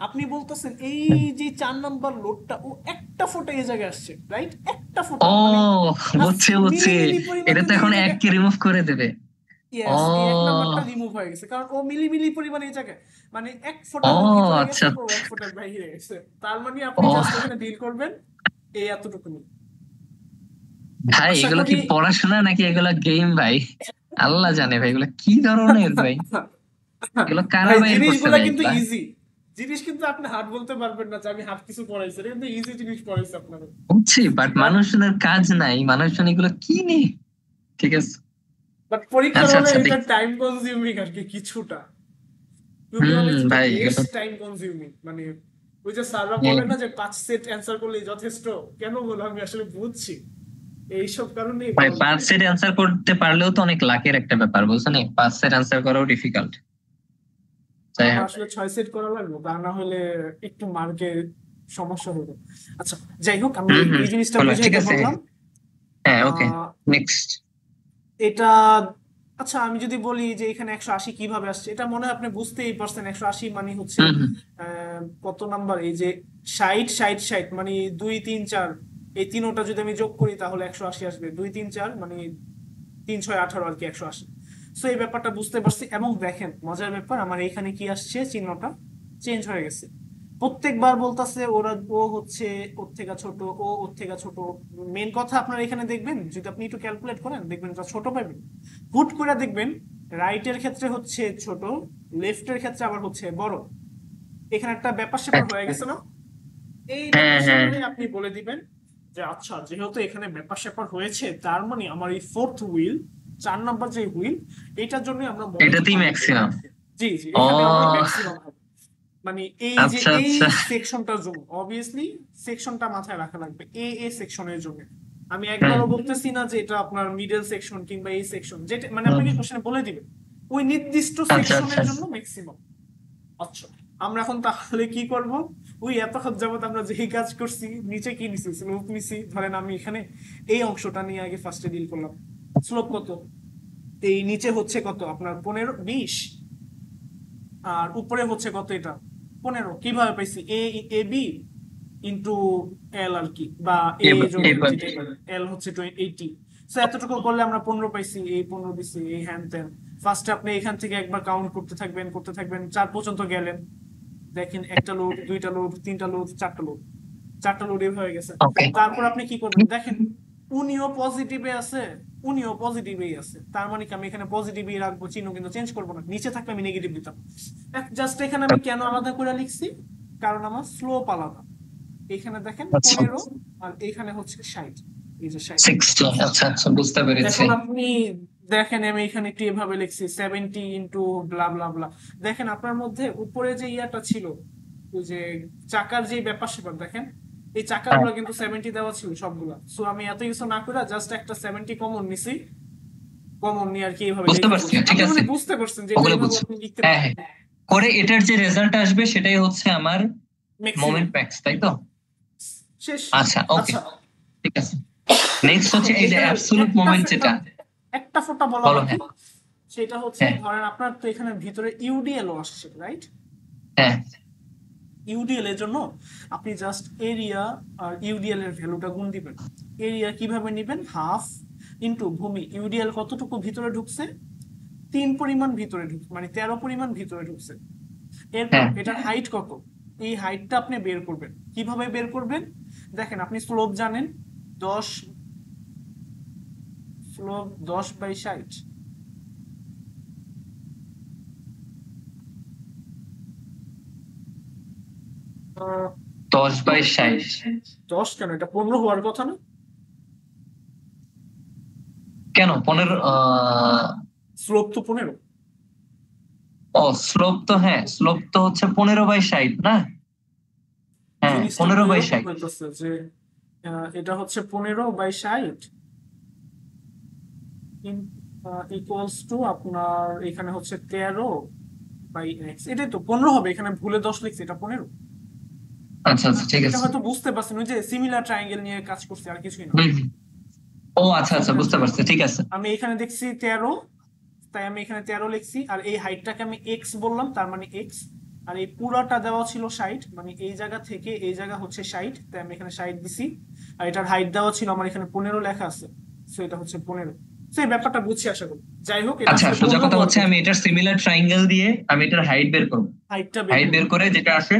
S1: আপনি বলতেছেন এই যে 4 নাম্বার লোডটা ও একটা ফোঁটা এই জায়গায় আসছে, রাইট? একটা ফোঁটা
S2: ও
S1: মানে
S2: বুঝছি বুঝছি,
S1: মিলি পরিমাণ
S2: এটা তো
S1: যদি
S2: এখন
S1: এই জায়গায়,
S2: এককে রিমুভ করে দেবে। ও
S1: ইয়েস, এই 1 নাম্বারটা রিমুভ হয়ে গেছে কারণ ও মিলি পরিমাণ এই জায়গায়, মানে এক ফোঁটা
S2: ও
S1: লোড ভিতরে গেছে
S2: আচ্ছা।
S1: ও 1 ফোঁটার বাইরে গেছে। তার মানে আপনি
S2: ও
S1: জাস্ট এখানে ডিল করবেন এই এতটুকুনি।
S2: ভাই,
S1: আশা
S2: এগুলো কি
S1: করি
S2: পড়াশোনা নাকি এগুলো গেম ভাই? আল্লাহ জানে ভাই, এগুলো কি ধরনের ভাই, এগুলো কারা
S1: ভাই
S2: বাইর করছে
S1: জিনিসগুলা
S2: ভাই
S1: কিন্তু
S2: এগুলা?
S1: ইজি জিনিস, কিন্তু আপনি হার্ড বলতে পারবেন না যে আমি হার্ড কিছু পড়াইছি, এটা কিন্তু ইজি জিনিস পড়াইছি আপনাকে।
S2: বুঝছি, বাট
S1: বাট
S2: মানুষজনের কাজ নাই, মানুষজন এগুলো কি নেই। ঠিক আছে।
S1: বাট পরীক্ষার
S2: আচ্ছা
S1: হলে
S2: আচ্ছা
S1: এটা
S2: দেখি।
S1: টাইম কনজিউমিং আর কি কিছুটা, টু বি অনেস্ট এটা
S2: ভাই
S1: বেশ
S2: এগুলো,
S1: টাইম কনজিউমিং। মানে ওই যে স্যাররা
S2: হ্যাঁ,
S1: বলে না যে 5 সেট অ্যান্সার করলেই যথেষ্ট, কেন বলো আমি আসলে বুঝছি এইসব কারণেই
S2: ভাই
S1: বলা যায়।
S2: 5 সেট অ্যান্সার করতে পারলেও তো অনেক লাকের একটা ব্যাপার, বুঝছেন? 5 সেট অ্যান্সার করাও ডিফিকাল্ট। যাই
S1: আমার
S2: হোক।
S1: আসলে 6 সেট করা লাগবে, তা না হলে একটু মার্কে সমস্যা হবে। আচ্ছা, যাই হোক আমি
S2: হুম হুম,
S1: এই জিনিসটা
S2: বলো, ঠিক
S1: বুঝাইতে
S2: আছে,
S1: পারলাম।
S2: হ্যাঁ ওকে,
S1: আহ
S2: নেক্সট।
S1: এটা আচ্ছা আমি যদি বলি যে এখানে 180 কিভাবে আসছে, এটা মনে হয় আপনি বুঝতেই পারছেন। 180 মানে হচ্ছে
S2: হুম হুম।
S1: কত নাম্বার, এই যে 60 60 60 মানে 2 3 4, এই তিনোটা যদি আমি যোগ করি তাহলে 180 আসবে। 2 3 4 মানে 3 6 18 আর কি 180। সো এই ব্যাপারটা বুঝতে পারছি। এবং দেখেন মজার ব্যাপার, আমার এখানে কি আসছে, চিহ্নটা চেঞ্জ হয়ে গেছে। প্রত্যেকবার বলতাছে ওরা, ও হচ্ছে ওর থেকে ছোট, ও ওর থেকে ছোট। মেন কথা আপনারা এখানে দেখবেন, যদি আপনি একটু ক্যালকুলেট করেন দেখবেন এটা ছোট পাবেন। হুট করে দেখবেন রাইটের ক্ষেত্রে হচ্ছে ছোট, লেফটের ক্ষেত্রে আবার হচ্ছে বড়। এখানে একটা ব্যাপার স্যাপার হয়ে গেছে না? এই
S2: হ্যাঁ
S1: ব্যাপার
S2: হ্যাঁ,
S1: স্যাপারে আপনি বলে দিবেন যে আচ্ছা যেহেতু এখানে ব্যাপার স্যাপার হয়েছে, তার মানে আমার এই ফোর্থ হুইল, 4 নাম্বার যে হুইল, এটার জন্য আমরা মডেল
S2: এটাতেই
S1: বানাবো।
S2: ম্যাক্সিমাম।
S1: জি জি,
S2: ও
S1: এখানে আমার ম্যাক্সিমাম হবে। মানে এই যে
S2: আচ্ছা
S1: এই
S2: আচ্ছা
S1: সেকশনটার জন্য অবভিয়াসলি সেকশনটা মাথায় রাখা লাগবে, এ সেকশনের জন্য। আমি
S2: হুম
S1: একবারও বলতেছি না যে এটা আপনার মিডল সেকশন কিংবা এই সেকশন, যেটা মানে
S2: হুম,
S1: আপনাকে কোশ্চেনে বলে দিবে ওই নির্দিষ্ট
S2: আচ্ছা আচ্ছা।
S1: সেকশনের জন্য ম্যাক্সিমাম। আচ্ছা, আমরা এখন তাহলে কি করব? ওই এতক্ষণ যাবত আমরা যেই কাজ করছি, নিচে কি নিছি, স্লোপ নিছি। ধরেন আমি এখানে এই অংশটা নিয়ে আগে ফার্স্টে ডিল করলাম। স্লোপ কত? এই নিচে হচ্ছে কত আপনার 15 20, আর উপরে হচ্ছে কত এটা 15। কিভাবে পাইছি? এ বি ইন্টু এল আর কি, বা এ
S2: এবার
S1: যোগ এল,
S2: এবার
S1: যেটাই বলেন। এল হচ্ছে 80। সো এতটুকু করলে আমরা 15 পাইছি, এই 15 দিছি, এই হ্যান ত্যান। ফার্স্টে আপনি এখান থেকে একবার কাউন্ট করতে থাকবেন 4 পর্যন্ত গেলেন। দেখেন একটা লোড, দুইটা লোড, তিনটা লোড, চারটা লোড, চারটা লোডে হয়ে গেছে।
S2: ওকে।
S1: তারপর আপনি কি করবেন দেখেন, উনিও পজিটিভে আছে, উনিও পজিটিভেই আছে। তার মানে কি আমি এখানে পজিটিভই রাখবো, চিহ্ন কিন্তু চেঞ্জ করবো না। নিচে থাকলে আমি নেগেটিভ দিতাম। জাস্ট এখানে আমি কেন আলাদা করে লিখছি, কারণ আমার স্লোপ আলাদা। এখানে দেখেন
S2: আচ্ছা,
S1: 15 আর এখানে হচ্ছে 60, এই যে 60।
S2: 60, আচ্ছা আচ্ছা, বুঝতে পেরেছি।
S1: এখন আপনি দেখেন আমি এখানে একটু এভাবে লিখছি 70 ইন্টু ব্লা ব্লা ব্লা। দেখেন আপনার মধ্যে উপরে যে ইয়াটা ছিল, ওই যে চাকার যে ব্যাপার স্যাপার, দেখেন এই চাকাগুলো কিন্তু 70 দেওয়া ছিল সবগুলা। সো আমি এত কিছু না করে জাস্ট একটা 70 কমন নিছি, কমন নিয়ে আর কি এইভাবে
S2: বুঝতে
S1: লিখে
S2: পারছি,
S1: ফেলছি।
S2: ঠিক
S1: আপনি
S2: আছে,
S1: মানে বুঝতে পারছেন যে এটা
S2: ওগুলো
S1: এইভাবে
S2: বুঝছি।
S1: আপনি লিখতে
S2: হ্যাঁ
S1: পারেন
S2: হ্যাঁ, করে এটার যে রেজাল্ট আসবে সেটাই হচ্ছে আমার
S1: ম্যাক্সিমাম।
S2: মোমেন্ট ম্যাক্স, তাই তো?
S1: শেষ।
S2: আচ্ছা, ওকে,
S1: আচ্ছা,
S2: ঠিক আছে। নেক্সট হচ্ছে এই যে
S1: এখানে
S2: অ্যাবসলিউট
S1: একটা
S2: মোমেন্ট যেটা।
S1: একটা ফোঁটা বলা
S2: বলো।
S1: বাকি।
S2: হ্যাঁ
S1: সেটা হচ্ছে
S2: হ্যাঁ
S1: ধরেন আপনার তো এখানে ভিতরে ইউডিএল আসছে, রাইট?
S2: হ্যাঁ
S1: ইউডিএল এর জন্য আপনি জাস্ট এরিয়া আর ইউডিএল এর ভ্যালুটা গুণ দিবেন। এরিয়া কিভাবে নিবেন? হাফ ইন্টু ভূমি। ইউডিএল কতটুকু ভিতরে ঢুকছে? 3 পরিমাণ ভিতরে ঢুকছে, মানে 13 পরিমাণ ভিতরে ঢুকছে। এরপর
S2: হ্যাঁ
S1: এটার হাইট কত, এই হাইটটা আপনি বের করবেন। কিভাবে বের করবেন? দেখেন আপনি স্লোপ জানেন, 10, স্লোপ 10/60।
S2: 10/60?
S1: 10 কেন, এটা 15 হওয়ার কথা না?
S2: কেন 15?
S1: স্লোপ তো 15।
S2: ও স্লোপ তো, হ্যাঁ স্লোপ তো হচ্ছে 15/60 না? হ্যাঁ,
S1: জিনিসটা তো এরকম
S2: 15/60।
S1: হইতেছে যে এটা হচ্ছে 15/60 ইকুয়ালস টু আপনার এখানে হচ্ছে 13/x। এটাই তো 15 হবে, এখানে ভুলে 10 লিখছি, এটা 15।
S2: আচ্ছা আচ্ছা, ঠিক
S1: এটা
S2: আছে।
S1: হয়তো বুঝতে পারছেন, ওই যে সিমিলার ট্রায়াঙ্গেল নিয়ে কাজ করছি, আর কিছুই না।
S2: হুম হুম। ও আচ্ছা আচ্ছা,
S1: সিমিলার
S2: বুঝতে পারছি,
S1: ট্রায়াঙ্গেল
S2: ঠিক আছে।
S1: আমি এখানে দেখছি 13, তাই আমি এখানে 13 লিখছি। আর এই হাইটটাকে আমি এক্স বললাম, তার মানে এক্স। আর এই পুরাটা দেওয়া ছিল 60, মানে এই জায়গা থেকে এই জায়গা হচ্ছে 60, তাই আমি এখানে 60 দিছি। আর এটার হাইট দেওয়া ছিল আমার এখানে 15 লেখা আছে, সো এটা হচ্ছে 15। সেই ব্যাপারটা বুঝছি আশা করি। যাই হোক, এটা
S2: আচ্ছা,
S1: আসলে
S2: সোজা
S1: 15
S2: কথা
S1: হওয়ার
S2: হচ্ছে
S1: কথা।
S2: আমি এটার সিমিলার ট্রায়াঙ্গেল দিয়ে আমি এটার হাইট বের করবো।
S1: হাইটটা বের
S2: হাইট বের
S1: করবেন।
S2: করে যেটা আসে,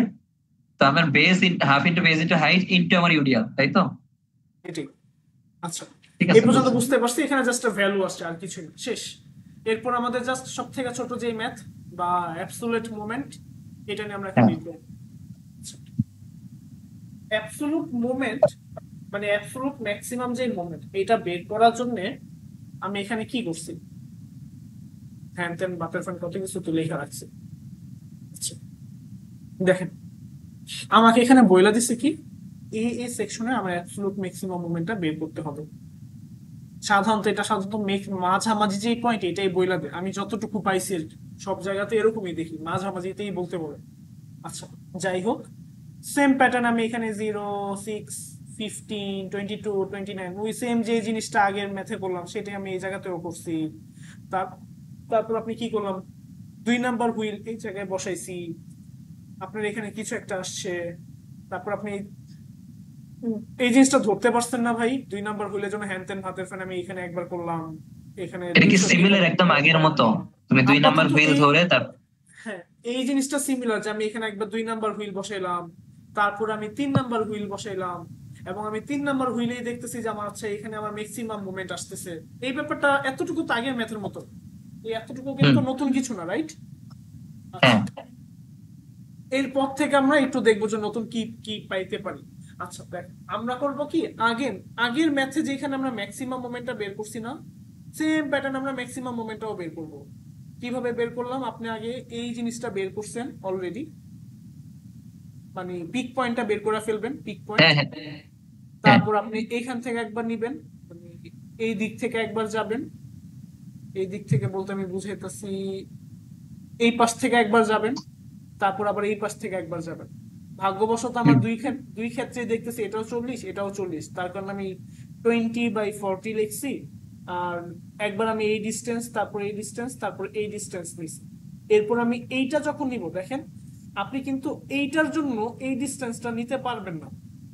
S2: তো আমার base half into base into height into আমার ইউডিএল, তাই তো?
S1: এটাই। আচ্ছা,
S2: ঠিক
S1: এই
S2: আছে,
S1: পর্যন্ত
S2: বুঝছি।
S1: বুঝতে পারছি, এখানে জাস্ট ভ্যালু আসছে আর কিছুই না, শেষ। এরপর আমাদের জাস্ট সব থেকে ছোট যে ম্যাথ বা অ্যাবসোলিউট মোমেন্ট, এটা নিয়ে আমরা এখন
S2: হ্যাঁ
S1: ডিল করব। অ্যাবসোলুট মোমেন্ট মানে অ্যাবসোলুট ম্যাক্সিমাম যে মোমেন্ট, এটা বের করার জন্য আমি এখানে কি করছি, হ্যান ত্যান বাপের ফ্যান কত কিছু তো লেখা রাখছি। আচ্ছা, দেখেন আমাকে এখানে বইলা দিছে কি, এই সেকশনে আমার অ্যাবসোলুট ম্যাক্সিমাম মোমেন্টটা বের করতে হবে। সাধারণত এটা সাধারণত মাঝামাঝি যে পয়েন্ট এটাই বইলা দেয়, আমি যতটুকু পাইছি আর কি। সব জায়গাতে এরকমই দেখি, মাঝামাঝিতেই বলতে বলে। আচ্ছা, যাই হোক, সেম প্যাটার্ন আমি এখানে 0, 6, 15, 22, 29, ওই সেম যে জিনিসটা আগের ম্যাথে করলাম সেটাই আমি এই জায়গাতেও করছি। তার তারপর আপনি কি করলাম, 2 নাম্বার হুইল এই জায়গায় বসাইছি, আপনার এখানে কিছু একটা আসছে। তারপর আপনি এই জিনিসটা ধরতে পারছেন না ভাই, 2 নাম্বার হুইলের জন্য হ্যান ত্যান ভাতের ফ্যান আমি এখানে একবার করলাম, এখানে
S2: এটা কি
S1: 200
S2: সিমিলার একদম আগের মতো? তুমি 2 নাম্বার
S1: আপাতত
S2: হুইল
S1: এই,
S2: ধরে তার।
S1: হ্যাঁ, এই জিনিসটা সিমিলার যে আমি এখানে একবার 2 নাম্বার হুইল বসাইলাম, তারপর আমি 3 নাম্বার হুইল বসাইলাম, এবং আমি 3 নাম্বার হুইলেই দেখতেছি যে আমার হচ্ছে এখানে আমার ম্যাক্সিমাম মুভমেন্ট আসতেছে। এই ব্যাপারটা এতটুকু তো আগের ম্যাথের মতো, এই এতটুকু
S2: হুম।
S1: কিন্তু নতুন কিছু না, রাইট?
S2: হ্যাঁ
S1: আচ্ছা, এরপর থেকে আমরা একটু দেখবো যে নতুন কি কি পাইতে পারি। আচ্ছা দেখ, আমরা করব কি, আগের আগের ম্যাথে যেখানে আমরা ম্যাক্সিমাম মোমেন্টটা বের করছি না, সেম প্যাটার্ন আমরা ম্যাক্সিমাম মোমেন্টটাও বের করব। কিভাবে বের করলাম, আপনি আগে এই জিনিসটা বের করছেন অলরেডি, মানে পিক পয়েন্টটা বের করে ফেলবেন, পিক পয়েন্ট।
S2: হ্যাঁ হ্যাঁ হ্যাঁ
S1: তারপর আপনি এইখান থেকে একবার নিবেন, মানে এই দিক থেকে একবার যাবেন, এই দিক থেকে বলতে আমি বুঝাইতেছি এই পাশ থেকে একবার যাবেন, তারপর আবার এই পাশ থেকে একবার যাবেন। ভাগ্যবশত আমার
S2: হুম।
S1: দুই ক্ষেত্রে দেখতেছি এটাও 40 এটাও 40, তার কারণে আমি 20/40 লিখছি। আর একবার আমি এই ডিস্টেন্স, তারপর এই ডিস্টেন্স, তারপর এই ডিস্টেন্স নিছি। এরপর আমি এইটা যখন নিব, দেখেন আপনি কিন্তু এইটার জন্য এই ডিস্টেন্সটা নিতে পারবেন না,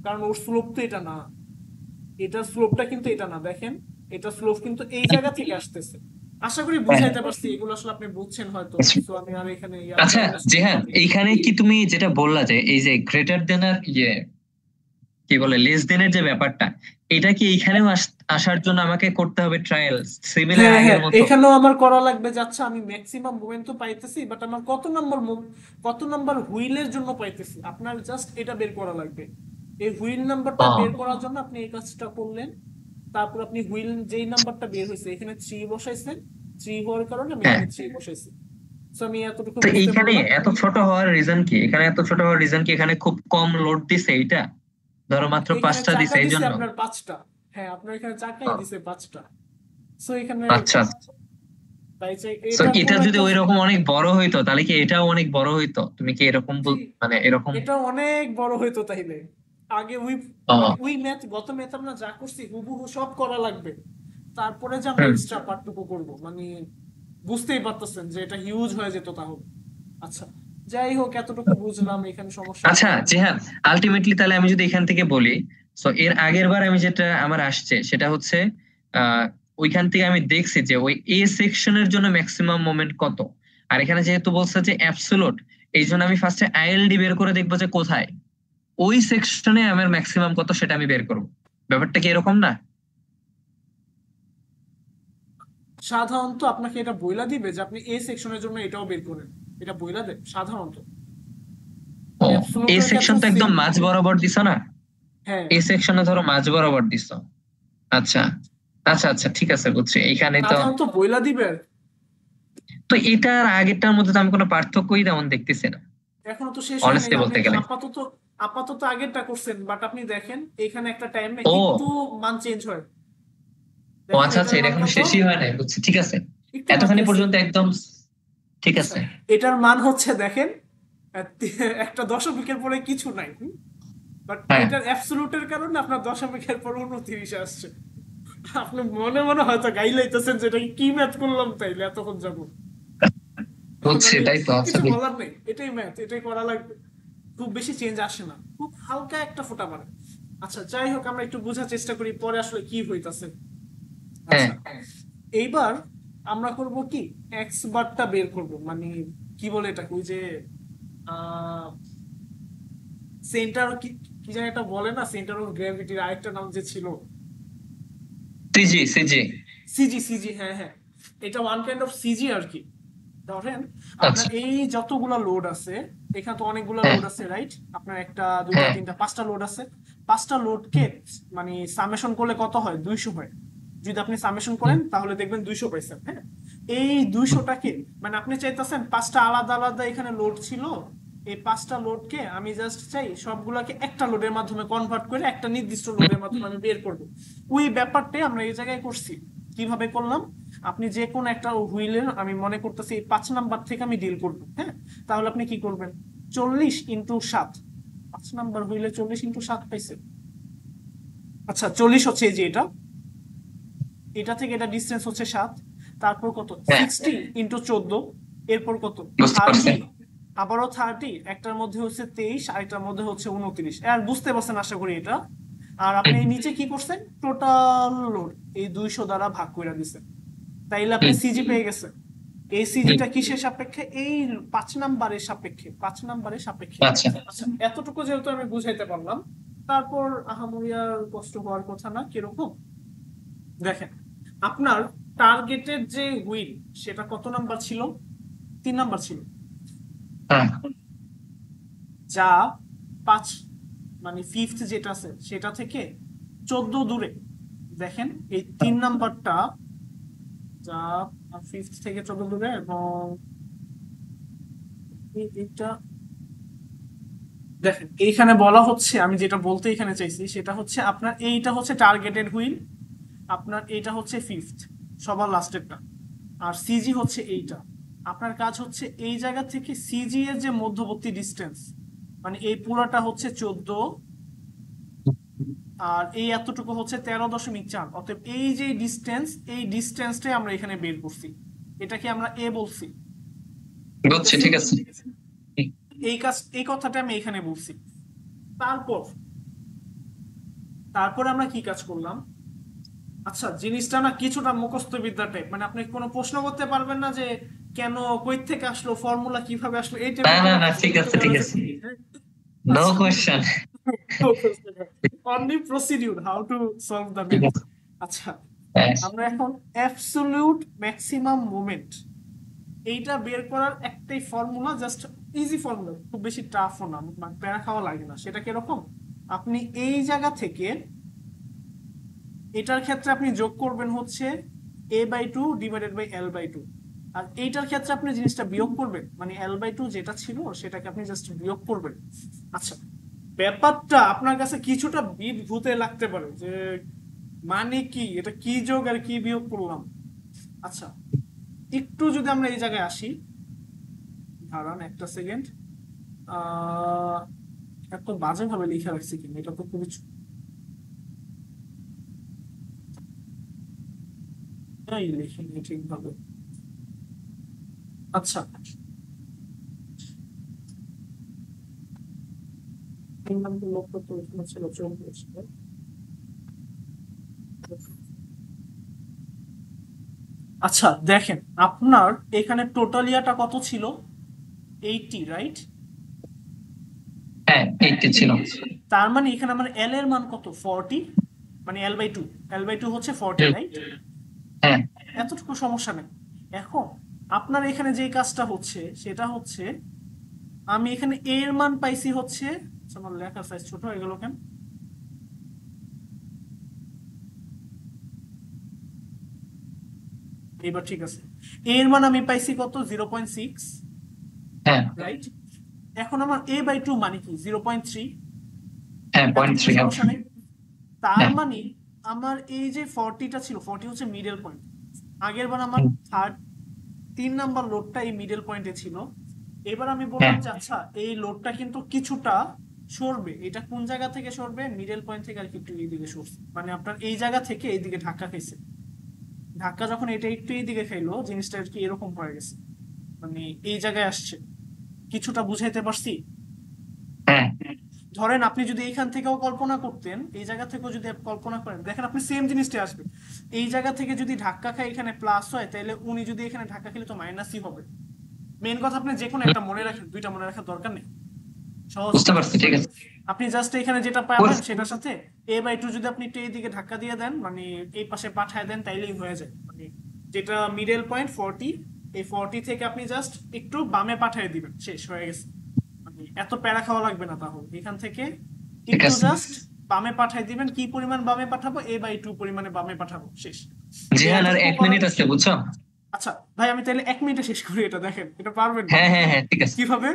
S1: কারণ ওর স্লোপ তো এটা না, এটার স্লোপটা কিন্তু এটা না, দেখেন এটা স্লোপ কিন্তু এই জায়গা থেকে আসতেছে। আশা করি
S2: হ্যাঁ।
S1: বুঝাইতে পারছি, এগুলো আসলে আপনি বুঝছেন হয়তো, তো আমি আর এখানে
S2: আচ্ছা জেহান, এইখানে কি তুমি যেটা বললা যে এই যে গ্রেটার দেন আর কি বলে লেস দেনের যে ব্যাপারটা, এটা কি এইখানেও আসার জন্য আমাকে করতে হবে ট্রায়াল সিমিলার
S1: হ্যাঁ
S2: আগের
S1: হ্যাঁ,
S2: মতো?
S1: এখানেও আমার করা লাগবে যাচ্ছে, আমি ম্যাক্সিমাম মোমেন্ট তো পাইতেছি, বাট আমার কত নাম্বার হুইলের জন্য পাইতেছি, আপনার জাস্ট এটা বের করা লাগবে। এই হুইল নাম্বারটা
S2: ও
S1: বের করার জন্য আপনি এই কাজটা করলেন। তারপর আপনি হুইল যেই নাম্বারটা বের হয়েছে এখানে 3 বসাইছেন, 3 হওয়ার কারণে আমি
S2: হ্যাঁ।
S1: এখানে 3 বসাইছি। তো আমি এতটুকু
S2: তো
S1: বুঝতে
S2: এইখানে
S1: পারলাম।
S2: এত ছোট হওয়ার রিজন কি? এখানে এত ছোট হওয়ার রিজন কি? এখানে খুব কম লোড দিছে এইটা? ধরো মাত্র
S1: এখানে
S2: 5টা
S1: চাকা
S2: দিছে এই
S1: দিছে
S2: জন্য।
S1: আপনার 5টা। হ্যাঁ, আপনার এখানে চাকাই
S2: ও,
S1: দিছে 5টা। সো এখানে
S2: আচ্ছা।
S1: তাই যে
S2: তো
S1: এটা
S2: এটা
S1: কোন
S2: যদি
S1: একটা
S2: ওইরকম অনেক বড় হইতো তাহলে কি এটাও অনেক বড় হইতো? তুমি কি এরকম
S1: জি,
S2: মানে এরকম?
S1: এটা অনেক বড় হইতো তাইলে। আগে ওই মানে
S2: ও,
S1: ওই ম্যাথ, গত ম্যাথ আমরা যা করছি হুবহু সব করা লাগবে, তারপরে যে আমরা
S2: হুম।
S1: এক্সট্রা পার্টটুকু করব, মানে বুঝতেই পারতেছেন যে এটা হিউজ হয়ে যেত তাহলে। আচ্ছা, যাই হোক, এতটুকু বুঝলাম, এখানে সমস্যা
S2: আচ্ছা
S1: নাই।
S2: জিহান, আলটিমেটলি তাহলে আমি যদি এখান থেকে বলি, সো এর আগের বার আমি যেটা আমার আসছে সেটা হচ্ছে আহ ওইখান থেকে আমি দেখছি যে ওই এ সেকশনের জন্য ম্যাক্সিমাম মোমেন্ট কত। আর এখানে যেহেতু বলছে যে অ্যাবসোলুট, এই জন্য আমি ফার্স্টে আইএলডি বের করে দেখবো যে কোথায় ওই সেকশনে আমার ম্যাক্সিমাম কত সেটা আমি বের করবো। ব্যাপারটা কি এরকম না?
S1: সাধারণত আপনাকে এটা বইলা দিবে যে আপনি এ সেকশনের জন্য এটাও বের করেন, এটা বইলা দেয় সাধারণত।
S2: ও, এ
S1: অ্যাবসোলুটের
S2: সেকশন
S1: ক্ষেত্রে
S2: তো একদম
S1: সেম।
S2: মাঝ বরাবর দিছো না?
S1: হ্যাঁ,
S2: এ সেকশনে ধরো মাঝ বরাবর দিছো। আচ্ছা, আচ্ছা, আচ্ছা, ঠিক আছে, বুঝছি এইখানে তো।
S1: সাধারণত বইলা দিবে আর কি।
S2: তো এটা আর আগেরটার মধ্যে তো আমি কোনো পার্থক্যই তেমন দেখতেছি না,
S1: এখনো তো শেষ হয় নাই,
S2: অনেস্টলি
S1: আপনি
S2: বলতে
S1: তো
S2: গেলে।
S1: আপাতত আপাতত আগেরটা করছেন, বাট আপনি দেখেন এখানে একটা টাইমে একটু
S2: ও,
S1: মান চেঞ্জ হয়।
S2: ও
S1: দেখেন
S2: আচ্ছা, আচ্ছা,
S1: এটার
S2: এটা
S1: মান
S2: এখনো
S1: কত,
S2: শেষই হয় নাই, বুঝছি, ঠিক আছে।
S1: একটু বাকি
S2: এতখানি
S1: আছে।
S2: পর্যন্ত একদম ঠিক
S1: আচ্ছা,
S2: আছে।
S1: এটার মান হচ্ছে দেখেন একটা দশমিকের পরে কিছু নাই, বাট
S2: হ্যাঁ,
S1: এটার অ্যাবসলিউটের কারণে আপনার দশমিকের পর 29 আসছে। আপনি মনে মনে হয়তো গাই লাইতেছেন যে এটা কি ম্যাথ করলাম তাইলে এতক্ষণ যাবো।
S2: বুঝছি,
S1: মানে
S2: তাই তো
S1: কিছু
S2: আসলে।
S1: বলার নেই, এটাই ম্যাথ, এটাই করা লাগবে। খুব বেশি চেঞ্জ আসে না, খুব হালকা একটা ফোঁটা মানে। আচ্ছা, যাই হোক, আমরা একটু বোঝার চেষ্টা করি পরে আসলে কি হইতাছে।
S2: হ্যাঁ,
S1: আচ্ছা, এইবার আমরা করব কি, এক্স বারটা বের করব, মানে কি বলে এটাকে, ওই যে সেন্টার কি, কি জানি একটা বলে না, সেন্টার অফ গ্র্যাভিটির আরেকটা নাম যে ছিল,
S2: সিজি, সিজি।
S1: সিজি, সিজি, হ্যাঁ হ্যাঁ, এটা ওয়ান কাইন্ড অফ সিজি আর কি। ধরেন আপনার
S2: আচ্ছা।
S1: এই যতগুলা লোড আছে, এখানে তো অনেকগুলা
S2: হ্যাঁ,
S1: লোড আছে রাইট, আপনার একটা দুইটা
S2: হ্যাঁ।
S1: তিনটা পাঁচটা লোড আছে। পাঁচটা লোডকে মানে সামেশন করলে কত হয়, 200 হয়। যদি আপনি সামেশন
S2: হুম,
S1: করেন তাহলে দেখবেন 200 পাইছেন। হ্যাঁ, এই 200টাকে মানে আপনি চাইতেছেন পাঁচটা আলাদা আলাদা এখানে লোড ছিল, এই পাঁচটা লোডকে আমি জাস্ট চাই সবগুলাকে একটা লোডের মাধ্যমে কনভার্ট করে একটা নির্দিষ্ট লোডের মাধ্যমে আমি বের করব। ওই ব্যাপারটাই আমরা এই জায়গায় করছি। কিভাবে করলাম, আপনি যে কোন একটা হুইলের, আমি মনে করতেছি এই 5 নাম্বার থেকে আমি ডিল করবো, হ্যাঁ, তাহলে আপনি কি করবেন, 40 × 7, 5 নাম্বার হুইলে 40 × 7 পাইছে। আচ্ছা, 40 হচ্ছে এই যে এটা, এটা থেকে এটা ডিস্টেন্স হচ্ছে 7, তারপর কত,
S2: হ্যাঁ,
S1: 60 × 14, এরপর কত,
S2: বুঝতে পারছি।
S1: 30, আবারও 30, একটার মধ্যে হচ্ছে 23, আরেকটার মধ্যে হচ্ছে 29, আর বুঝতে পারছেন আশা করি এটা। আর আপনি
S2: হুম,
S1: এই নিচে কি করছেন, টোটাল লোড এই 200 দ্বারা ভাগ করে দিচ্ছেন, তাইলে আপনি
S2: হুম,
S1: সিজি পেয়ে গেছেন। এই
S2: হুম।
S1: সিজিটা কিসের সাপেক্ষে, এই 5 নাম্বারের সাপেক্ষে, 5 নাম্বারের সাপেক্ষে।
S2: আচ্ছা।
S1: আচ্ছা, এতটুকু যেহেতু আমি বুঝাইতে পারলাম, তারপর আহামরি আর কষ্ট হওয়ার কথা না। কিরকম, দেখেন আপনার টার্গেটের যে হুইল, সেটা কত নাম্বার ছিল, 3 নাম্বার ছিল,
S2: হ্যাঁ,
S1: যা 5 মানে ফিফথ যেটা আছে সেটা থেকে 14 দূরে। দেখেন এই 3 নাম্বারটা, যা ফিফথ থেকে 14 দূরে, এবং এটা দেখেন এইখানে বলা হচ্ছে, আমি যেটা বলতে এখানে চাইছি সেটা হচ্ছে আপনার এইটা হচ্ছে টার্গেটেড হুইল, আপনার এইটা হচ্ছে ফিফথ, সবার লাস্টেরটা, আর সিজি হচ্ছে এইটা। আপনার কাজ হচ্ছে এই জায়গা থেকে সিজি এর যে মধ্যবর্তী ডিস্টেন্স, মানে এই পুরোটা হচ্ছে 14, আর এই এতটুকু হচ্ছে 13.4। অতএব এই যে ডিস্টেন্স, এই ডিস্টেন্সটাই আমরা এখানে বের করছি, এটাকে আমরা এ বলছি। ঠিক
S2: বুঝছি,
S1: আছে,
S2: ঠিক আছে। হুম,
S1: এই কথাটা আমি এখানে বলছি। তারপর তারপরে আমরা কি কাজ করলাম, আচ্ছা জিনিসটা না কিছুটা মুখস্থ বিদ্যা টাইপ, মানে আপনি কোনো প্রশ্ন করতে পারবেন না যে কেন, কই থেকে আসলো, ফর্মুলা কিভাবে আসলো, এই
S2: না,
S1: টাইপের
S2: না,
S1: কোনো
S2: না,
S1: প্রশ্ন
S2: ঠিক
S1: কিন্তু
S2: আছে, ঠিক
S1: করা
S2: আছে।
S1: যাবে না, হ্যাঁ?
S2: নো
S1: আচ্ছা,
S2: question.
S1: Only procedure how to solve the
S2: ঠিক
S1: ম্যাথ।
S2: আছে।
S1: আচ্ছা,
S2: হ্যাঁ,
S1: আমরা এখন অ্যাবসলিউট ম্যাক্সিমাম মোমেন্ট এইটা বের করার একটাই ফর্মুলা, জাস্ট ইজি ফর্মুলা, খুব বেশি টাফও না, মানে প্যারা খাওয়া লাগে না। সেটা কিরকম, আপনি এই জায়গা থেকে এটার ক্ষেত্রে আপনি যোগ করবেন হচ্ছে a/2 / L/2, আর এইটার ক্ষেত্রে আপনি জিনিসটা বিয়োগ করবেন, মানে L/2 যেটা ছিল সেটাকে আপনি জাস্ট বিয়োগ করবেন। আচ্ছা, ব্যাপারটা আপনার কাছে কিছুটা ভূতে লাগতে পারে যে মানে কি, এটা কি যোগ আর কি বিয়োগ করলাম। আচ্ছা, একটু যদি আমরা এই জায়গায় আসি, দাঁড়ান একটা সেকেন্ড। আহ এত বাজে ভাবে লিখে রাখছি কিনা, এটা তো খুবই লিখিনি ঠিকভাবে। আচ্ছা, 3 নম্বর লক্ষ্য তো এখানে ছিল 24। আচ্ছা দেখেন, আপনার এখানে টোটাল ইয়াটা কত ছিল? 80, রাইট?
S2: হ্যাঁ 80 ছিল।
S1: তার মানে এখানে আমার এল এর মান কত? 40, মানে L/2। L/2 হচ্ছে 40,
S2: হুম,
S1: রাইট?
S2: হ্যাঁ
S1: এতটুকু সমস্যা নেই। এখন আপনার এখানে যে কাজটা হচ্ছে সেটা হচ্ছে, আমি এখানে a এর মান পাইছি হচ্ছে, আচ্ছা, আমার লেখার সাইজ ছোট হয়ে গেল কেন? এবার ঠিক আছে। a এর মান আমি পাইছি কত? 0.6,
S2: হ্যাঁ
S1: রাইট? এখন আমার a/2 মানে কি? 0.3।
S2: হ্যাঁ, পয়েন্ট
S1: এতটুকু
S2: থ্রি।
S1: সমস্যা নেই। তার
S2: হ্যাঁ
S1: মানে আমার এই যে 40টা ছিল, 40 হচ্ছে মিডল পয়েন্ট। আগের বার আমার
S2: হুম,
S1: 3 নাম্বার লোডটা এই মিডল পয়েন্টে ছিল। এবার আমি
S2: হ্যাঁ
S1: বললাম যে আচ্ছা, এই লোডটা কিন্তু কিছুটা সরবে। এটা কোন জায়গা থেকে সরবে? মিডল পয়েন্ট থেকে আর কি একটু এইদিকে সরছে, মানে আপনার এই জায়গা থেকে এইদিকে ধাক্কা খাইছে। ধাক্কা যখন এটা একটু এইদিকে খাইলো, জিনিসটা আর কি এরকম হয়ে গেছে, মানে এই জায়গায় আসছে। কিছুটা বুঝাইতে পারছি?
S2: হ্যাঁ।
S1: ধরেন আপনি যদি এইখান থেকেও কল্পনা করতেন, এই জায়গা থেকেও যদি কল্পনা করেন, দেখেন আপনি সেম জিনিসটা আসবে। এই জায়গা থেকে যদি ধাক্কা খায় এখানে প্লাস হয়, তাহলে উনি যদি এখানে ধাক্কা খেলে তো মাইনাসই হবে। মেন কথা, আপনি যে কোনো
S2: হুম,
S1: একটা মনে রাখেন, দুইটা মনে রাখার দরকার নেই, সহজ
S2: বুঝতে
S1: কাজ।
S2: পারছি, ঠিক আছে।
S1: আপনি জাস্ট এখানে যেটা পাবেন সেটার সাথে a/2 যদি আপনি একটু এইদিকে ধাক্কা দিয়ে দেন, মানে এই পাশে পাঠায় দেন, তাইলেই হয়ে যায়। মানে যেটা মিডল পয়েন্ট 40, এই 40 থেকে আপনি জাস্ট একটু বামে পাঠিয়ে দিবেন, শেষ হয়ে গেছে। মানে এত প্যারা খাওয়া লাগবে না। তাহলে এখান থেকে
S2: ঠিক
S1: একটু
S2: আছে।
S1: জাস্ট বামে পাঠিয়ে দিবেন। কি পরিমাণ বামে পাঠাবো? a/2 পরিমাণে বামে পাঠাবো, শেষ। এই
S2: জিহান আর
S1: এতটুকু
S2: এক
S1: করার।
S2: মিনিট আছে, বুঝছো?
S1: আচ্ছা ভাই, আমি তাহলে 1 মিনিটে শেষ করি এটা, দেখেন এটা পারবেন না?
S2: হ্যাঁ হ্যাঁ হ্যাঁ, ঠিক আছে।
S1: কিভাবে?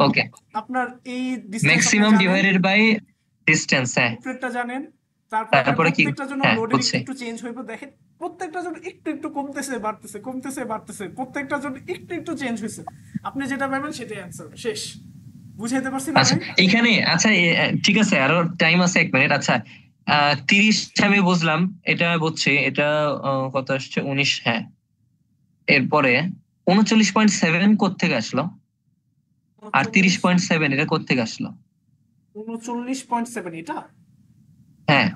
S2: ওকে।
S1: আপনার এই ডিসটেন্স আপনি
S2: ম্যাক্সিমাম
S1: জানেন,
S2: ডিভাইডেড বাই ডিস্টেন্স, হ্যাঁ।
S1: উপরেরটা জানেন, তারপর এখানে
S2: তারপরে কি?
S1: প্রত্যেকটার জন্য
S2: হ্যাঁ
S1: লোডের একটু
S2: বুঝছি।
S1: একটু চেঞ্জ হইবে, দেখেন প্রত্যেকটার জন্য একটু একটু কমতেছে বাড়তেছে, কমতেছে বাড়তেছে, প্রত্যেকটার জন্য একটু একটু চেঞ্জ হয়েছে। আপনি যেটা পাবেন সেটাই অ্যান্সার, শেষ। বুঝাইতে পারছি না
S2: আচ্ছা
S1: ভাই?
S2: এইখানে, আচ্ছা ঠিক আছে, আরো টাইম আছে 1 মিনিট। আচ্ছা 30 আমি বুঝলাম, এটা বুঝছি। এটা কত আসছে? 19, হ্যাঁ। এরপরে 39.7 কোত্থেকে আসলো? আর
S1: 39,
S2: 30.7 এটা কোত্থেকে আসলো?
S1: 39.7 এটা।
S2: হ্যাঁ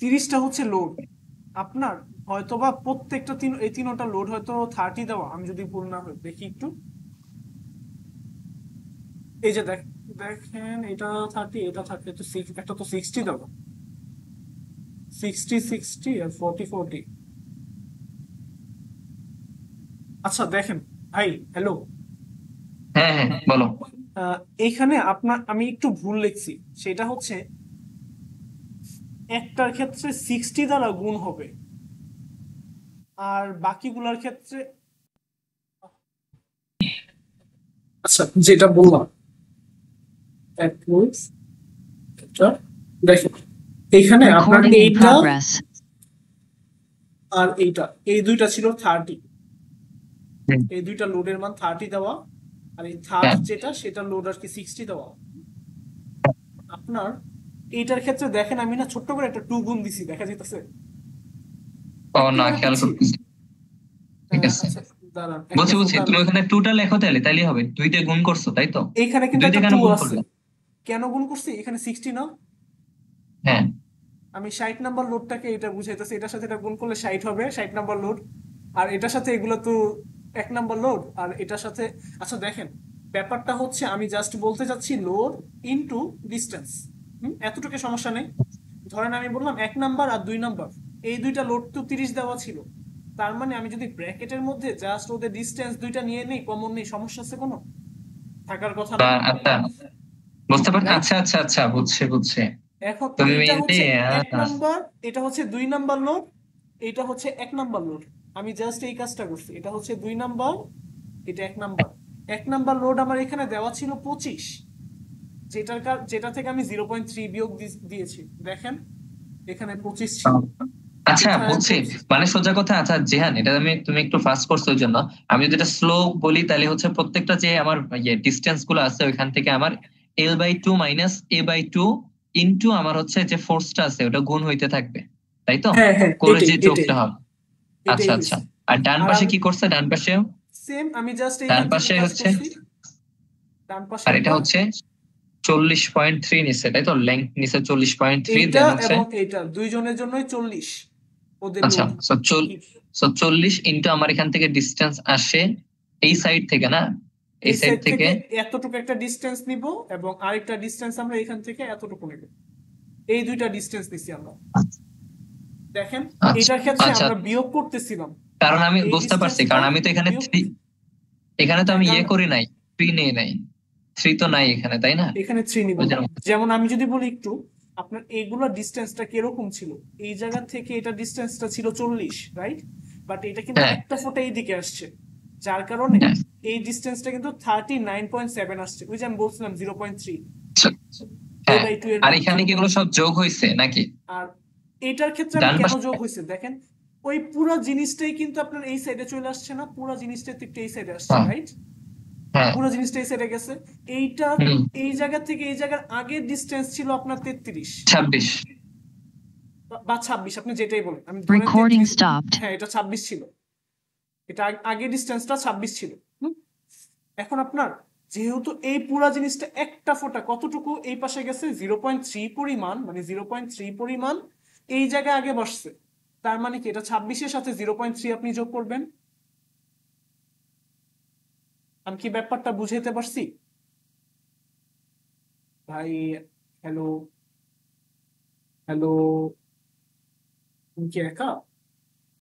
S1: 30টা হচ্ছে লোড আপনার। হয়তোবা প্রত্যেকটা এই তিনটা লোড হয়তো 30 দেওয়া, আমি যদি ভুল না হই, দেখি একটু। এই যে দেখেন, এটা 30, এটা 30, তো একটা তো 60 দেওয়া, 60 60 আর 40 40। আচ্ছা দেখেন ভাই, হ্যালো।
S2: হ্যাঁ হ্যাঁ, বলো।
S1: আহ, এইখানে আপনার আমি একটু ভুল লিখছি। সেটা হচ্ছে একটার ক্ষেত্রে 60 দ্বারা গুণ হবে, আর বাকিগুলোর ক্ষেত্রে, আচ্ছা যেটা বললাম, এক মিনিট, এটা দেখেন, এইখানে আপনার
S3: Recording in
S1: এইটা
S3: progress.
S1: আর এইটা, এই দুইটা ছিল 30।
S2: হুম,
S1: এই দুইটা লোডের মান 30 দেওয়া, আর এই থার্ড
S2: হ্যাঁ।
S1: যেটা, সেটা লোড আর কি 60 দেওয়া। আপনার এইটার ক্ষেত্রে দেখেন, আমি না ছোট্ট করে একটা 2 গুণ দিছি, দেখা যাইতেছে?
S2: ও
S1: একটু
S2: না,
S1: করে
S2: খেয়াল
S1: দিচ্ছি।
S2: করতেছি। ঠিক আছে,
S1: আচ্ছা দাঁড়ান, একটা
S2: বুঝছি বুঝছি।
S1: ফোকাল।
S2: তুমি ওখানে টোটাল লেখো, তাইলেই হবে। দুইটা গুণ করছো, তাই তো?
S1: এইখানে কিন্তু
S2: দুইটা
S1: একটা
S2: কেন
S1: 2
S2: গুণ
S1: আছে।
S2: করলে?
S1: কেন গুণ করছি? এখানে 60 না?
S2: হ্যাঁ
S1: আমি 60 নাম্বার লোডটাকে এটা বুঝাইতেছি, এটার সাথে এটা গুণ করলে 60 হবে, 60 নাম্বার লোড। আর এটার সাথে এগুলো তো 1 নাম্বার লোড, আর এটার সাথে। আচ্ছা দেখেন, ব্যাপারটা হচ্ছে আমি জাস্ট বলতে চাচ্ছি লোড ইনটু ডিস্টেন্স। এতটুকু সমস্যা নেই। ধরেন আমি বললাম 1 নাম্বার আর 2 নাম্বার, এই দুইটা লোড তো 30 দেওয়া ছিল। তার মানে আমি যদি ব্র্যাকেটের মধ্যে জাস্ট ওদের ডিস্টেন্স দুইটা নিয়ে নেই, কমন নেই, সমস্যা আছে কোনো? থাকার কথা না,
S2: আচ্ছা, বুঝতে পারছি।
S1: রাইট?
S2: আচ্ছা আচ্ছা আচ্ছা, বুঝছি বুঝছি।
S1: এখন
S2: তুমি
S1: এইটা
S2: মেনলি
S1: হচ্ছে 1 নাম্বার, এটা হচ্ছে 2 নাম্বার লোড, এটা হচ্ছে 1 নাম্বার লোড। আমি জাস্ট এই কাজটা করছি। এটা হচ্ছে 2 নাম্বার, এটা 1 নাম্বার। 1 নাম্বার লোড আমার এখানে দেওয়া ছিল 25, যেটা থেকে আমি 0.3 বিয়োগ দিয়েছি, দেখেন এখানে 25 ছিল,
S2: আচ্ছা
S1: কোথায়
S2: বুঝছি,
S1: 25?
S2: মানে সোজা কথা। আচ্ছা জেহান, এটা তুমি একটু ফাস্ট করছো ওই জন্য। আমি যদি এটা স্লো বলি তাহলে হচ্ছে প্রত্যেকটা যে আমার ডিস্টেন্স গুলো আছে ওইখান থেকে আমার L/2 মাইনাস A/2 ইনটু আমার হচ্ছে যে ফোর্সটা আছে ওটা গুণ হইতে থাকবে, তাই তো?
S1: হ্যাঁ হ্যাঁ,
S2: করে
S1: এটাই
S2: যে
S1: এটাই
S2: যোগটা হবে। আচ্ছা
S1: এটাই
S2: আচ্ছা।
S1: হয়েছে।
S2: আর ডান
S1: আর
S2: পাশে
S1: আমি
S2: কি করছে? ডান পাশে,
S1: সেম, আমি জাস্ট
S2: ডান
S1: এইখান থেকে
S2: পাশে
S1: কাজ
S2: হচ্ছে,
S1: করছি। ডান পাশে
S2: আর এটা
S1: আমরা
S2: হচ্ছে 40.3 নিচ্ছে, তাই তো? লেংথ নিচ্ছে 40.3,
S1: এইটা
S2: দেন হচ্ছে
S1: এবং এইটা দুইজনের জন্যই 40 ওদের
S2: আচ্ছা
S1: লোড।
S2: 40 ইন্টু আমার এখান থেকে ডিস্টেন্স আসে এই সাইড থেকে না, এই
S1: এই
S2: সাইড
S1: সাইড
S2: থেকে।
S1: থেকে এতটুকু একটা ডিস্টেন্স নিব এবং আরেকটা ডিস্টেন্স আমরা এখান থেকে এতটুকু নেব, এই দুইটা ডিস্টেন্স নিছি আমরা। দেখেন
S2: আচ্ছা
S1: এটার ক্ষেত্রে
S2: আচ্ছা,
S1: আমরা বিয়োগ করতেছিলাম,
S2: কারণ আমি
S1: এই
S2: বুঝতে পারছি,
S1: ডিস্টেন্সটা
S2: কারণ আমি তো এখানে
S1: বিয়োগ।
S2: থ্রি, এখানে তো
S1: হ্যাঁ,
S2: আমি
S1: কারণ
S2: করি নাই, 3 নেই নাই, 3 তো নাই এখানে, তাই না?
S1: এখানে 3 নিব
S2: ওই
S1: না।
S2: জন্য।
S1: যেমন আমি যদি বলি একটু, আপনার এইগুলোর ডিস্টেন্সটা কিরকম ছিল, এই জায়গা থেকে এটা ডিস্টেন্সটা ছিল 40, রাইট? বাট এটা কিন্তু
S2: হ্যাঁ
S1: একটা ফোঁটা এইদিকে আসছে, যার কারণে
S2: হ্যাঁ
S1: এই ডিস্টেন্সটা কিন্তু 39.7 আসছে, ওই যে আমি বলছিলাম 0.3,
S2: আচ্ছা,
S1: এ
S2: হ্যাঁ।
S1: বাই টু এর
S2: আর
S1: মান
S2: এখানে কি এগুলো
S1: 0.3।
S2: সব যোগ হয়েছে নাকি?
S1: আর এটার ক্ষেত্রে আমি
S2: ডান
S1: কেন
S2: পাশে।
S1: যোগ হয়েছে দেখেন, ওই পুরো জিনিসটাই কিন্তু আপনার এই সাইডে চলে আসছে না, পুরো জিনিসটা একটু এই সাইডে আসছে,
S2: হ্যাঁ
S1: রাইট?
S2: হ্যাঁ।
S1: পুরো জিনিসটা এই সাইডে গেছে। এইটা
S2: হুম।
S1: এই জায়গা থেকে এই জায়গার আগের ডিস্টেন্স ছিল আপনার 33
S2: 26।
S1: বা 26, আপনি যেটাই বলেন, আমি ধরেন
S3: Recording
S1: 33।
S3: stopped.
S1: হ্যাঁ, এটা 26 ছিল, এটা আগের ডিস্টেন্সটা 26 ছিল। হুম? এখন আপনার যেহেতু এই পুরা জিনিসটা একটা ফোঁটা কতটুকু এই পাশে গেছে, 0.3 পরিমাণ, মানে 0.3 পরিমাণ এই জায়গায় আগে বসছে, তার মানে কি এটা 26-এর সাথে 0.3 আপনি যোগ করবেন। আমি কি ব্যাপারটা বুঝাইতে পারছি ভাই? হ্যালো, হ্যালো, তুমি কি একা?